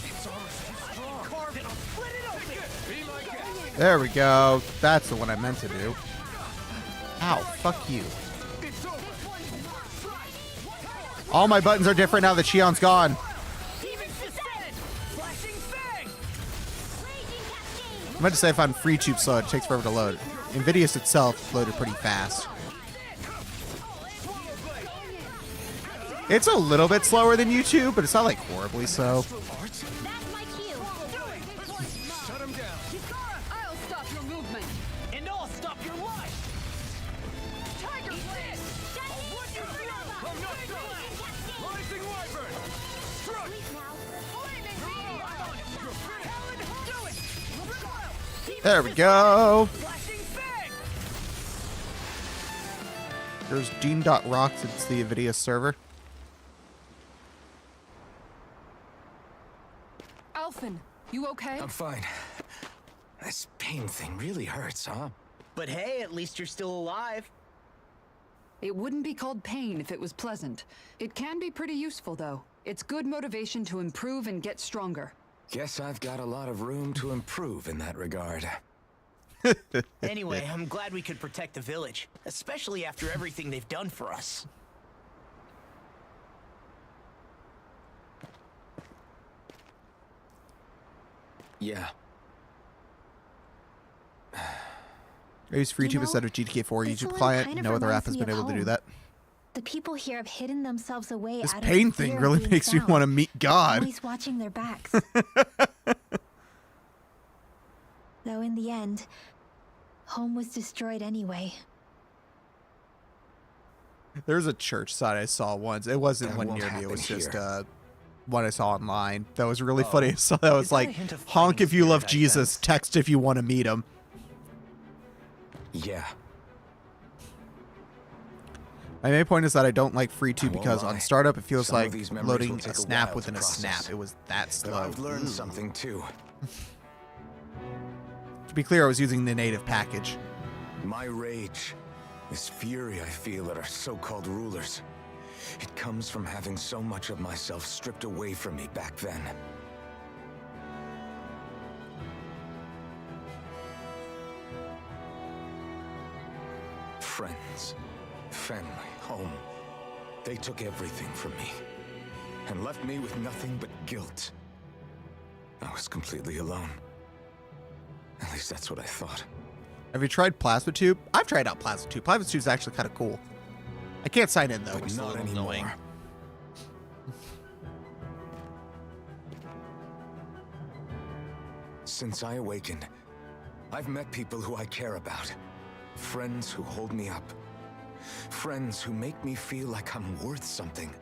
It's almost too strong. Carve it. I'll split it open. Be my guest. There we go. That's the one I meant to do. Ow, fuck you. It's over. All my buttons are different now that Shion's gone. Even suspended. Flashing fang. I meant to say I found VTube slow. It takes forever to load. Invidious itself loaded pretty fast. It's a little bit slower than YouTube, but it's not like horribly so. that's my cue. Shut him down. I'll stop your movement. And I'll stop your life. Tiger Blast. I'm not done. Rising Wyvern. Struck. There we go. Flashing fang. There's Dean.rocks. It's the Invidious server. Alphen, you okay? I'm fine. This pain thing really hurts, huh? But hey, at least you're still alive. It wouldn't be called pain if it was pleasant. It can be pretty useful, though. It's good motivation to improve and get stronger. Guess I've got a lot of room to improve in that regard. Anyway, I'm glad we could protect the village, especially after everything they've done for us. Yeah. I use VTube You know, instead of GTK4 this YouTube one client. kind of No other app reminds has me been of able to do home. that. The people here have hidden themselves away This out pain of thing fear really of being makes me found. want to meet God. Always watching their backs. Though in the end, home was destroyed anyway. There was a church sign I saw once. It wasn't That one won't near me. It was happen just here. one I saw online. That was really funny. I saw that was Is that a like, hint of honk fighting if you love spirit I Jesus, sense? text if you want to meet him. Yeah. My main point is that I don't like FreeTube won't because lie. on startup it feels Some of like these memories loading will a take a snap while within to a snap. process. It was that But slow. I've learned Ooh. something too. To be clear, I was using the native package. My rage, this fury I feel at our so-called rulers, it comes from having so much of myself stripped away from me back then. Friends, family, home. They took everything from me and left me with nothing but guilt. I was completely alone. At least that's what I thought. Have you tried Plasma Tube? I've tried out Plasma Tube. Plasma Tube is actually kind of cool. I can't sign in though, But which is a not little anymore. annoying. Since I awakened, I've met people who I care about. Friends who hold me up. Friends who make me feel like I'm worth something.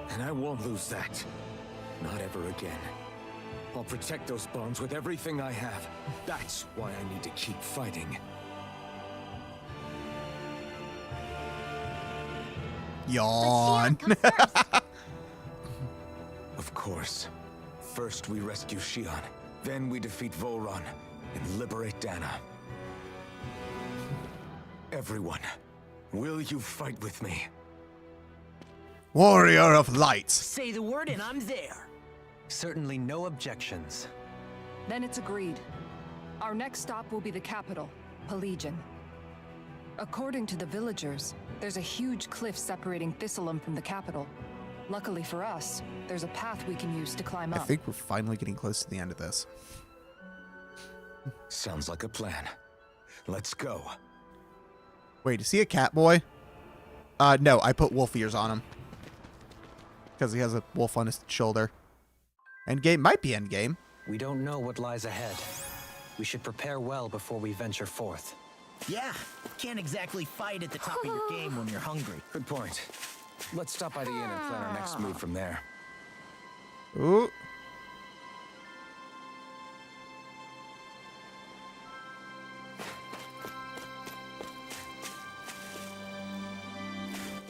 And I won't lose that. Not ever again. I'll protect those bonds with everything I have. That's why I need to keep fighting. Yawn. But Xion comes first. Of course. First we rescue Xion, then we defeat Volron and liberate Dana. Everyone, will you fight with me? Warrior of Light. Say the word and I'm there. Certainly no objections. Then it's agreed. Our next stop will be the capital, Pelegion. According to the villagers, there's a huge cliff separating Thistleum from the capital. Luckily for us, there's a path we can use to climb I up. think we're finally getting close to the end of this. Sounds like a plan. Let's go. Wait, is he a cat boy? No, I put wolf ears on him. Because he has a wolf on his shoulder. Endgame might be endgame. We don't know what lies ahead. We should prepare well before we venture forth. Yeah, can't exactly fight at the top of your game when you're hungry. Good point. Let's stop by the inn and plan our next move from there. Ooh.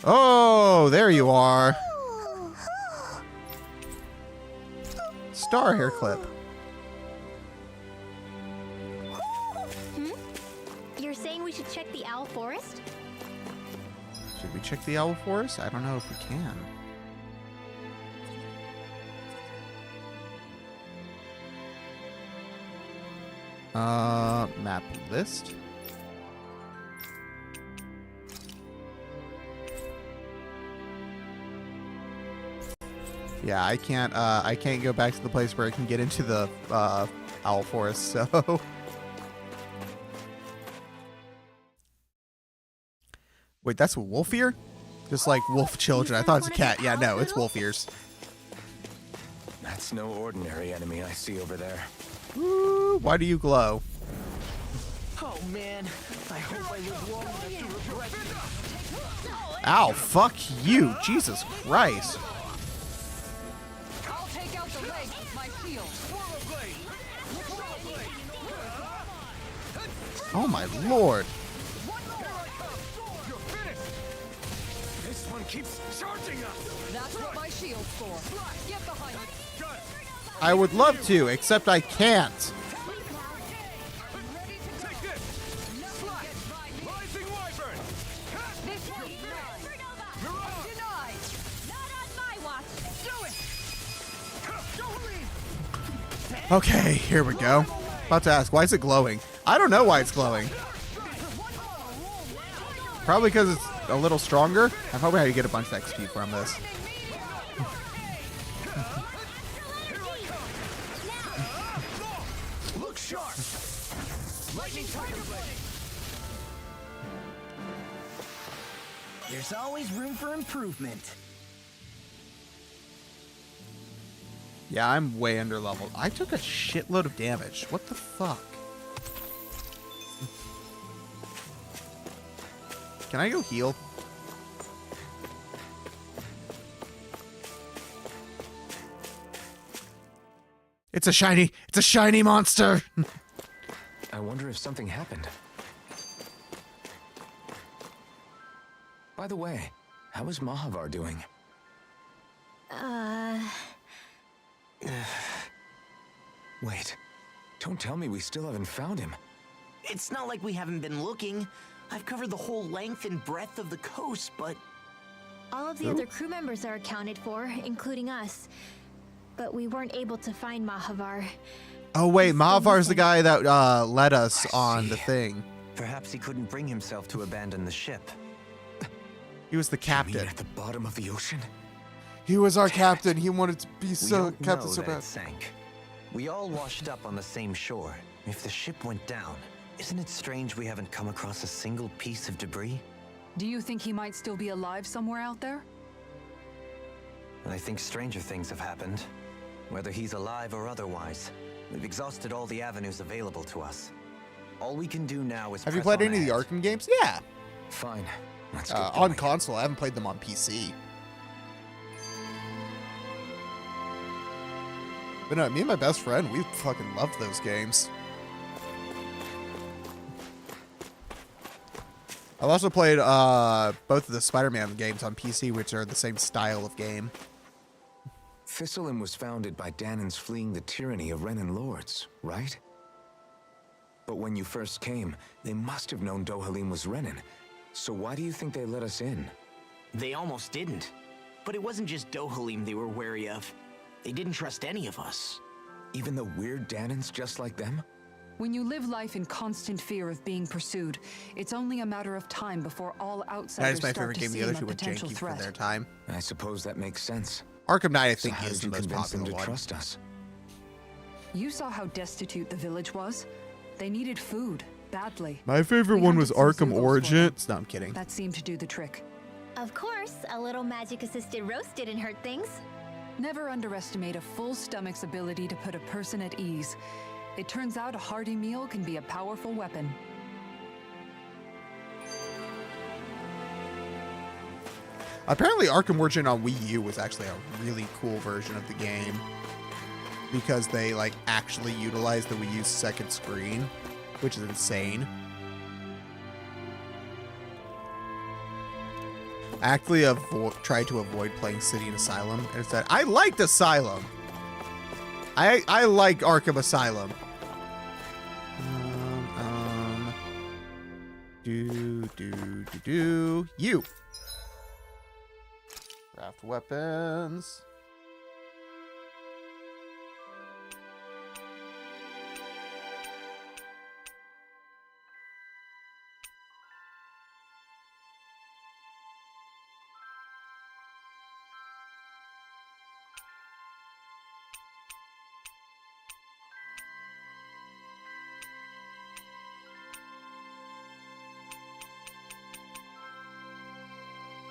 Oh, there you are. Star hair clip. You're saying we should check the Owl Forest? Should we check the Owl Forest? I don't know if we can. Map list. Yeah, I can't go back to the place where I can get into the Owl Forest, so wait, that's a wolf ear? Just like wolf children. I thought it's a cat. Yeah, no, it's wolf ears. That's no ordinary enemy I see over there. Ooh, why do you glow? Oh man, I hope I live long enough to regret this. Ow, fuck you. Jesus Christ. I'll take out the legs with my shield. Oh my lord. This one keeps charging us. That's what my shield's for. Get behind me. I would love to, except I can't. Take this. Rising Wyvern. This one's mine. Denied. Not on my watch. Do it. Okay, here we go. About to ask, why is it glowing? I don't know why it's glowing. Probably because it's a little stronger. I'm hoping I get a bunch of XP from this. Look sharp. Lightning tiger blade. There's always room for improvement. Yeah, I'm way under leveled. I took a shitload of damage. What the fuck? Can I go heal? It's a shiny monster. I wonder if something happened. By the way, how is Mahavar doing? Wait, don't tell me we still haven't found him. It's not like we haven't been looking. I've covered the whole length and breadth of the coast, but All of the other crew members are accounted for, including us. But we weren't able to find Mahavar. Oh wait, He's still Mahavar's the missing. guy that led us I on the see. thing. Perhaps he couldn't bring himself to abandon the ship. He was the You captain. mean at the bottom of the ocean? He was our captain. He wanted to be We so don't captain know so that bad. it sank. We all washed up on the same shore. If the ship went down, isn't it strange we haven't come across a single piece of debris? Do you think he might still be alive somewhere out there? I think stranger things have happened. Whether he's alive or otherwise, we've exhausted all the avenues available to us. All we can do now is Have you press played on any of the ahead. Arkham games? Yeah. Fine, let's get On going. console. I haven't played them on PC. But no, me and my best friend, we fucking loved those games. I've also played both of the Spider-Man games on PC, which are the same style of game. Thistlein was founded by Danans fleeing the tyranny of Renan lords, right? But when you first came, they must have known Dohalim was Renan. So why do you think they let us in? they almost didn't. But it wasn't just Dohalim they were wary of. They didn't trust any of us. Even the weird Danans just like them? When you live life in constant fear of being pursued, it's only a matter of time before all That outsiders is my start favorite to game. see The other him two a were potential janky for threat. their time. I suppose that makes sense. Arkham Knight, I So think, how is did the you most convince them popular to one. trust us? You saw how destitute the village was. They needed food, badly. My favorite We one was hunted some Arkham Zeugles for Origins. No, I'm kidding. That seemed to do the trick. Of course, a little magic-assisted roast didn't hurt things. Never underestimate a full stomach's ability to put a person at ease. It turns out a hearty meal can be a powerful weapon. Apparently Arkham Origin on Wii U was actually a really cool version of the game because they like actually utilized the Wii U's second screen, which is insane. I actually tried to avoid playing City and Asylum, and instead I liked Asylum. I like Arkham Asylum. You. Craft weapons.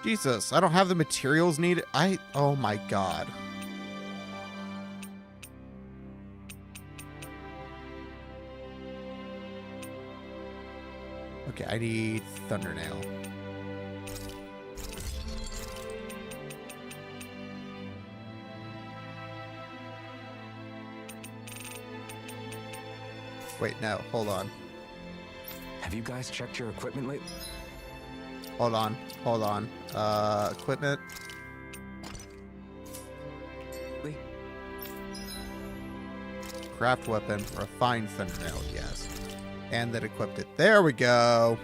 Jesus, I don't have the materials needed. Oh my god. Okay, I need Thundernail. Wait, no, hold on. Have you guys checked your equipment lately? Hold on. Equipment. Craft weapon, refined Thundernail, yes. And then equipped it. There we go.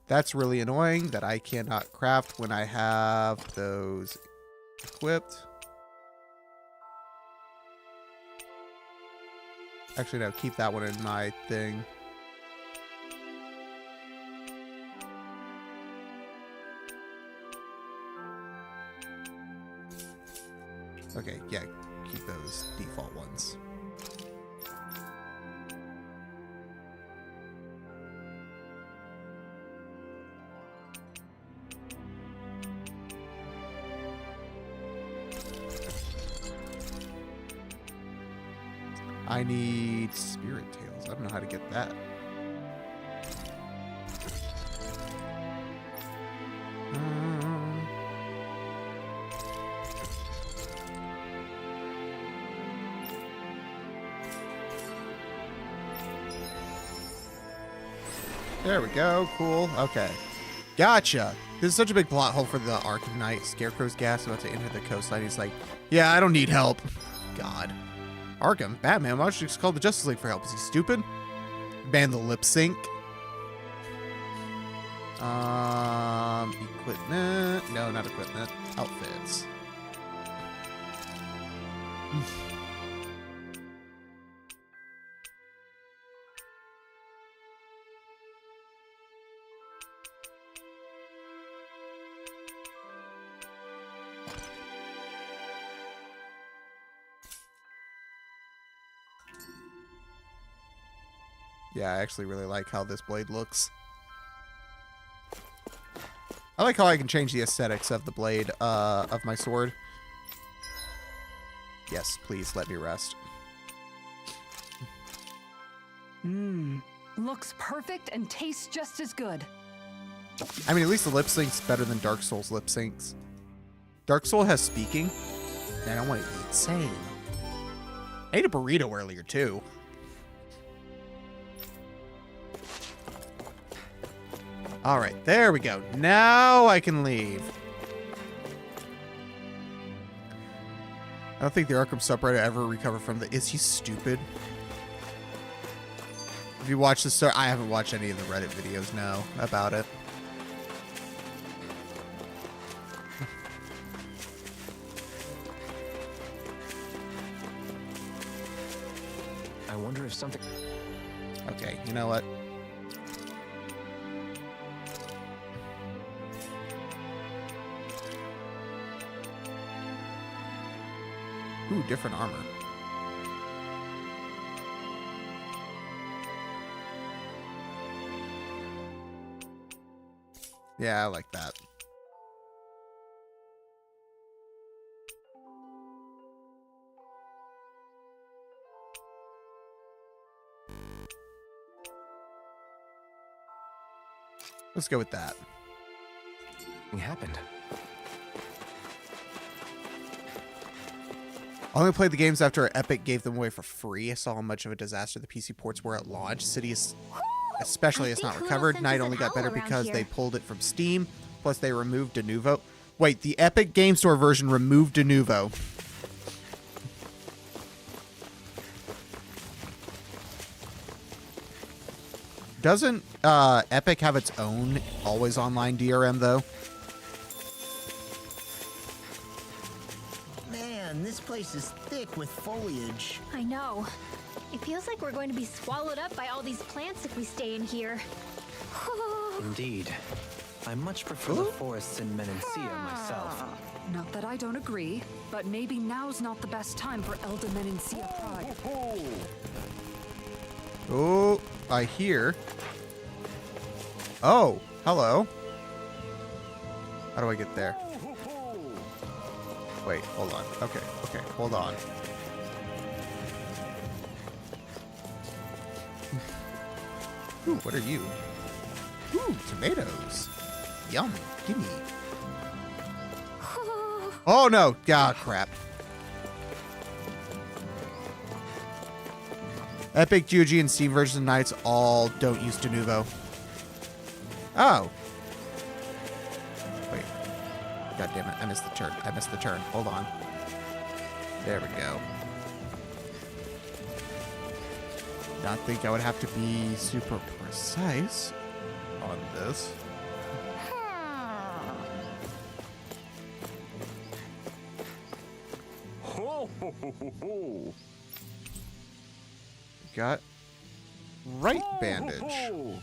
That's really annoying that I cannot craft when I have those equipped. Actually, no, keep that one in my thing. Okay, yeah, keep those default ones. I need Spirit Tails. I don't know how to get that. There we go. Cool. Okay. Gotcha. This is such a big plot hole for the Arkham Knight. Scarecrow's gas about to enter the coastline. He's like, yeah, I don't need help. God. Arkham? Batman? Why don't you just call the Justice League for help? Is he stupid? Ban the lip sync. Equipment. No, not equipment. Outfits. Yeah, I actually really like how this blade looks. I like how I can change the aesthetics of the blade of my sword. Yes, please let me rest. Looks perfect and tastes just as good. I mean, at least the lip sync's better than Dark Souls lip syncs. Dark Soul has speaking. Man, I want to eat insane. I ate a burrito earlier, too. All right, there we go. Now I can leave. I don't think the Arkham subreddit ever recovered from the "Is he stupid?" If you watch the story, I haven't watched any of the Reddit videos now about it. I wonder if something... Okay, you know what? Ooh, different armor. Yeah, I like that. Let's go with that. What happened? I only played the games after Epic gave them away for free. I saw how much of a disaster the PC ports were at launch. Cities, especially, it's not recovered. Night only got better because they pulled it from Steam. Plus, they removed Denuvo. Wait, the Epic Game Store version removed Denuvo. Doesn't Epic have its own always online DRM though? Man, this place is thick with foliage. I know. It feels like we're going to be swallowed up by all these plants if we stay in here. Indeed. I much prefer the forests in Menencia myself. Not that I don't agree, but maybe now's not the best time for Elder Menencia Pride. Oh, I hear. Oh, hello. How do I get there? Wait, hold on. Okay, hold on. Ooh, what are you? Ooh, tomatoes. Yum, gimme. Oh no, god crap. Epic, GOG, and Steam versions of Knights all don't use Denuvo. Oh. Wait. God damn it, I missed the turn. Hold on. There we go. Not think I would have to be super precise on this. Got right bandage. Oh.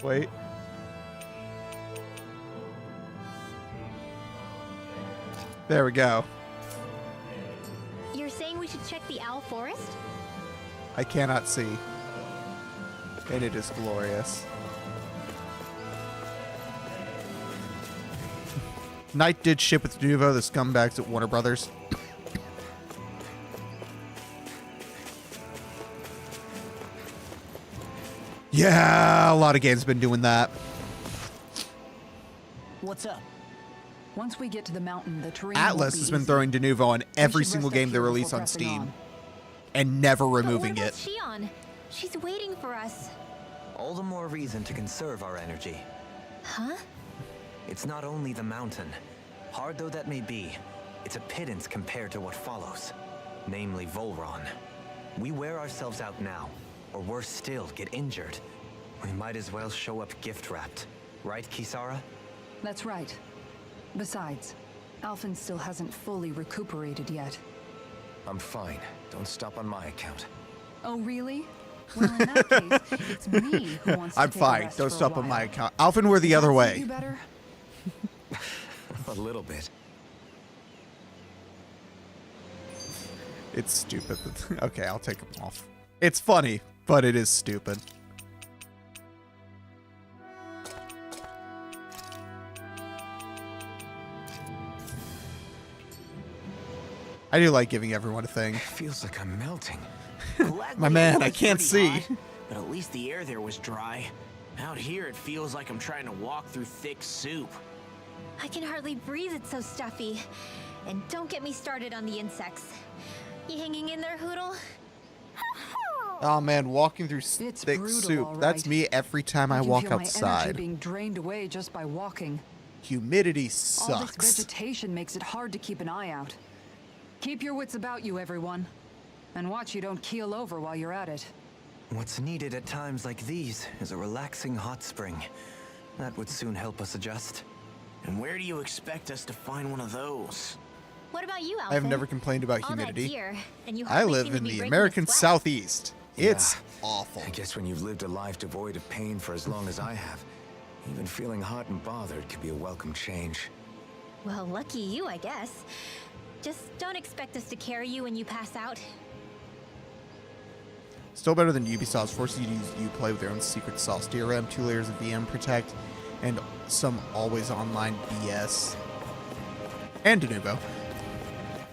Wait. There we go. You're saying we should check the owl forest? I cannot see. And it is glorious. Knight did ship with Denuvo, the scumbags at Warner Brothers. Yeah, a lot of games been doing that. What's up? Once we get to the mountain, the terrain Atlas has been throwing Denuvo on every single game they release on Steam and never removing But what it. about Shion? She's waiting for us. All the more reason to conserve our energy. Huh? It's not only the mountain. Hard though that may be, it's a pittance compared to what follows. Namely Volron. We wear ourselves out now, or worse still, get injured. We might as well show up gift-wrapped. Right, Kisara? That's right. Besides, Alphen still hasn't fully recuperated yet. I'm fine. Don't stop on my account. Oh, really? Well, in that case, it's me who wants to I'm take a fine. rest Don't for a stop on while. my account. Alphen, we're the other Does that suit way. you better? A little bit. It's stupid. Okay, I'll take them off. It's funny, but it is stupid. I do like giving everyone a thing. Feels like I'm melting. My man, I can't see. But at least the air there was dry. Out here, it feels like I'm trying to walk through thick soup. I can hardly breathe, it's so stuffy. And don't get me started on the insects. You hanging in there, Hoodle? Oh man, walking through It's thick brutal, soup. all That's right. me every time I can walk feel my energy outside. being drained away just by walking. Humidity All this sucks. vegetation makes it hard to keep an eye out. Keep your wits about you, everyone. And watch you don't keel over while you're at it. What's needed at times like these is a relaxing hot spring. That would soon help us adjust. And where do you expect us to find one of those? What about you, Alphen? I've never complained about All that humidity. gear, and you I hardly live seem to in be the breaking a American sweat. Southeast. It's awful. I guess when you've lived a life devoid of pain for as long as I have, even feeling hot and bothered could be a welcome change. Well, lucky you, I guess. Just don't expect us to carry you when you pass out. Still better than Ubisoft's forcing you to use Uplay with their own secret sauce DRM, 2 layers of VM protect, and some always online BS. And Denuvo.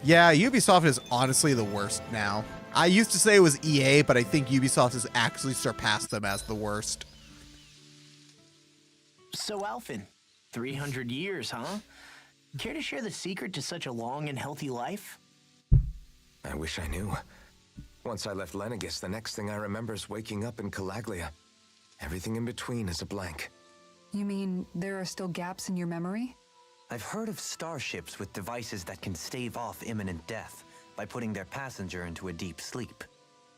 Yeah, Ubisoft is honestly the worst now. I used to say it was EA, but I think Ubisoft has actually surpassed them as the worst. So, Alphen, 300 years, huh? Care to share the secret to such a long and healthy life? I wish I knew. Once I left Lenegis, the next thing I remember is waking up in Calaglia. Everything in between is a blank. You mean there are still gaps in your memory? I've heard of starships with devices that can stave off imminent death by putting their passenger into a deep sleep.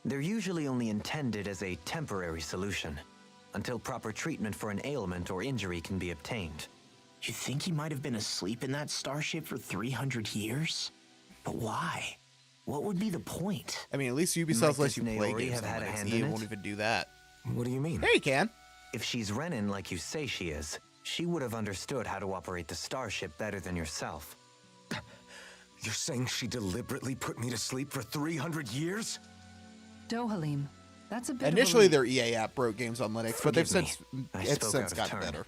They're usually only intended as a temporary solution, until proper treatment for an ailment or injury can be obtained. You think he might have been asleep in that starship for 300 years? But why? What would be the point? I mean, at least Ubisoft lets you play Naori games have had a on hand Linux. in EA it? won't even do that. What do you mean? Yeah, you can. If she's Renin like you say she is, she would have understood how to operate the starship better than yourself. You're saying she deliberately put me to sleep for 300 years? Dohalim, that's a bit Initially, of a their EA app broke games on Linux, but they've Forgive since me. I it's spoke since out of gotten turn. better.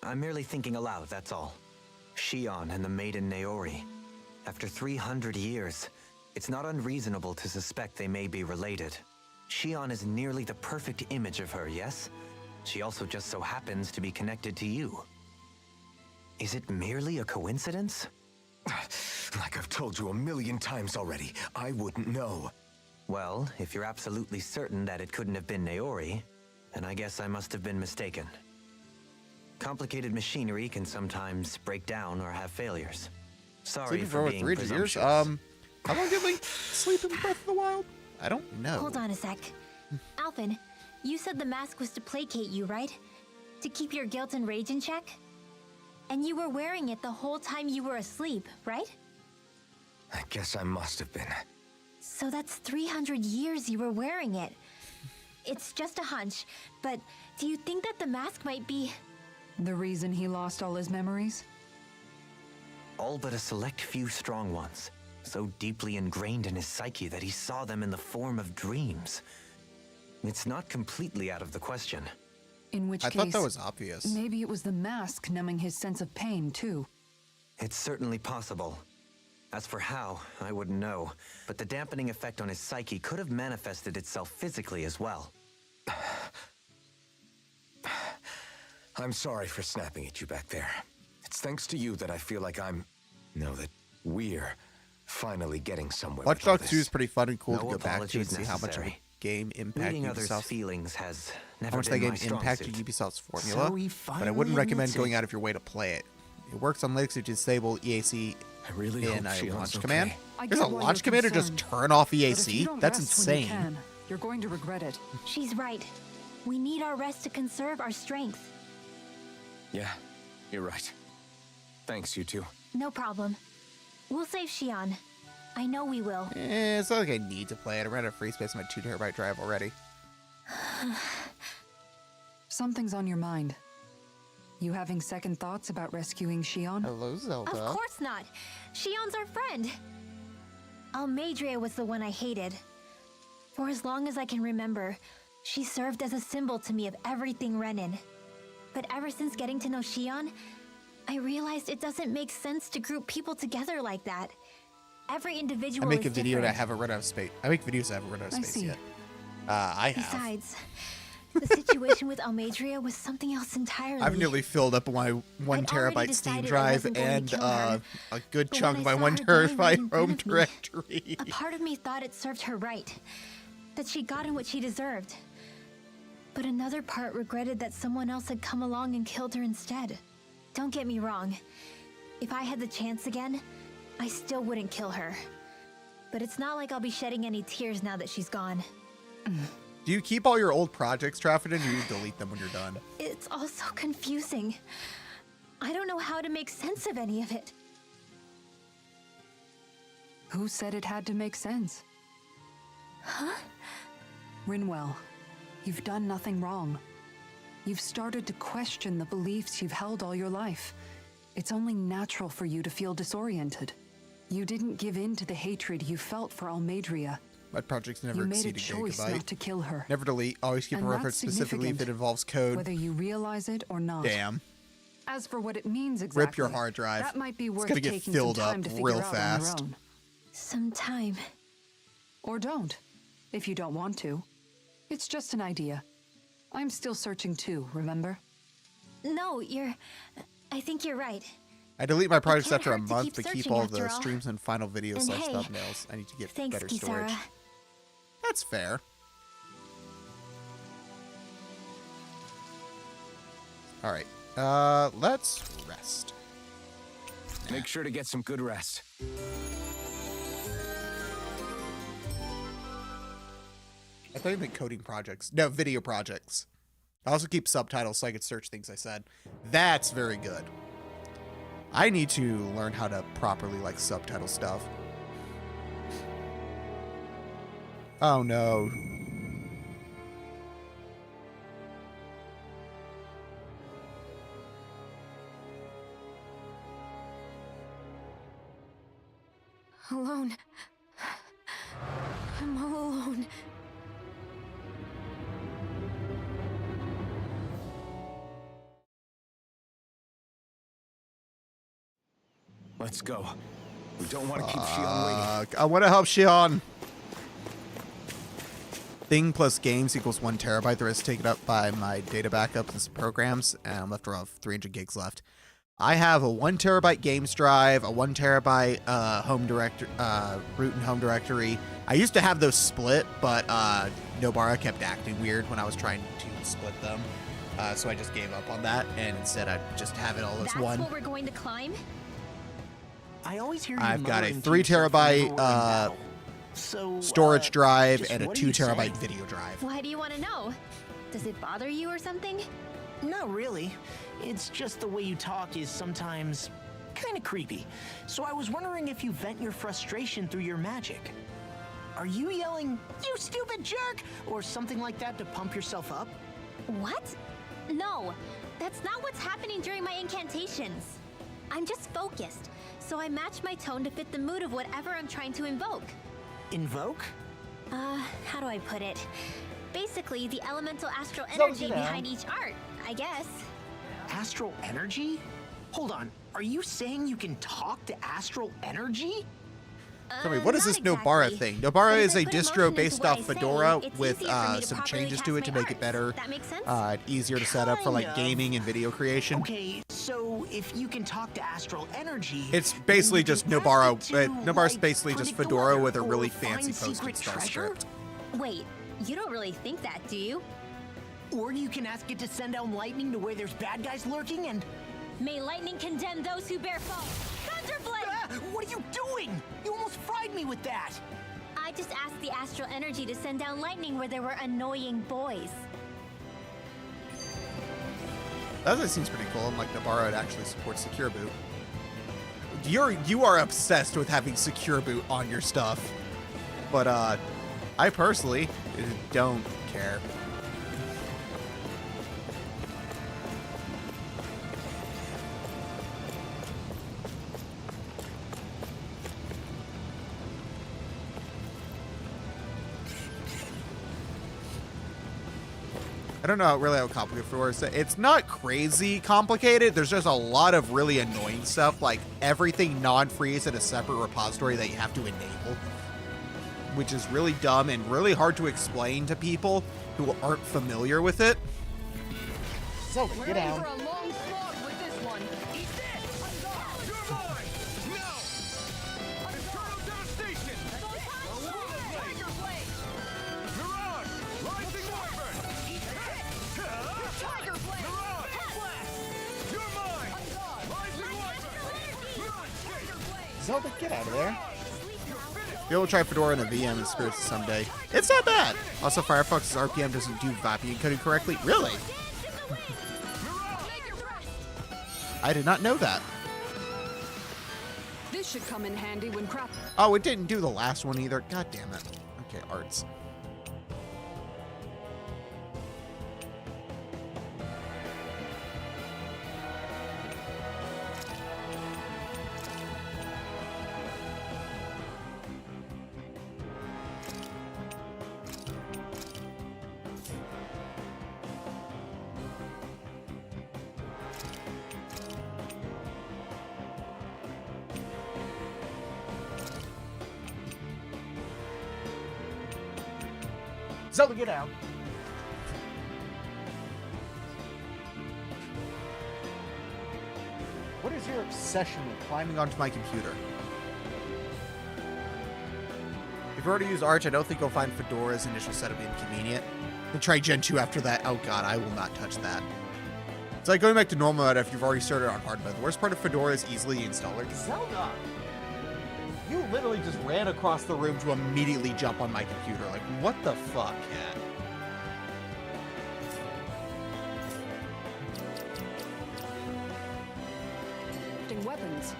I'm merely thinking aloud, that's all. Shion and the maiden Naori. After 300 years, it's not unreasonable to suspect they may be related. Shion is nearly the perfect image of her, yes? She also just so happens to be connected to you. Is it merely a coincidence? Like I've told you a million times already, I wouldn't know. Well, if you're absolutely certain that it couldn't have been Naori, then I guess I must have been mistaken. Complicated machinery can sometimes break down or have failures. Sorry Sleeping for for over being 300 years? presumptuous. How long did Link sleep in Breath of the Wild? I don't know. Hold on a sec. Alphen, you said the mask was to placate you, right? To keep your guilt and rage in check? And you were wearing it the whole time you were asleep, right? I guess I must have been. So that's 300 years you were wearing it. It's just a hunch, but do you think that the mask might be... the reason he lost all his memories? All but a select few strong ones, so deeply ingrained in his psyche that he saw them in the form of dreams. It's not completely out of the question. In which I case, thought that was obvious. maybe it was the mask numbing his sense of pain, too. It's certainly possible. As for how, I wouldn't know, but the dampening effect on his psyche could have manifested itself physically as well. I'm sorry for snapping at you back there. It's thanks to you that I feel like that we're finally getting somewhere. Watch with all Dogs 2 this. is pretty fun and cool No to go back to and apologies see how much of a necessary. game impacted Reading others' Ubisoft's feelings has how never much that been game my strong impacted suit. Ubisoft's formula, So he but I wouldn't finally recommend admits going it. out of your way to play it. It works on Linux to disable EAC I really in hope a Shion's launch okay. command. I There's get a why launch you're command to just concerned, turn off but if you EAC? don't That's rest when you insane. can, you're going to regret it. She's right. We need our rest to conserve our strength. Yeah, you're right. Thanks, you two. No problem. We'll save Shion. I know we will. It's not like I need to play it. I ran out of free space on my 2 terabyte drive already. Something's on your mind. You having second thoughts about rescuing Shion? Hello, Zelda. Of course not. Shion's our friend. Almadria was the one I hated. For as long as I can remember, she served as a symbol to me of everything Renin. But ever since getting to know Shion, I realized it doesn't make sense to group people together like that. Every individual I make is a video that I different. haven't run out of space. I make videos that haven't run out of I space see. yet. I have. Besides, the situation with Almadria was something else entirely. I've nearly filled up my 1 I'd already terabyte Steam decided I drive wasn't going to and kill her. a good But chunk when of my I saw 1 her dying right terabyte in front home of me, directory. A part of me thought it served her right, that she'd gotten what she deserved. But another part regretted that someone else had come along and killed her instead. Don't get me wrong. If I had the chance again, I still wouldn't kill her. But it's not like I'll be shedding any tears now that she's gone. Do you keep all your old projects, Trafford, and you delete them when you're done? It's all so confusing. I don't know how to make sense of any of it. Who said it had to make sense? Huh? Rinwell, you've done nothing wrong. You've started to question the beliefs you've held all your life. It's only natural for you to feel disoriented. You didn't give in to the hatred you felt for Almadria. My projects never You made a exceed a choice gigabyte. not to kill her. Never delete. Always keep a And record that's specifically if it significant, involves code. whether you realize it or not. Damn. As for what it means exactly, Rip your hard drive. that might be It's worth gonna get taking filled some time up to figure real out fast. on your own. Some time. Or don't, if you don't want to. It's just an idea. I'm still searching too, remember? No, I think you're right. I delete my projects can't after a hurt to month, keep but keep searching all after the all. streams and final videos And slash hey, thumbnails. I need to get thanks, better storage. Kisara. That's fair. All right. Let's rest. Make sure to get some good rest. I thought you meant coding projects. No, video projects. I also keep subtitles so I could search things I said. That's very good. I need to learn how to properly like subtitle stuff. Oh no. Alone. I'm all alone. Let's go. We don't want to keep Shion waiting. I want to help Shion. Thing plus games equals 1 terabyte. The rest taken up by my data backups and some programs, and I'm left around 300 gigs left. I have a 1 terabyte games drive, a 1 terabyte root and home directory. I used to have those split, but Nobara kept acting weird when I was trying to split them. So I just gave up on that, and instead I just have it all as That's one. what we're going to climb? I always hear you I've got a muttering to 3 yourself terabyte whenever we're in battle. So, storage drive just and a what do 2 you say? terabyte video drive. Why do you want to know? Does it bother you or something? Not really. It's just the way you talk is sometimes kind of creepy. So I was wondering if you vent your frustration through your magic. Are you yelling, "You stupid jerk," or something like that to pump yourself up? What? No, that's not what's happening during my incantations. I'm just focused, so I match my tone to fit the mood of whatever I'm trying to invoke. Invoke? How do I put it? Basically, the elemental astral energy behind each art, I guess. Astral energy? Hold on, are you saying you can talk to astral energy? Tell me, what is Not this Nobara exactly. thing? But Nobara if is I a put distro emotion based into what off I say, Fedora it's with easier for me to some properly changes to cast it to my make it arts. better, That makes sense? easier to set up for like Kind of. gaming and video creation. Okay, so if you can talk to astral energy, It's then basically you just can ask Nobara. it to, Nobara's like, basically just predict the Fedora weather with a or really find fancy posting secret style treasure? script. Wait, you don't really think that, do you? Or you can ask it to send down lightning to where there's bad guys lurking and... May lightning condemn those who bear false. Thunderblade! Ah, what are you doing? You almost fried me with that! I just asked the astral energy to send down lightning where there were annoying boys. That seems pretty cool. I'm like, Nobara actually supports Secure Boot. You are obsessed with having Secure Boot on your stuff. But I personally don't care. I don't know really how complicated Fedora is. It's not crazy complicated. There's just a lot of really annoying stuff, like everything non-free is in a separate repository that you have to enable, which is really dumb and really hard to explain to people who aren't familiar with it. So, get out. a long slog with this one. Eat this! You're mine! Now! Eternal devastation! Tiger Blade! Mirage! Rising Wyvern! Eat this! Tiger Blade! Mirage! You're mine! Rising Wyvern! Tiger Blade! Zelda, get out of there. Be able to try Fedora in a VM in Spirits someday. It's not bad. Also, Firefox's RPM doesn't do VAPI encoding correctly. Really? I did not know that. This should come in handy when crap. Oh, it didn't do the last one either. God damn it. Okay, arts. Zelda, get down. What is your obsession with climbing onto my computer? If you already use Arch, I don't think you'll find Fedora's initial setup inconvenient. Then try Gen 2 after that. Oh god, I will not touch that. It's like going back to normal mode if you've already started on hard mode. The worst part of Fedora is easily installer. Zelda! You literally just ran across the room to immediately jump on my computer. Like, what the fuck, cat? Weapons.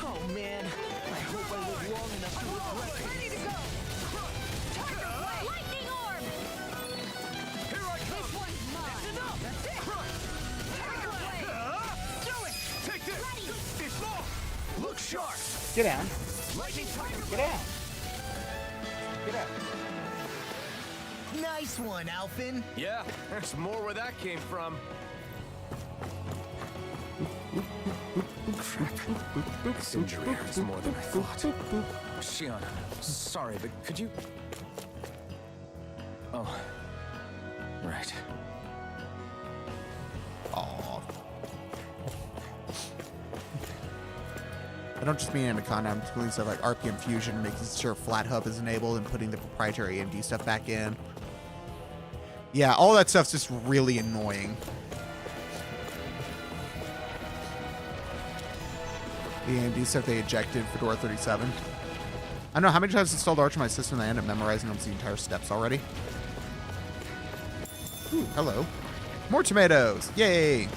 Oh man, I hope I live long enough to regret it. Ready to go! Lightning orb! Here I come! This one's mine. It's enough! That's it! Do it! Take this! It's off! Look sharp! Get down. Lightning Get down. Get down. Nice one, Alphin. Yeah, there's more where that came from. Crap. This injury hurts more than I thought. Shion, sorry, but could you... Oh. Right. Aww. I don't just mean Anaconda, I'm including stuff like RPM Fusion, making sure Flat Hub is enabled, and putting the proprietary AMD stuff back in. Yeah, all that stuff's just really annoying. The AMD stuff they ejected Fedora 37. I don't know how many times I installed Arch on my system and I end up memorizing almost the entire steps already. Ooh, hello. More tomatoes! Yay!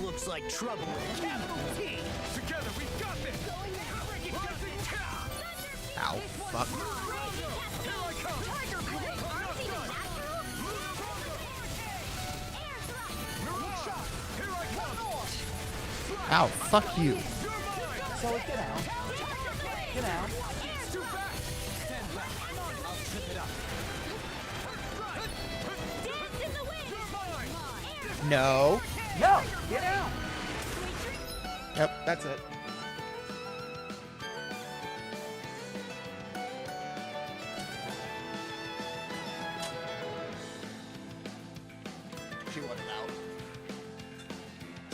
Looks like trouble with a capital T. Together, we got this! Ow, fuck. Here I come! Here I come! Ow, fuck you. So get out. Get out. It's too fast! Stand back. I'll trip it up. Dance in the wind! No. No, get out. Yep, that's it. She wanted out.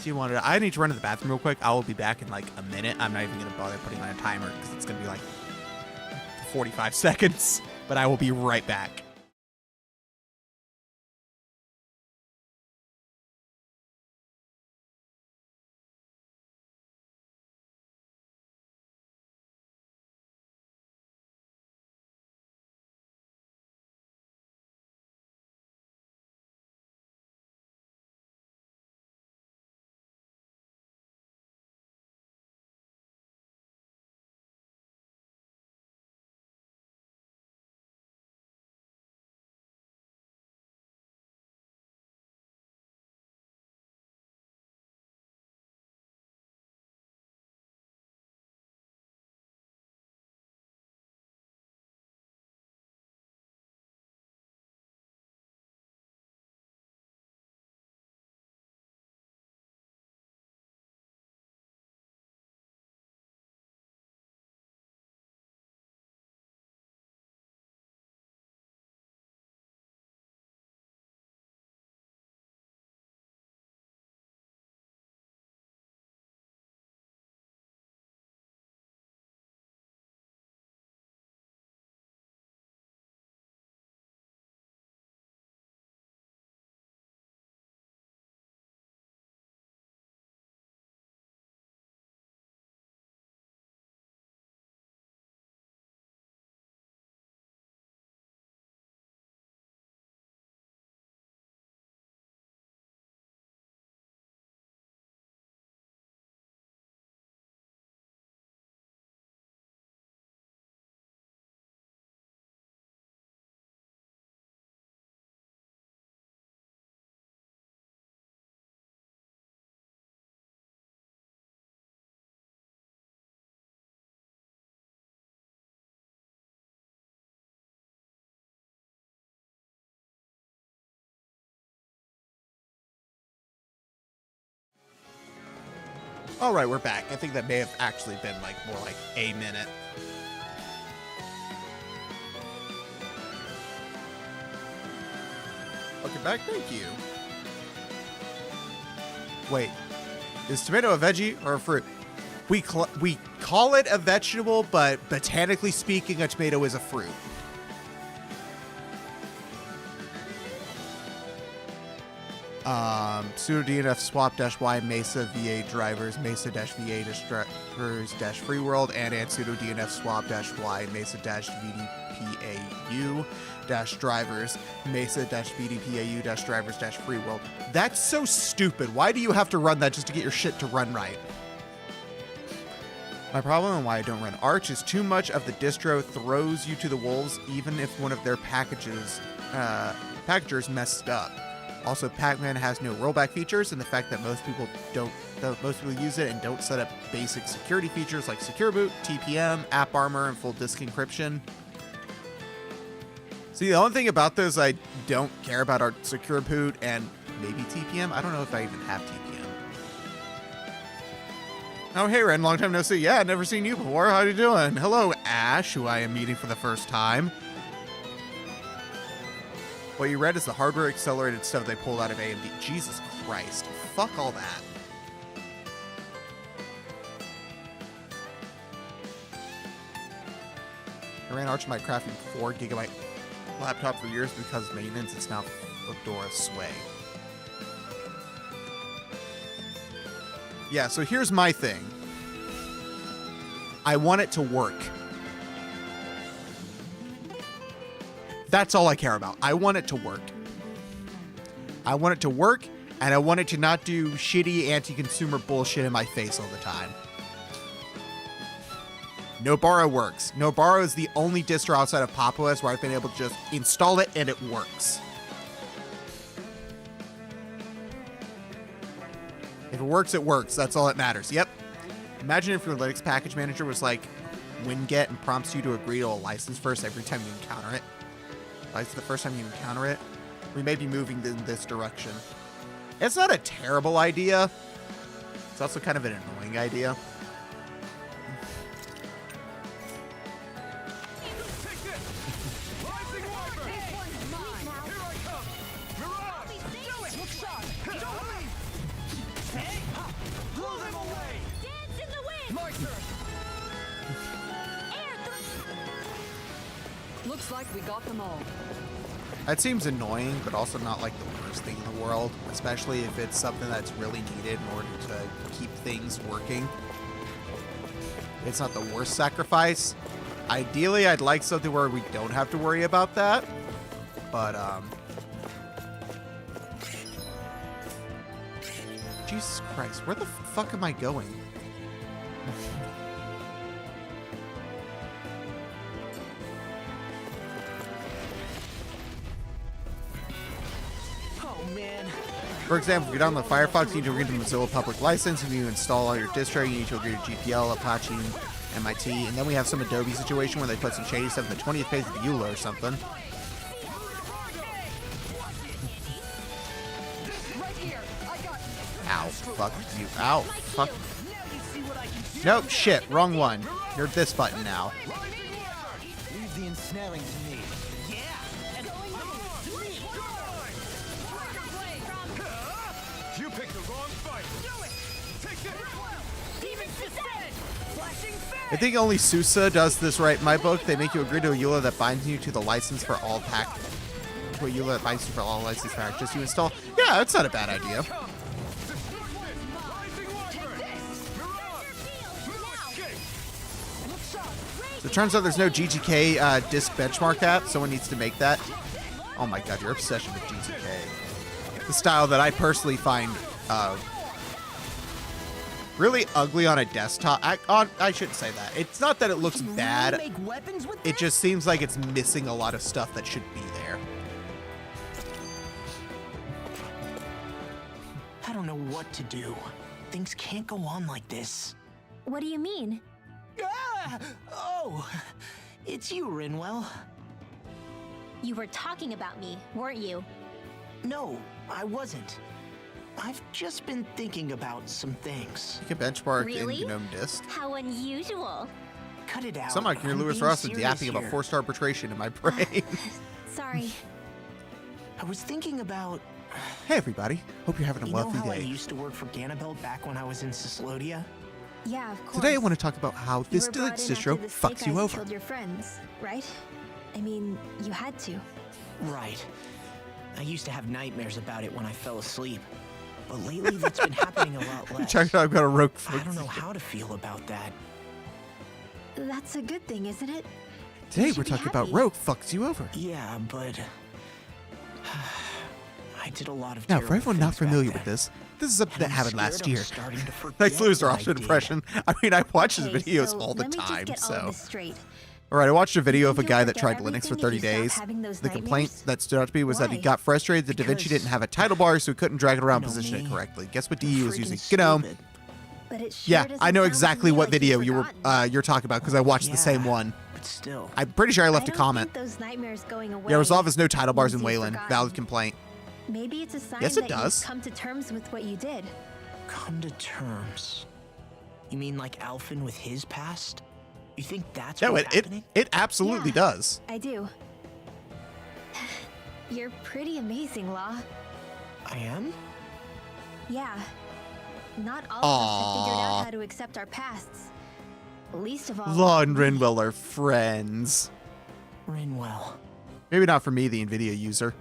She wanted it. I need to run to the bathroom real quick. I will be back in like a minute. I'm not even going to bother putting on a timer because it's going to be like 45 seconds. But I will be right back. All right, we're back. I think that may have actually been like more like a minute. Welcome back. Thank you. Wait, is tomato a veggie or a fruit? We call it a vegetable, but botanically speaking, a tomato is a fruit. Pseudo DNF swap -y Mesa VA drivers Mesa VA drivers free world and pseudo DNF swap -y Mesa VDPAU drivers Mesa VDPAU drivers free world. That's so stupid. Why do you have to run that just to get your shit to run right? My problem and why I don't run Arch is too much of the distro throws you to the wolves even if one of their packagers messed up. Also, Pac-Man has no rollback features, and the fact that most people use it and don't set up basic security features like Secure Boot, TPM, App Armor, and full disk encryption. See, the only thing about those I don't care about are Secure Boot and maybe TPM. I don't know if I even have TPM. Oh, hey, Ren, long time no see. Yeah, never seen you before. How you doing? Hello, Ash, who I am meeting for the first time. What you read is the hardware accelerated stuff they pulled out of AMD. Jesus Christ. Fuck all that. I ran Arch on my crafting 4 gigabyte laptop for years because of maintenance. It's now Fedora Sway. Yeah, so here's my thing. I want it to work. That's all I care about. I want it to work. I want it to work, and I want it to not do shitty anti-consumer bullshit in my face all the time. Nobara works. Nobara is the only distro outside of Pop! OS where I've been able to just install it and it works. If it works, it works. That's all that matters. Yep. Imagine if your Linux package manager was like winget and prompts you to agree to a license first every time you encounter it. Like the first time you encounter it, we may be moving in this direction. It's not a terrible idea. It's also kind of an annoying idea. Looks like we got them all. That seems annoying, but also not like the worst thing in the world, especially if it's something that's really needed in order to keep things working. It's not the worst sacrifice. Ideally, I'd like something where we don't have to worry about that, but Jesus Christ, where the fuck am I going? For example, if you're download Firefox, you need to agree to the Mozilla public license. If you install all your distro, you need to agree to GPL, Apache, MIT, and then we have some Adobe situation where they put some shady stuff in the 20th page of the EULA or something. Ow, fuck you. Ow, fuck. Nope, shit, wrong one. You're this button now. Leave the ensnaring to me. You picked the wrong fight. I think only SUSE does this right in my book. They make you agree to a EULA that binds you to the license for all to a EULA that binds you for all license packages you install. Yeah, that's not a bad idea. So it turns out there's no GTK disk benchmark app. Someone needs to make that. Oh my god, your obsession with GTK. The style that I personally find really ugly on a desktop. I shouldn't say that. It's not that it looks bad. It just seems like it's missing a lot of stuff that should be there. I don't know what to do. Things can't go on like this. What do you mean? Ah! Oh, it's you, Rinwell. You were talking about me, weren't you? No, I wasn't. I've just been thinking about some things. You can benchmark Really? in GNOME Disk. How unusual. Cut it out. Somehow you're I'm Lewis being Ross and serious yapping about here. 4-star arbitration in my brain. Sorry. I was thinking about... Hey everybody, hope you're having a You know lovely how I day. used to work for Ganabelt back when I was in Ciclodia? Yeah, of course. Today I want to talk about how You this were brought Linux in after distro the fucks snake you eyes over. killed your friends, right? I mean, you had to. Right. I used to have nightmares about it when I fell asleep. But lately that's been happening a lot less. Check out, I've got a rogue I don't know how to feel about that. That's a good thing, isn't it? Today You we're should be talking about happy. rogue fucks you over. Yeah, but... I did a lot of Now, for terrible everyone not things back familiar with then. this is something And that I'm happened scared last I'm year. starting to forget Nice Lewis what I Ross did. impression. I mean, I watch his Okay, videos so all the let me just time, get all of so. this straight. Alright, I watched a video of a You'll guy that forget tried Linux for everything 30 if you stop days. having those The complaint nightmares? that stood out to me was that he Why? got frustrated that DaVinci Because- didn't have a title bar, so he couldn't drag it around You know and position it me. correctly. Guess what I'm DE was freaking using? GNOME. stupid. But it sure Yeah, doesn't I know sound to exactly me what like you've video you're talking about because I watched the same Yeah. one. But still. I'm pretty sure I left a I don't comment. think those nightmares going away Yeah, resolve has no title bars in means you've Wayland. forgotten. Valid complaint. Maybe it's a sign Yes, it that does. you've come to terms with what you did. Come to terms. You mean like Alphen with his past? You think that's No, what's happening? it absolutely Yeah. does. I do. You're pretty amazing, Law. I am? Yeah. Not all of us have figured Aw. out how to accept our pasts. Least of all, Law and Rinwell are friends. Rinwell. Maybe not for me, the NVIDIA user.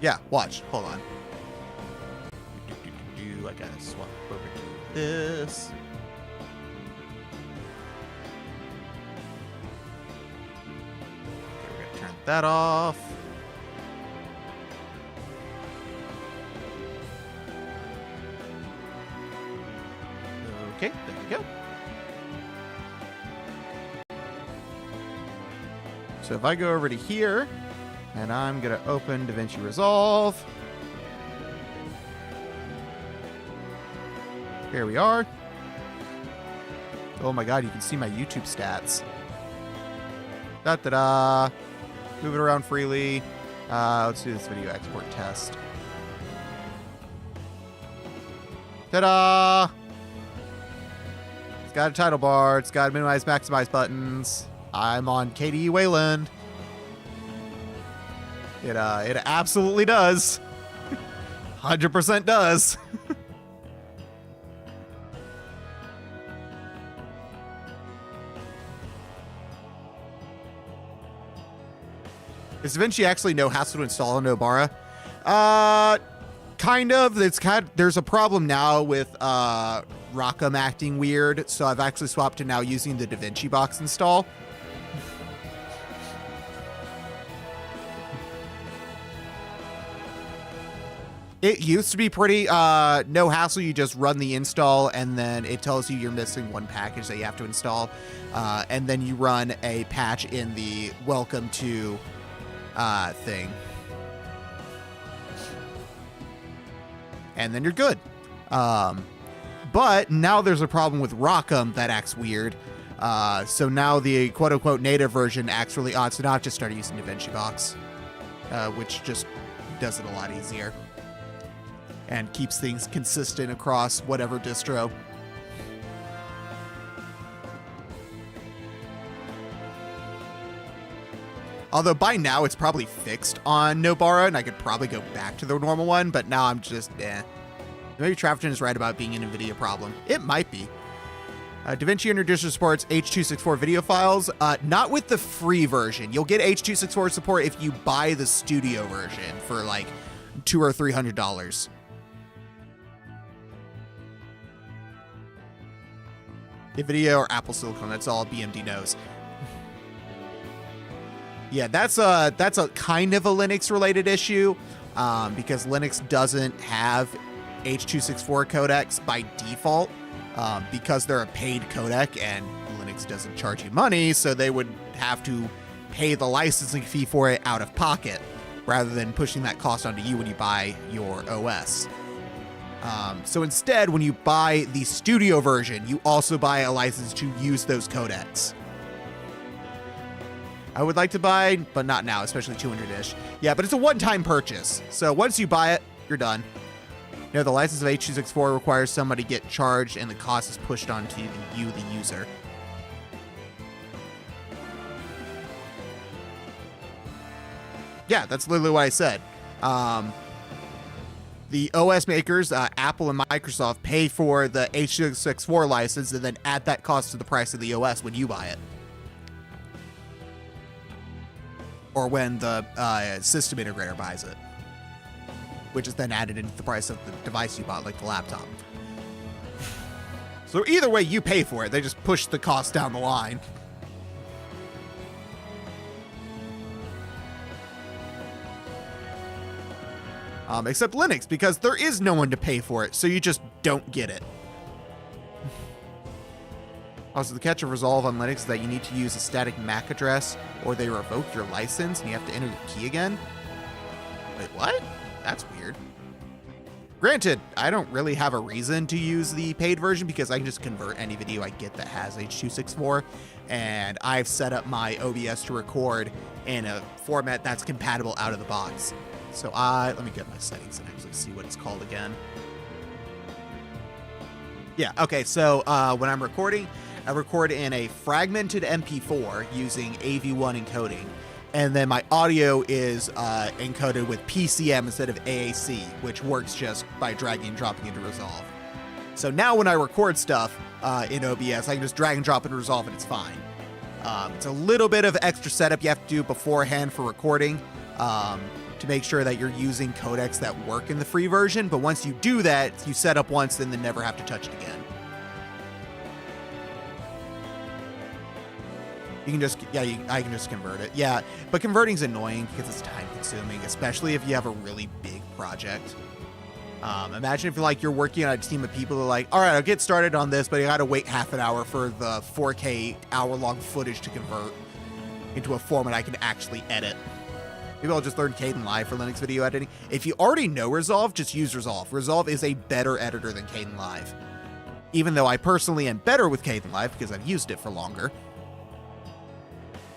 Yeah, watch. Hold on. I gotta swap over to this. Okay, we're gonna turn that off. Okay, there we go. So if I go over to here, and I'm gonna open DaVinci Resolve. Here we are. Oh my god, you can see my YouTube stats. Da-da-da. Move it around freely. Let's do this video export test. Ta-da! It's got a title bar. It's got minimize, maximize buttons. I'm on KDE Wayland. It absolutely does. 100% does. Is DaVinci actually no hassle to install on Nobara? Kind of. There's a problem now with Rockham acting weird, so I've actually swapped to now using the DaVinci box install. It used to be pretty no hassle. You just run the install, and then it tells you you're missing one package that you have to install, and then you run a patch in the welcome to thing, and then you're good. But now there's a problem with Rockham that acts weird. So now the quote-unquote native version acts really odd. So now I've just started using DaVinci Box, which just does it a lot easier and keeps things consistent across whatever distro. Although by now it's probably fixed on Nobara, and I could probably go back to the normal one, but now I'm just, Maybe Trafton is right about being an NVIDIA problem. It might be. DaVinci Introducer supports H.264 video files, not with the free version. You'll get H.264 support if you buy the studio version for like $200 or $300. NVIDIA or Apple Silicon, that's all BMD knows. Yeah, that's a kind of a Linux related issue, because Linux doesn't have H.264 codecs by default, because they're a paid codec and Linux doesn't charge you money, so they would have to pay the licensing fee for it out of pocket rather than pushing that cost onto you when you buy your OS. So instead, when you buy the studio version, you also buy a license to use those codecs. I would like to buy, but not now, especially 200-ish. Yeah, but it's a one-time purchase. So once you buy it, you're done. You know, the license of H.264 requires somebody to get charged, and the cost is pushed onto you, the user. Yeah, that's literally what I said. The OS makers, Apple and Microsoft, pay for the H.264 license and then add that cost to the price of the OS when you buy it. Or when the system integrator buys it, which is then added into the price of the device you bought, like the laptop. So either way, you pay for it. They just push the cost down the line. Except Linux, because there is no one to pay for it, so you just don't get it. Also, the catch of Resolve on Linux is that you need to use a static MAC address, or they revoke your license, and you have to enter your key again. Wait, what? That's weird. Granted, I don't really have a reason to use the paid version, because I can just convert any video I get that has H.264, and I've set up my OBS to record in a format that's compatible out of the box. So let me get my settings and actually see what it's called again. Yeah, okay, so when I'm recording, I record in a fragmented MP4 using AV1 encoding, and then my audio is encoded with PCM instead of AAC, which works just by dragging and dropping into Resolve. So now when I record stuff in OBS, I can just drag and drop into Resolve and it's fine. It's a little bit of extra setup you have to do beforehand for recording, to make sure that you're using codecs that work in the free version, but once you do that, you set up once and then never have to touch it again. You can just, yeah, I can just convert it. Yeah, but converting's annoying because it's time consuming, especially if you have a really big project. Imagine if you're working on a team of people who are like, all right, I'll get started on this, but you gotta wait half an hour for the 4K hour-long footage to convert into a format I can actually edit. Maybe I'll just learn Kdenlive for Linux video editing. If you already know Resolve, just use Resolve. Resolve is a better editor than Kdenlive. Even though I personally am better with Kdenlive because I've used it for longer.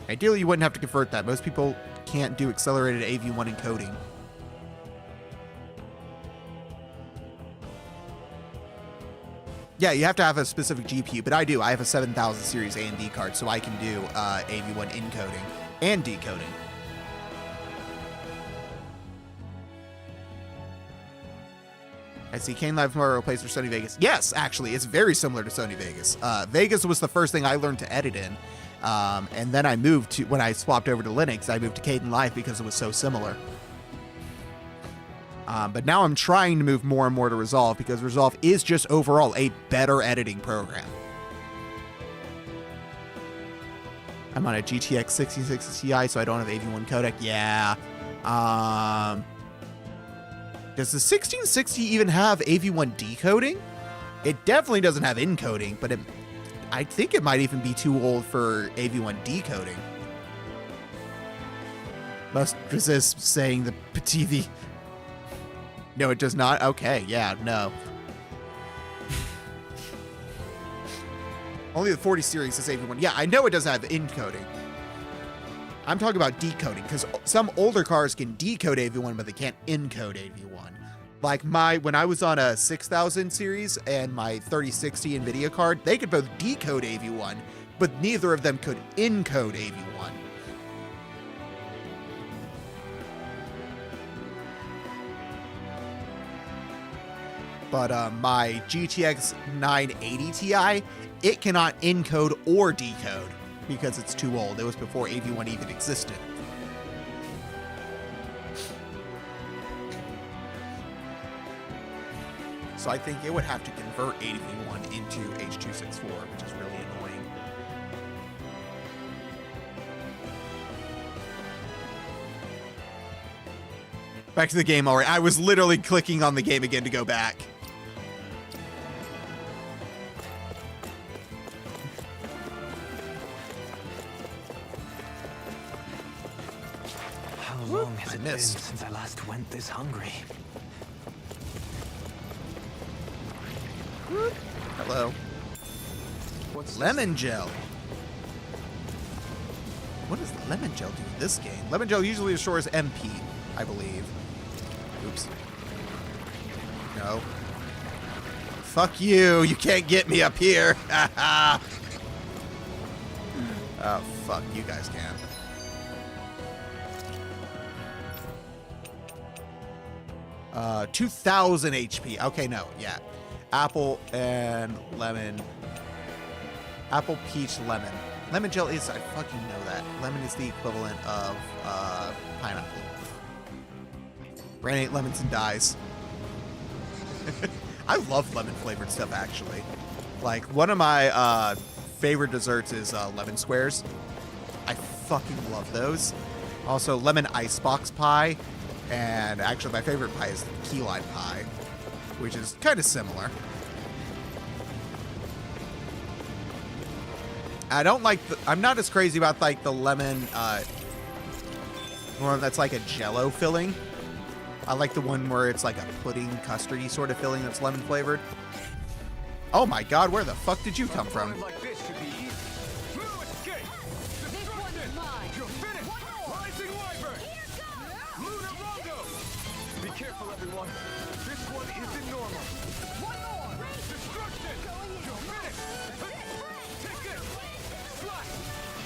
Ideally, you wouldn't have to convert that. Most people can't do accelerated AV1 encoding. Yeah, you have to have a specific GPU, but I do. I have a 7000 series AMD card, so I can do AV1 encoding and decoding. I see Kdenlive tomorrow replaced for Sony Vegas. Yes, actually, it's very similar to Sony Vegas. Vegas was the first thing I learned to edit in. And then I moved to, when I swapped over to Linux, I moved to Kdenlive because it was so similar. But now I'm trying to move more and more to Resolve because Resolve is just overall a better editing program. I'm on a GTX 1660 Ti, so I don't have AV1 codec. Yeah. Does the 1660 even have AV1 decoding? It definitely doesn't have encoding, but I think it might even be too old for AV1 decoding. Must resist saying the TV. No, it does not? Okay, yeah, no. Only the 40 series is AV1. Yeah, I know it doesn't have encoding. I'm talking about decoding, because some older cars can decode AV1, but they can't encode AV1. Like when I was on a 6000 series and my 3060 NVIDIA card, they could both decode AV1, but neither of them could encode AV1. But my GTX 980 Ti, it cannot encode or decode because it's too old. It was before AV1 even existed. So I think it would have to convert AV1 into H.264, which is really annoying. Back to the game already. I was literally clicking on the game again to go back. How long has it been since I last went this hungry? Hello. What's lemon gel? What does lemon gel do in this game? Lemon gel usually restores MP, I believe. Oops. No. Fuck you. You can't get me up here. Oh, fuck. You guys can. Uh, 2,000 HP. Okay, no. Yeah. Apple and lemon. Apple, peach, lemon. Lemon gel is, I fucking know that. Lemon is the equivalent of pineapple. Ran 8 lemons and dies. I love lemon flavored stuff, actually. Like, one of my favorite desserts is lemon squares. I fucking love those. Also, lemon icebox pie. And actually, my favorite pie is the key lime pie, which is kind of similar. I don't like I'm not as crazy about like the lemon one that's like a jello filling. I like the one where it's like a pudding custardy sort of filling that's lemon flavored. Oh my god, where the fuck did you come from? Be careful, everyone. This one isn't normal. One more. Destruction. You're finished. Take this. Slash.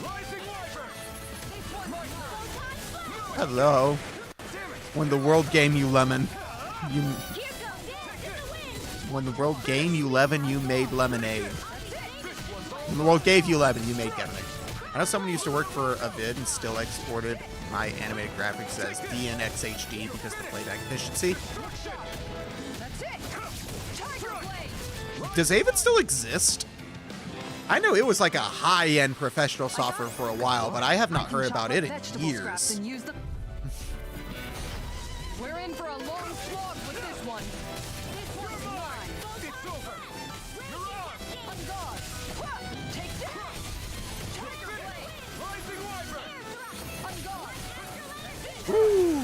Rising Wyvern. Hello. When the world gave you lemon, when the world gave you lemon, you made lemonade. When the world gave you lemon, you made lemonade. I know someone used to work for a vid and still exported my animated graphics as DNxHD because of the playback efficiency. Does Avid still exist? I know it was like a high-end professional software for a while, but I have not heard about it in years. We're in for a long slog with this one. This one's mine. It's over. You're on. On guard. Take that. Tiger blade. Rising Wyvern. On guard. Woo.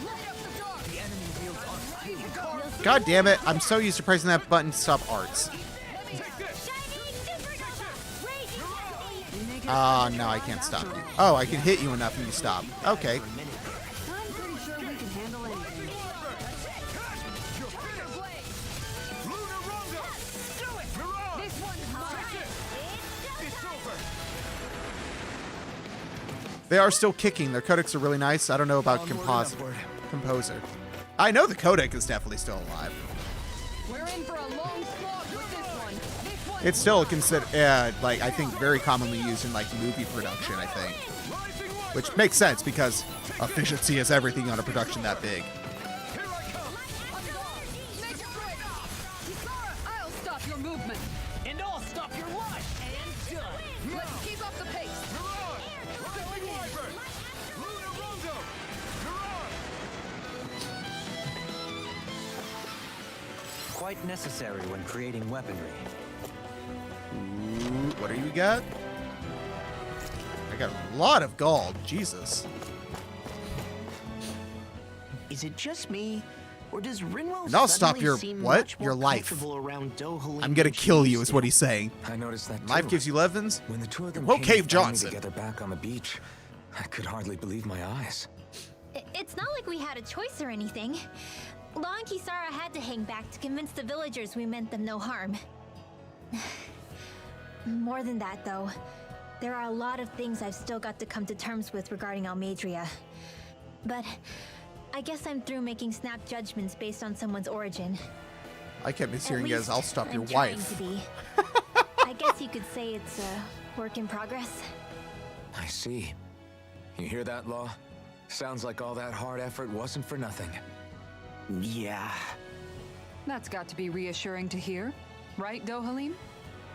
Light up the dark. The enemy wields on. God damn it, I'm so used to pressing that button to stop arts. Ah, no, I can't stop you. Oh, I can hit you enough and you stop. Okay. They are still kicking. Their codecs are really nice. I don't know about Composer. I know the codec is definitely still alive. We're in for a long slog with this one. This one. It's still like I think very commonly used in like movie production, I think. Which makes sense because efficiency is everything on a production that big. I'll stop your movement. And I'll stop your life. And done. Let's keep up the pace. Quite necessary when creating weaponry. Ooh, what do you got? I got a lot of gold. Jesus. Is it just me, or does Rinwell And I'll stop suddenly your seem what? much more Your life. comfortable around Dohalim I'm gonna than she kill you, used is to? what he's saying. I noticed that too. Life gives you levens. When the two of them Well, came Cave to find me Johnson. together back on the beach, I could hardly believe my eyes. It's not like we had a choice or anything. Law and Kisara had to hang back to convince the villagers we meant them no harm. More than that, though, there are a lot of things I've still got to come to terms with regarding Almadria. But I guess I'm through making snap judgments based on someone's origin. I kept At mishearing you as least I'll stop your I'm trying wife. to be. I guess you could say it's a work in progress. I see. You hear that, Law? Sounds like all that hard effort wasn't for nothing. Yeah. That's got to be reassuring to hear, right, Dohalim?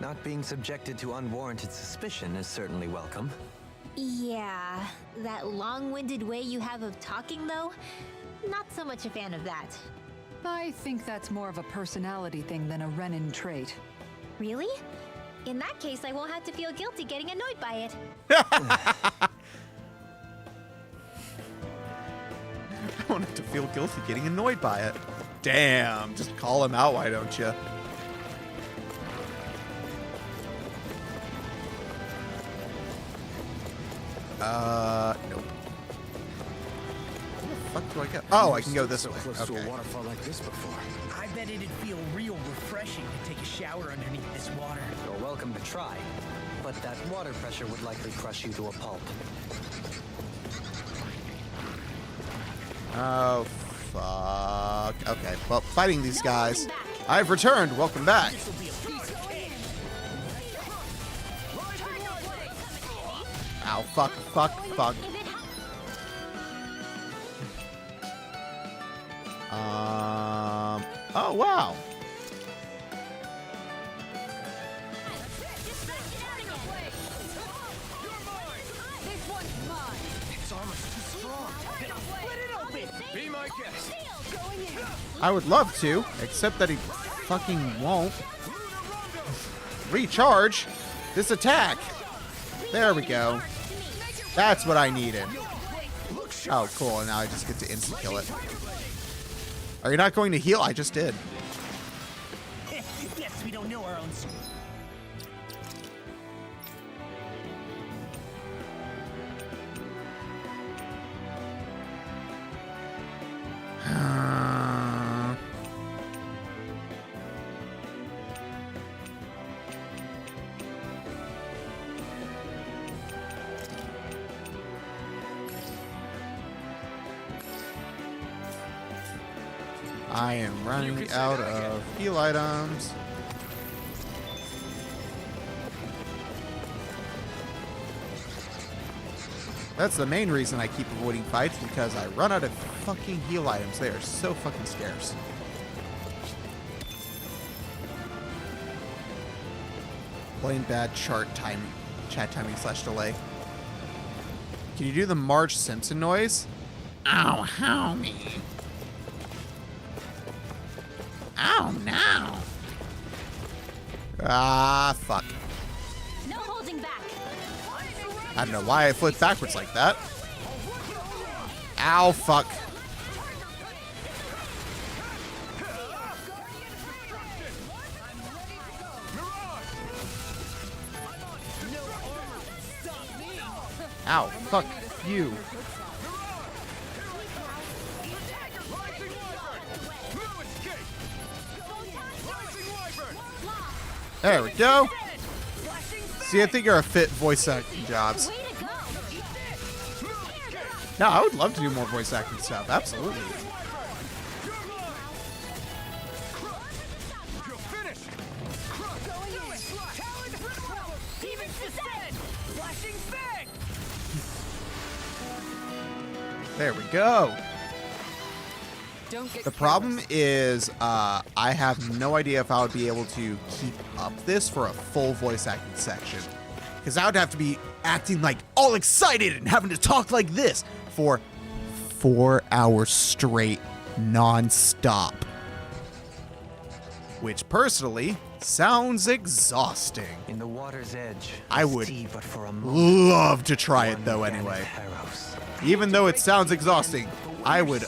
Not being subjected to unwarranted suspicion is certainly welcome. Yeah, that long-winded way you have of talking, though, not so much a fan of that. I think that's more of a personality thing than a Renin trait. Really? In that case, I won't have to feel guilty getting annoyed by it. I don't have to feel guilty getting annoyed by it. Damn, just call him out, why don't you? Nope. Where the fuck do I go? Oh, I can go this way. Close to Okay. a waterfall like this before. I bet it'd feel real refreshing to take a shower underneath this water. You're welcome to try, but that water pressure would likely crush you to a pulp. Oh, fuck. Okay, well, fighting these guys. I've returned. Welcome back. This'll be a piece of cake. Ow, fuck, fuck, fuck. Oh, wow. It's almost too strong. Split it open. Be my guest. I would love to, except that he fucking won't. Recharge this attack. There we go. That's what I needed. Oh, cool. And now I just get to instant kill it. Are you not going to heal? I just did. Guess we don't know our own. I am running out of heal items. That's the main reason I keep avoiding fights, because I run out of fucking heal items. They are so fucking scarce. Plain bad chat timing / delay. Can you do the Marge Simpson noise? Ow, how me. Oh no. Ah, fuck. No holding back. I don't know why I flipped backwards like that. Ow, fuck. Ow, fuck you. There we go. See, I think you're a fit voice acting jobs. No, I would love to do more voice acting stuff. Absolutely. There we go. The problem is I have no idea if I would be able to keep up this for a full voice acting section. Because I would have to be acting like all excited and having to talk like this for 4 hours straight, non-stop. Which personally sounds exhausting. In the water's edge, I would see but for a moment, love to try it though one anyway. Pharos. Even though it sounds exhausting, I would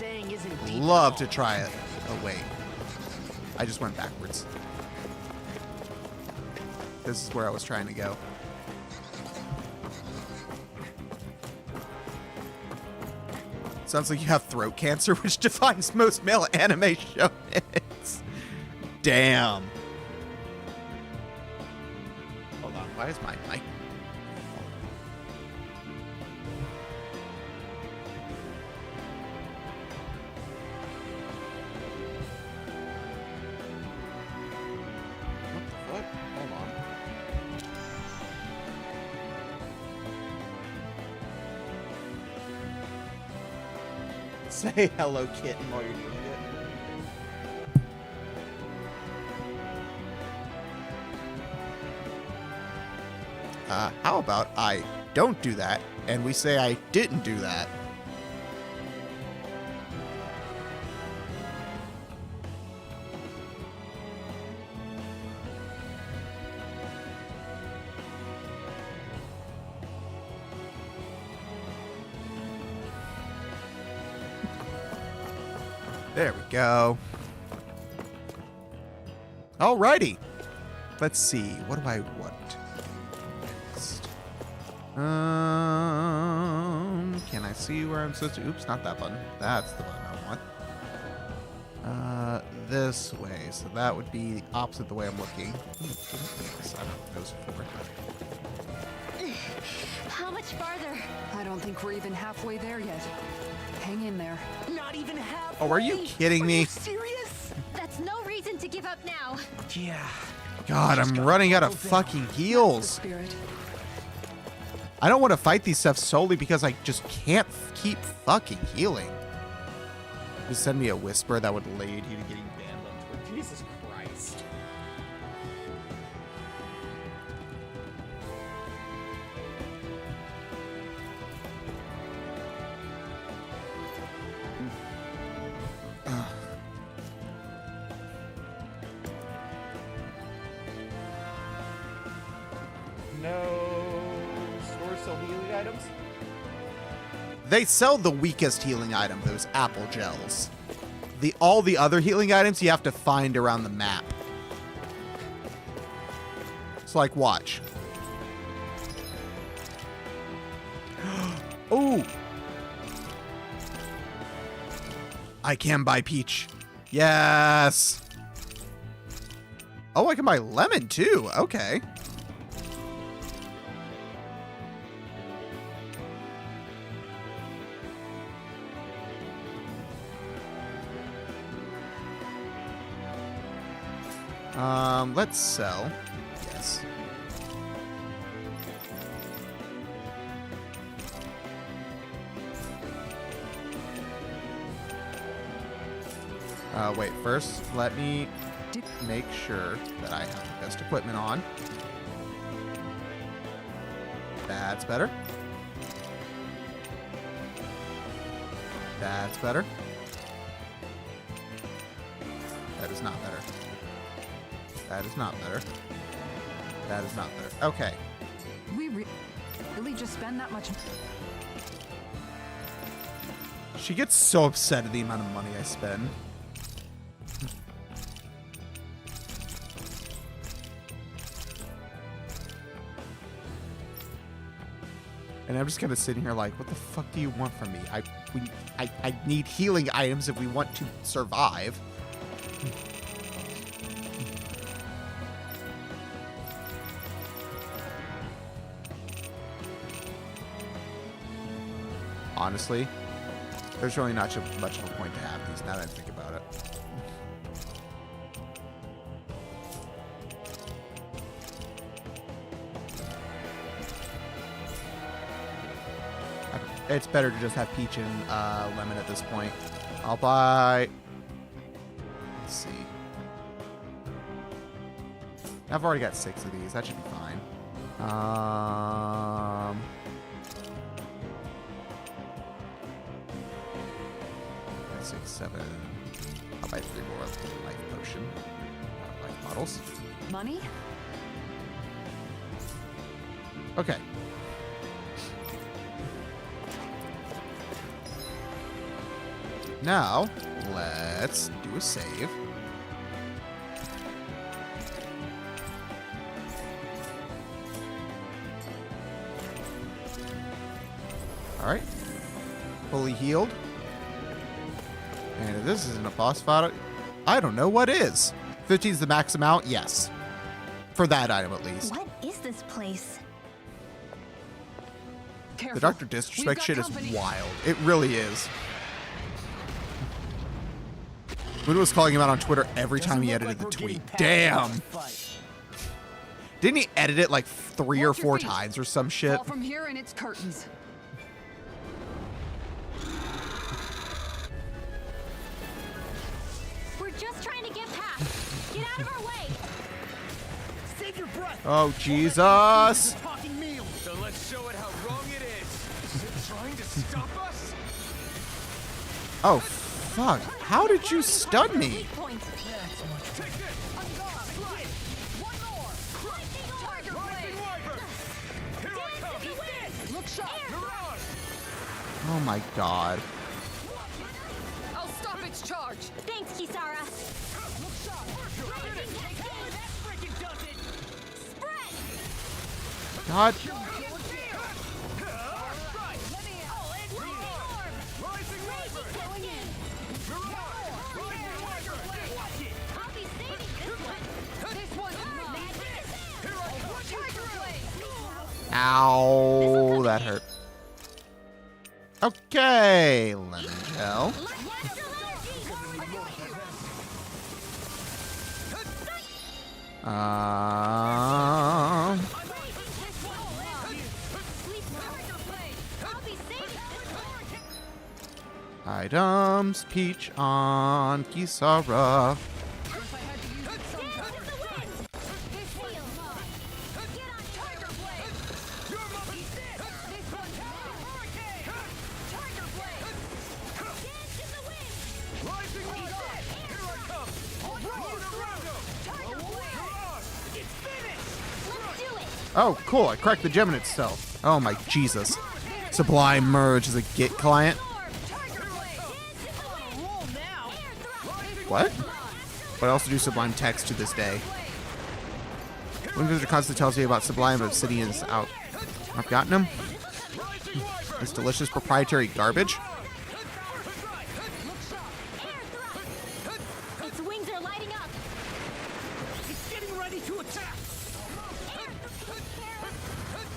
love to try it. Oh, wait. I just went backwards. This is where I was trying to go. Sounds like you have throat cancer, which defines most male anime shonens. Damn. Hold on. Why is my mic? What? Hold on. Say hello, kitten, while you're doing it. How about I don't do that, and we say I didn't do that? There we go. Alrighty. Let's see. What do I want next? see where I'm supposed to. Oops, not that button. That's the button I want. This way. So that would be opposite the way I'm looking. I don't know those before. How much farther? I don't think we're even halfway there yet. Hang in there. Not even half. Oh, are you kidding me? Serious? That's no reason to give up now. Yeah. God, I'm running out of fucking heals. Spirit. I don't want to fight these stuff solely because I just can't keep fucking healing. Just send me a whisper that would lead you to getting banned on Twitter. Jesus Christ. Healing items? They sell the weakest healing item, those apple gels. All the other healing items you have to find around the map. So like watch. Oh. I can buy peach. Yes. Oh, I can buy lemon too. Okay. Let's sell. Yes. Wait, first, let me make sure that I have the best equipment on. That's better. That's better. That is not better. That is not better. That is not better. Okay. We really just spend that much. She gets so upset at the amount of money I spend. And I'm just kind of sitting here like, what the fuck do you want from me? I need healing items if we want to survive. Honestly, there's really not much of a point to have these now that I think about it. It's better to just have peach and lemon at this point. I'll buy... Let's see. I've already got 6 of these. That should be fine. 6, 7. I'll buy 3 more of the life potion. Life bottles. Money? Okay. Now, let's do a save. Alright. Fully healed. And if this isn't a boss fight, I don't know what is. 15 is the max amount? Yes. For that item, at least. What is this place? Careful. The Dr. Disrespect shit is wild. It really is. Moon was calling him out on Twitter every time he edited the tweet. Damn. Didn't he edit it like 3 or 4 times or some shit? Fall from here and it's curtains. We're just trying to get past. Get out of our way. Save your breath. Oh, Jesus. Talking meal. So let's show it how wrong it is. Is it trying to stop us? Oh, fuck. How did you stun me? Point. Oh my god. I'll stop its charge. Thanks, Kisara. God. Ow, that hurt. Okay, lemon gel. Items, Peach on Kisara. Oh, cool. I cracked the gem in itself. Oh my Jesus. Sublime Merge is a Git client. What? But I also do Sublime Text to this day. When visitor constantly tells me about Sublime Obsidian's out. I've gotten him. It's delicious proprietary garbage. Its wings are lighting up. It's getting ready to attack.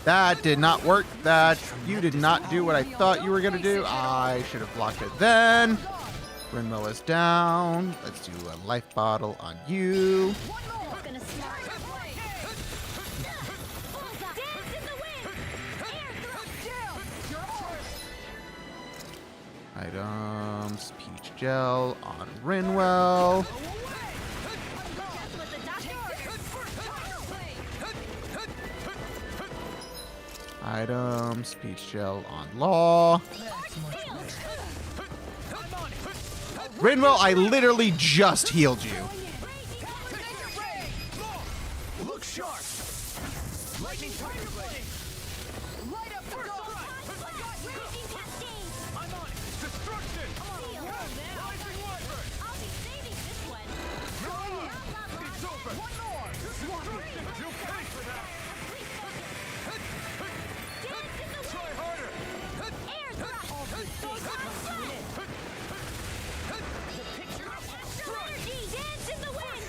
That did not work. You did not do what I thought you were going to do. I should have blocked it then. Windmill is down. Let's do a life bottle on you. Items, Peach Gel on Rinwell. Items, Peach Gel on Law. Rinwell, I literally just healed you. Look sharp. Lightning tiger blade. Light up first I'm on it. Destruction. Rising wyvern. I'll be saving this one. It's over. One more. Destruction. You'll pay for that. Try harder. Air thrust. Dance in the wind.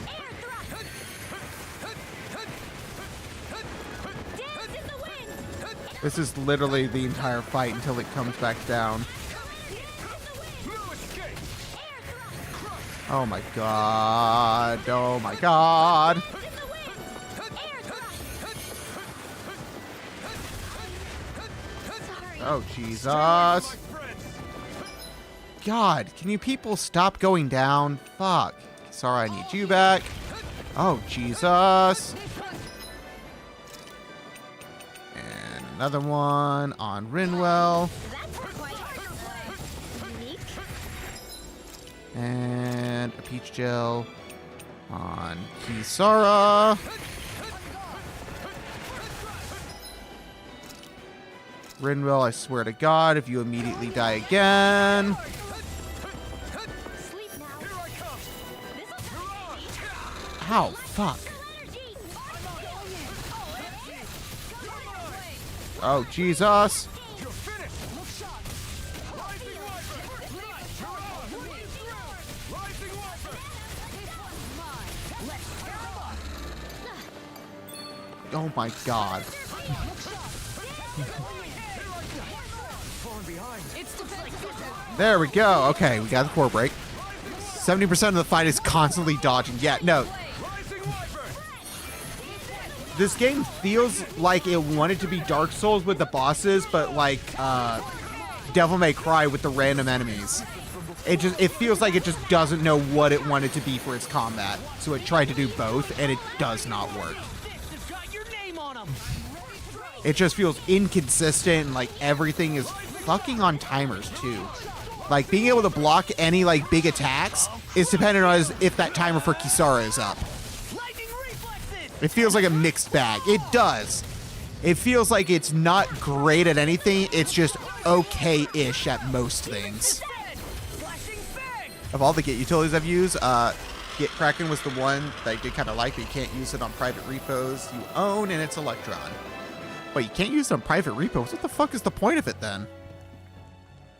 Air thrust. Dance in the wind. This is literally the entire fight until it comes back down. Oh my god. Oh my god. Oh Jesus. God, can you people stop going down? Fuck. Sorry, I need you back. Oh Jesus. And another one on Rinwell. That's quite unique. And a Peach Gel on Kisara. Rinwell, I swear to God, if you immediately die again. Sleep now. Ow, fuck. Oh, Jesus. Oh my God. There we go. Okay, we got the core break. 70% of the fight is constantly dodging. Yeah, no. This game feels like it wanted to be Dark Souls with the bosses, but like Devil May Cry with the random enemies. It feels like it just doesn't know what it wanted to be for its combat. So it tried to do both, and it does not work. It just feels inconsistent, and like everything is fucking on timers too. Like being able to block any like big attacks is dependent on if that timer for Kisara is up. It feels like a mixed bag. It does. It feels like it's not great at anything. It's just okay-ish at most things. Of all the Git utilities I've used, Git Kraken was the one that I did kind of like, but you can't use it on private repos you own, and it's Electron. But you can't use it on private repos. What the fuck is the point of it then?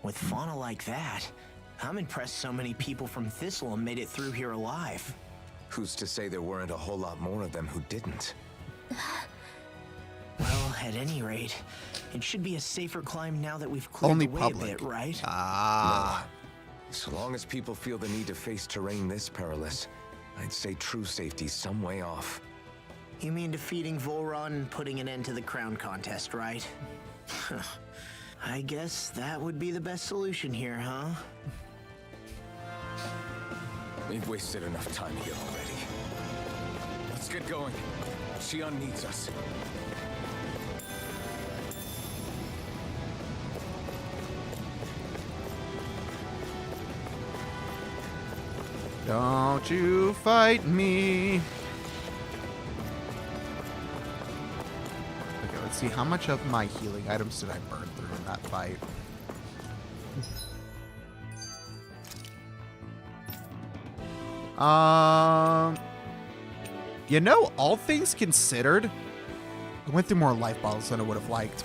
With fauna like that, I'm impressed so many people from Thistleum made it through here alive. Who's to say there weren't a whole lot more of them who didn't? Well, at any rate, it should be a safer climb now that we've cleared Only the way public. a bit, right? Ah. So long as people feel the need to face terrain this perilous, I'd say true safety's some way off. You mean defeating Volron and putting an end to the crown contest, right? I guess that would be the best solution here, huh? We've wasted enough time here already. Let's get going. Xion needs us. Don't you fight me. Okay, let's see. How much of my healing items did I burn through in that fight? You know, all things considered, I went through more life bottles than I would have liked.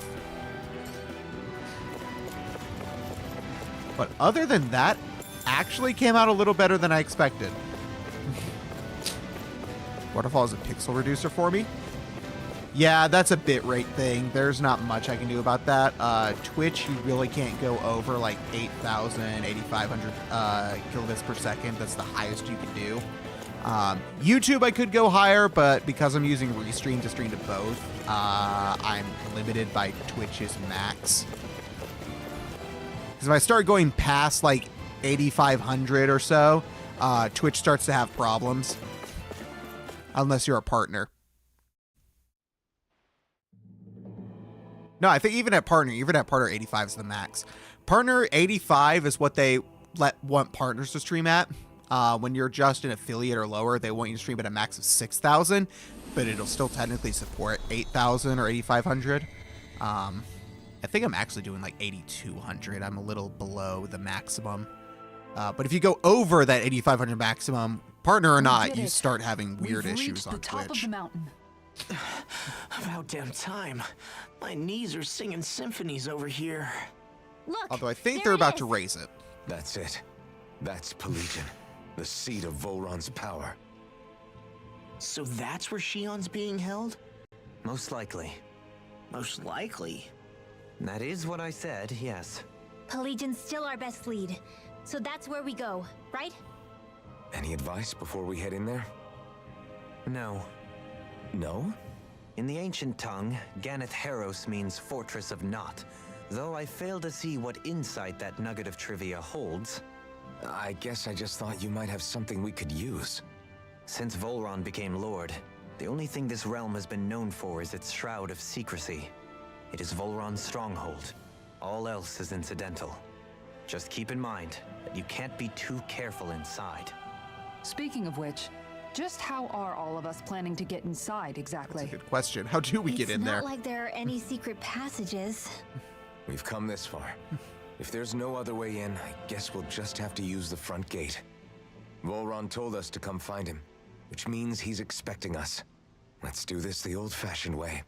But other than that, actually came out a little better than I expected. Waterfall is a pixel reducer for me. Yeah, that's a bitrate thing. There's not much I can do about that. Twitch, you really can't go over like 8,000, 8,500 kilobits per second. That's the highest you can do. YouTube, I could go higher, but because I'm using Restream to stream to both, I'm limited by Twitch's max. Because if I start going past like 8,500 or so, Twitch starts to have problems. Unless you're a partner. No, I think even at partner 85 is the max. Partner 85 is what they want partners to stream at. When you're just an affiliate or lower, they want you to stream at a max of 6,000, but it'll still technically support 8,000 or 8,500. I think I'm actually doing like 8,200. I'm a little below the maximum. But if you go over that 8,500 maximum, partner or not, you start having weird issues on the top Twitch. of the mountain. About damn time. My knees are singing symphonies over here. Look, Although I think there they're it about is. to raise it. That's it. That's Pelagian, the seat of Volron's power. So that's where Xion's being held? Most likely. Most likely. That is what I said, yes. Pelagian's still our best lead. So that's where we go, right? Any advice before we head in there? No. No? In the ancient tongue, Ganeth Heros means Fortress of Naught, though I fail to see what insight that nugget of trivia holds. I guess I just thought you might have something we could use. Since Volron became Lord, the only thing this realm has been known for is its shroud of secrecy. It is Volron's stronghold. All else is incidental. Just keep in mind that you can't be too careful inside. Speaking of which, just how are all of us planning to get inside exactly? That's a good question. How do we get in there? It's not like there are any secret passages. We've come this far. If there's no other way in, I guess we'll just have to use the front gate. Volron told us to come find him, which means he's expecting us. Let's do this the old-fashioned way.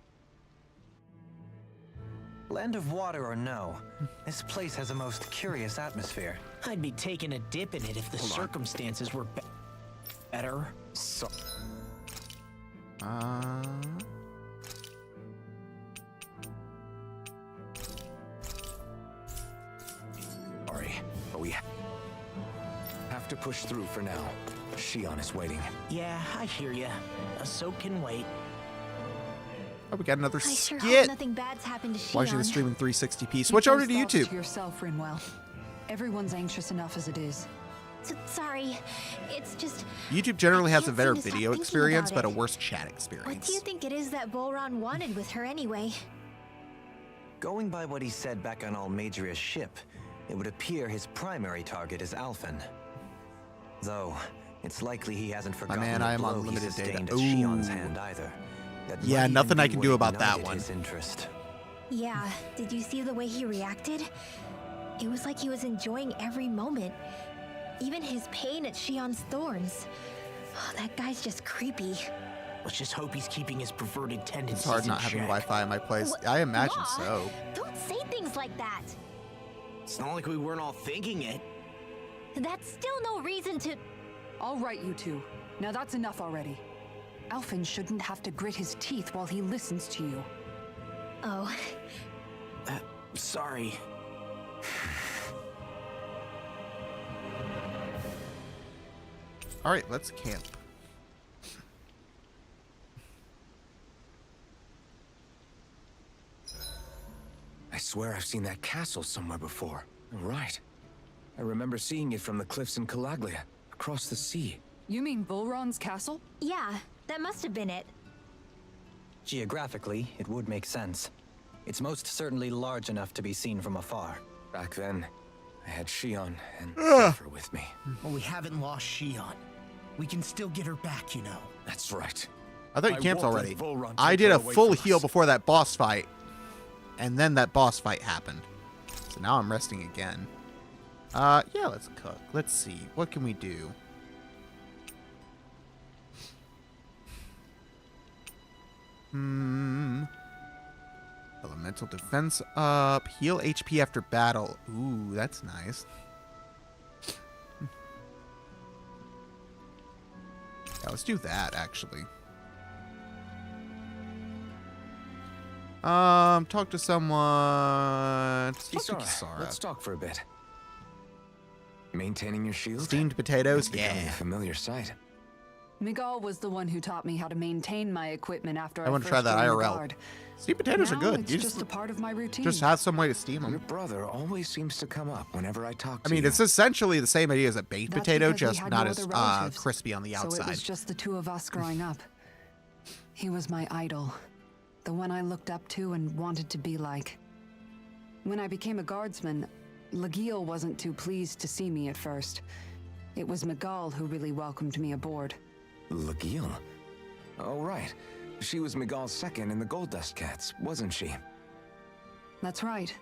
Land of water or no, this place has a most curious atmosphere. I'd be taking a dip in it if the circumstances were better. So, sorry, but we have to push through for now. Xion is waiting. Yeah, I hear ya. So can wait. Oh, we got another I sure skit. hope nothing bad's happened to Xion. Watching the stream in 360p. Keep Switch over to those thoughts YouTube. To yourself, Rinwell. Everyone's anxious enough as it is. Sorry, it's just... YouTube generally has a can't better seem to stop video thinking experience, about but a it. worse chat What experience. do you think it is that Volron wanted with her anyway? Going by what he said back on Almadria's ship, it would appear his primary target is Alphen. Though, it's likely he hasn't forgotten man, the I am blow on he limited sustained data. at Xion's Ooh. hand either. That Yeah, might even nothing I be can what do about that ignited one. his interest. Yeah, did you see the way he reacted? It was like he was enjoying every moment. Even his pain at Xion's thorns. Oh, that guy's just creepy. Let's just hope he's keeping his perverted tendencies It's hard in not having check. Wi-Fi in my place. Wh- I imagine Law? so. Don't say things like that. It's not like we weren't all thinking it. That's still no reason to... All right, you two. Now that's enough already. Alphen shouldn't have to grit his teeth while he listens to you. Oh. Sorry. All right, let's camp. I swear I've seen that castle somewhere before. Right. I remember seeing it from the cliffs in Calaglia, across the sea. You mean Bullron's castle? Yeah, that must have been it. Geographically, it would make sense. It's most certainly large enough to be seen from afar. Back then, I had Shion and Zephyr with me. Well, we haven't lost Shion. We can still get her back, you know. That's right. I thought you I camped won't let already. Volron I take did her a away full from heal us. before that boss fight. And then that boss fight happened. So now I'm resting again. Yeah, let's cook. Let's see. What can we do? Elemental defense up. Heal HP after battle. Ooh, that's nice. Yeah, let's do that, actually. Talk to someone. Talk to Kisara. Let's talk for a bit. Maintaining your shield? Steamed potatoes? It's becoming Yeah. a familiar sight. Miguel was the one who taught me how to maintain my equipment after I want to first try that joined the IRL. Guard. Steamed potatoes are Now good. It's You just a part of my routine. just have some way to steam Your them. brother always seems to come up whenever I talk I to mean, you. it's essentially the same idea as a baked That's potato, because we just had not no as other relatives. crispy on the So it outside. was just the two of us growing up. He was my idol, the one I looked up to and wanted to be like. When I became a guardsman, Lagiel wasn't too pleased to see me at first. It was Miguel who really welcomed me aboard. Lagiel? Oh, right. She was Miguel's second in the Gold Dust Cats, wasn't she? That's right.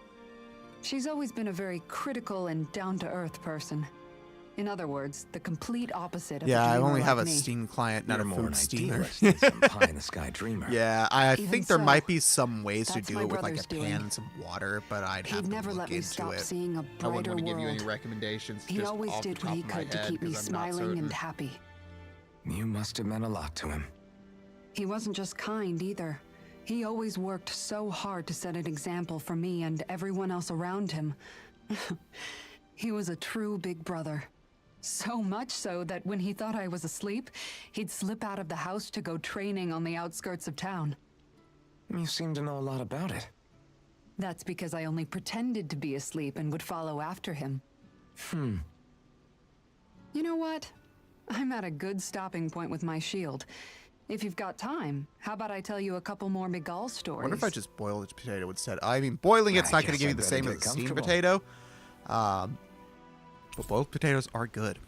She's always been a very critical and down-to-earth person. In other words, the complete opposite of Yeah, a I dreamer only have like a me. Steam client, not You're a more an food steamer. idealist than some pie-in-the-sky dreamer. Yeah, I Even think there so, might be some ways to that's do my it with like a brother's pan doing. and some water, but I'd have He'd to never look let me into stop it. seeing a I brighter wouldn't want to give you any world. recommendations. He just always off the did what he top of my could to head, keep me 'cause I'm not smiling and certain. happy. You must have meant a lot to him. He wasn't just kind either. He always worked so hard to set an example for me and everyone else around him. He was a true big brother. So much so that when he thought I was asleep, he'd slip out of the house to go training on the outskirts of town. You seem to know a lot about it. That's because I only pretended to be asleep and would follow after him. You know what? I'm at a good stopping point with my shield. If you've got time, how about I tell you a couple more Miguel I stories? wonder if I just boil the potato instead. I mean, boiling it's I not going to guess give you I'd the better same as get a steamed comfortable. potato. But boiled potatoes are good.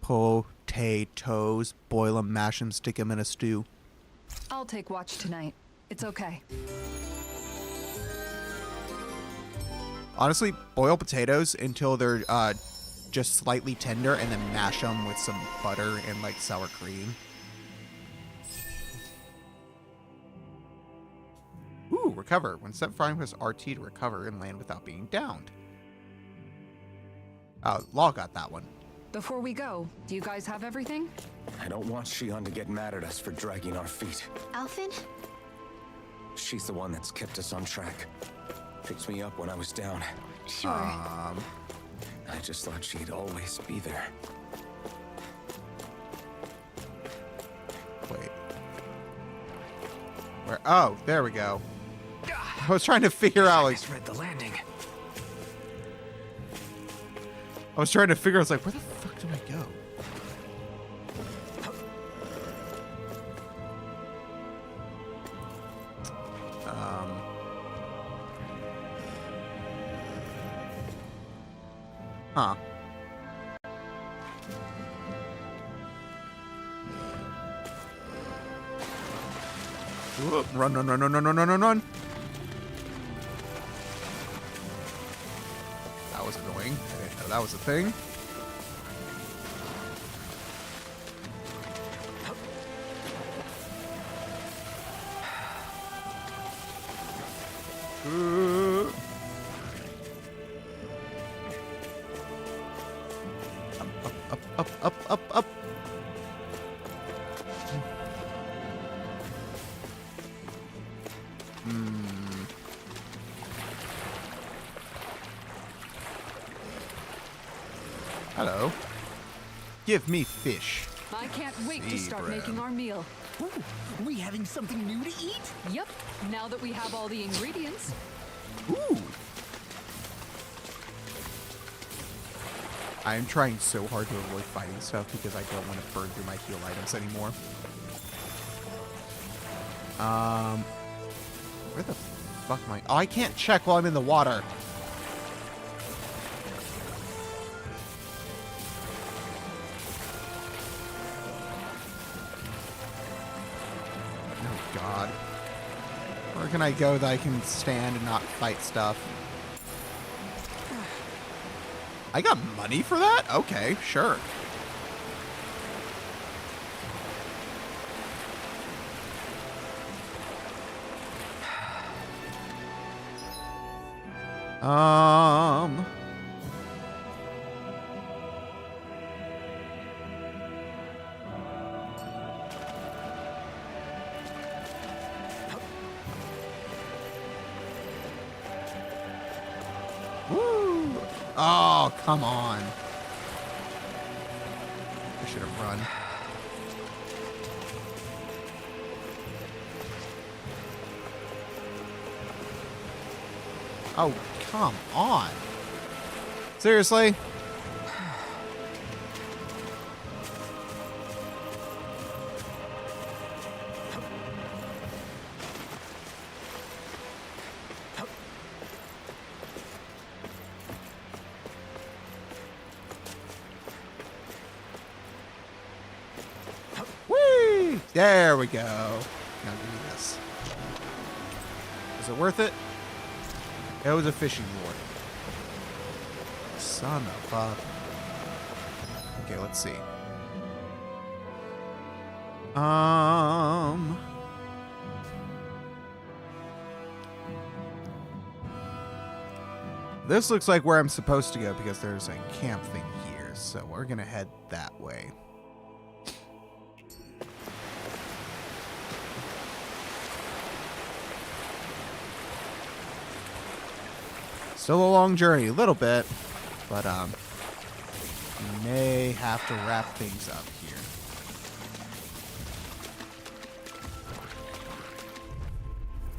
Potatoes. Boil them, mash them, stick them in a stew. I'll take watch tonight. It's okay. Honestly, boil potatoes until they're just slightly tender, and then mash them with some butter and like sour cream. Ooh, recover. When set frying, press RT to recover and land without being downed. Law got that one. Before we go, do you guys have everything? I don't want Shion to get mad at us for dragging our feet. Alphen? She's the one that's kept us on track. Picked me up when I was down. Sure. I just thought she'd always be there. Wait. Where? Oh, there we go. I was trying to figure out, like, Read the landing. I was trying to figure out, like, where the fuck do I go? Huh. Whoop. Run, run, run, run, run, run, run, run, run. That was annoying. I didn't know that was a thing. Up, up, up, up, up. Hello. Give me fish. I can't wait to start Zebra. making our meal. Ooh, we having something new to eat? Yep, now that we have all the ingredients. Ooh. I'm trying so hard to avoid fighting stuff because I don't want to burn through my heal items anymore. Where the fuck am I? Oh, I can't check while I'm in the water. Oh, God. Where can I go that I can stand and not fight stuff? I got money for that? Okay, sure. Woo! Oh, come on. I should have run. Oh, come on. Seriously? Whee! There we go. Now do this. Is it worth it? It was a fishing lure. Son of a... Okay, let's see. This looks like where I'm supposed to go because there's a camp thing here. So we're gonna head that way. Still a long journey, a little bit, but we may have to wrap things up here.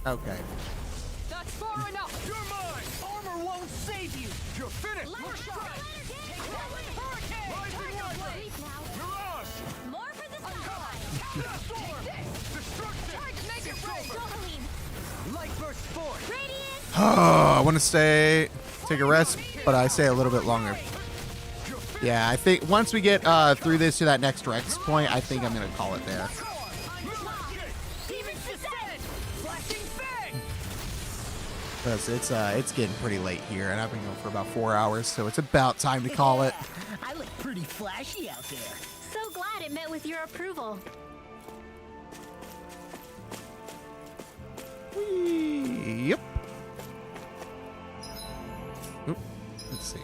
Okay. That's far enough. You're mine! Armor won't save you! You're finished! We're strike! Hurricane! Rising Mirage! More for the sunlight. Storm! Destruction! Make it rain. Light burst forth! Radiant. Oh, I want to take a rest, but I stay a little bit longer. Yeah, I think once we get through this to that next Rex point, I think I'm going to call it there. Because it's getting pretty late here, and I've been going for about 4 hours, so it's about time to call it. I look pretty flashy out there. So glad it met with your approval. Yep. Oop. Let's see.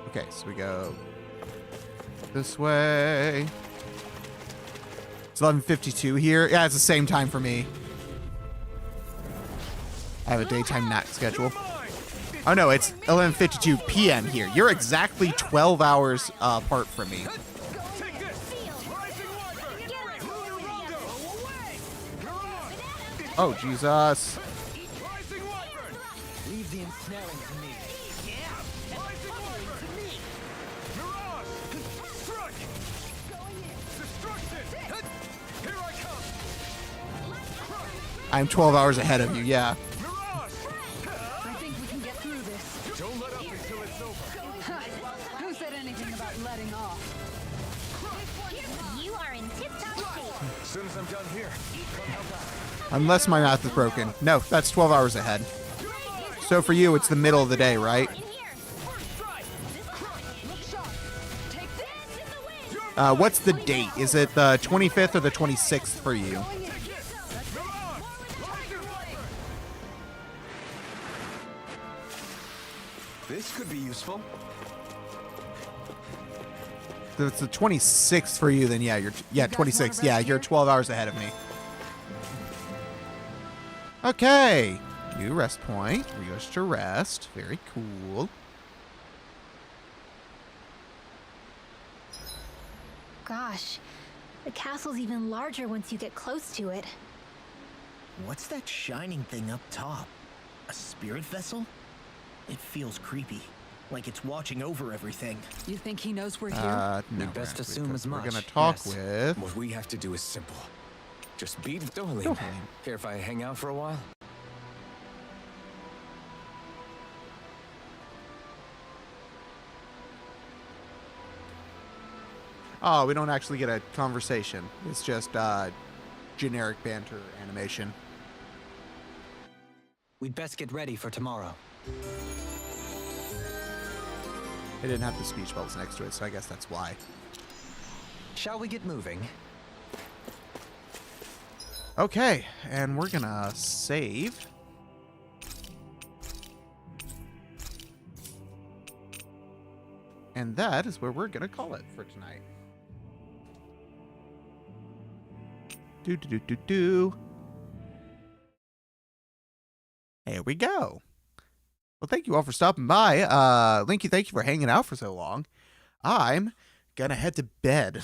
Okay, so we go this way. It's 11:52 here. Yeah, it's the same time for me. I have a daytime nap schedule. Oh no, it's 11:52 p.m. here. You're exactly 12 hours apart from me. Oh, Jesus. Leave the ensnaring to me. Yeah! Rising to me! Mirage! Strike! Destruction! Here I come! I'm 12 hours ahead of you, yeah. Mirage! I think we can get through this. Don't let up until it's over. Who said anything about letting off? You are in tip-top shape. As soon as I'm done here, come help out. Unless my math is broken. No, that's 12 hours ahead. So for you, it's the middle of the day, right? In here. What's the date? Is it the 25th or the 26th for you? This could be useful. If it's the 26th for you, then yeah, 26th. Yeah, you're 12 hours ahead of me. Okay. New rest point. We wish to rest. Very cool. Gosh, the castle's even larger once you get close to it. What's that shining thing up top? A spirit vessel? It feels creepy, like it's watching over everything. You think he knows we're here? No, We'd best assume as much. We're gonna talk yes. with. What we have to do is simple. Just beat Dohalim. Care if I hang out for a while? Oh, we don't actually get a conversation. It's just generic banter animation. We'd best get ready for tomorrow. It didn't have the speech bubbles next to it, so I guess that's why. Shall we get moving? Okay, and we're gonna save. And that is where we're gonna call it for tonight. Do. There we go. Well, thank you all for stopping by. Linky, thank you for hanging out for so long. I'm gonna head to bed.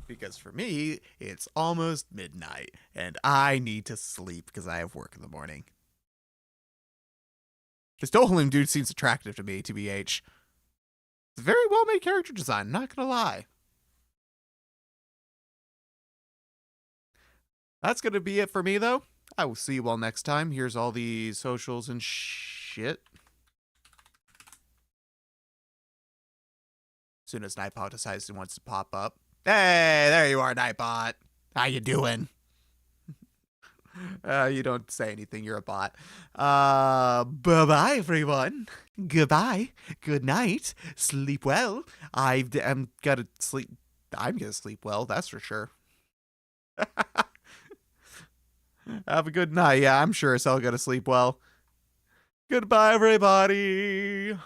Because for me, it's almost midnight, and I need to sleep because I have work in the morning. This Dohalim dude seems attractive to me, TBH. It's a very well-made character design, not gonna lie. That's gonna be it for me, though. I will see you all next time. Here's all the socials and shit. As soon as Nightbot decides he wants to pop up. Hey, there you are, Nightbot. How you doing? You don't say anything. You're a bot. Bye-bye, everyone. Goodbye. Good night. Sleep well. I'm gonna sleep. I'm gonna sleep well. That's for sure. Have a good night. Yeah, I'm sure as hell gonna sleep well. Goodbye, everybody.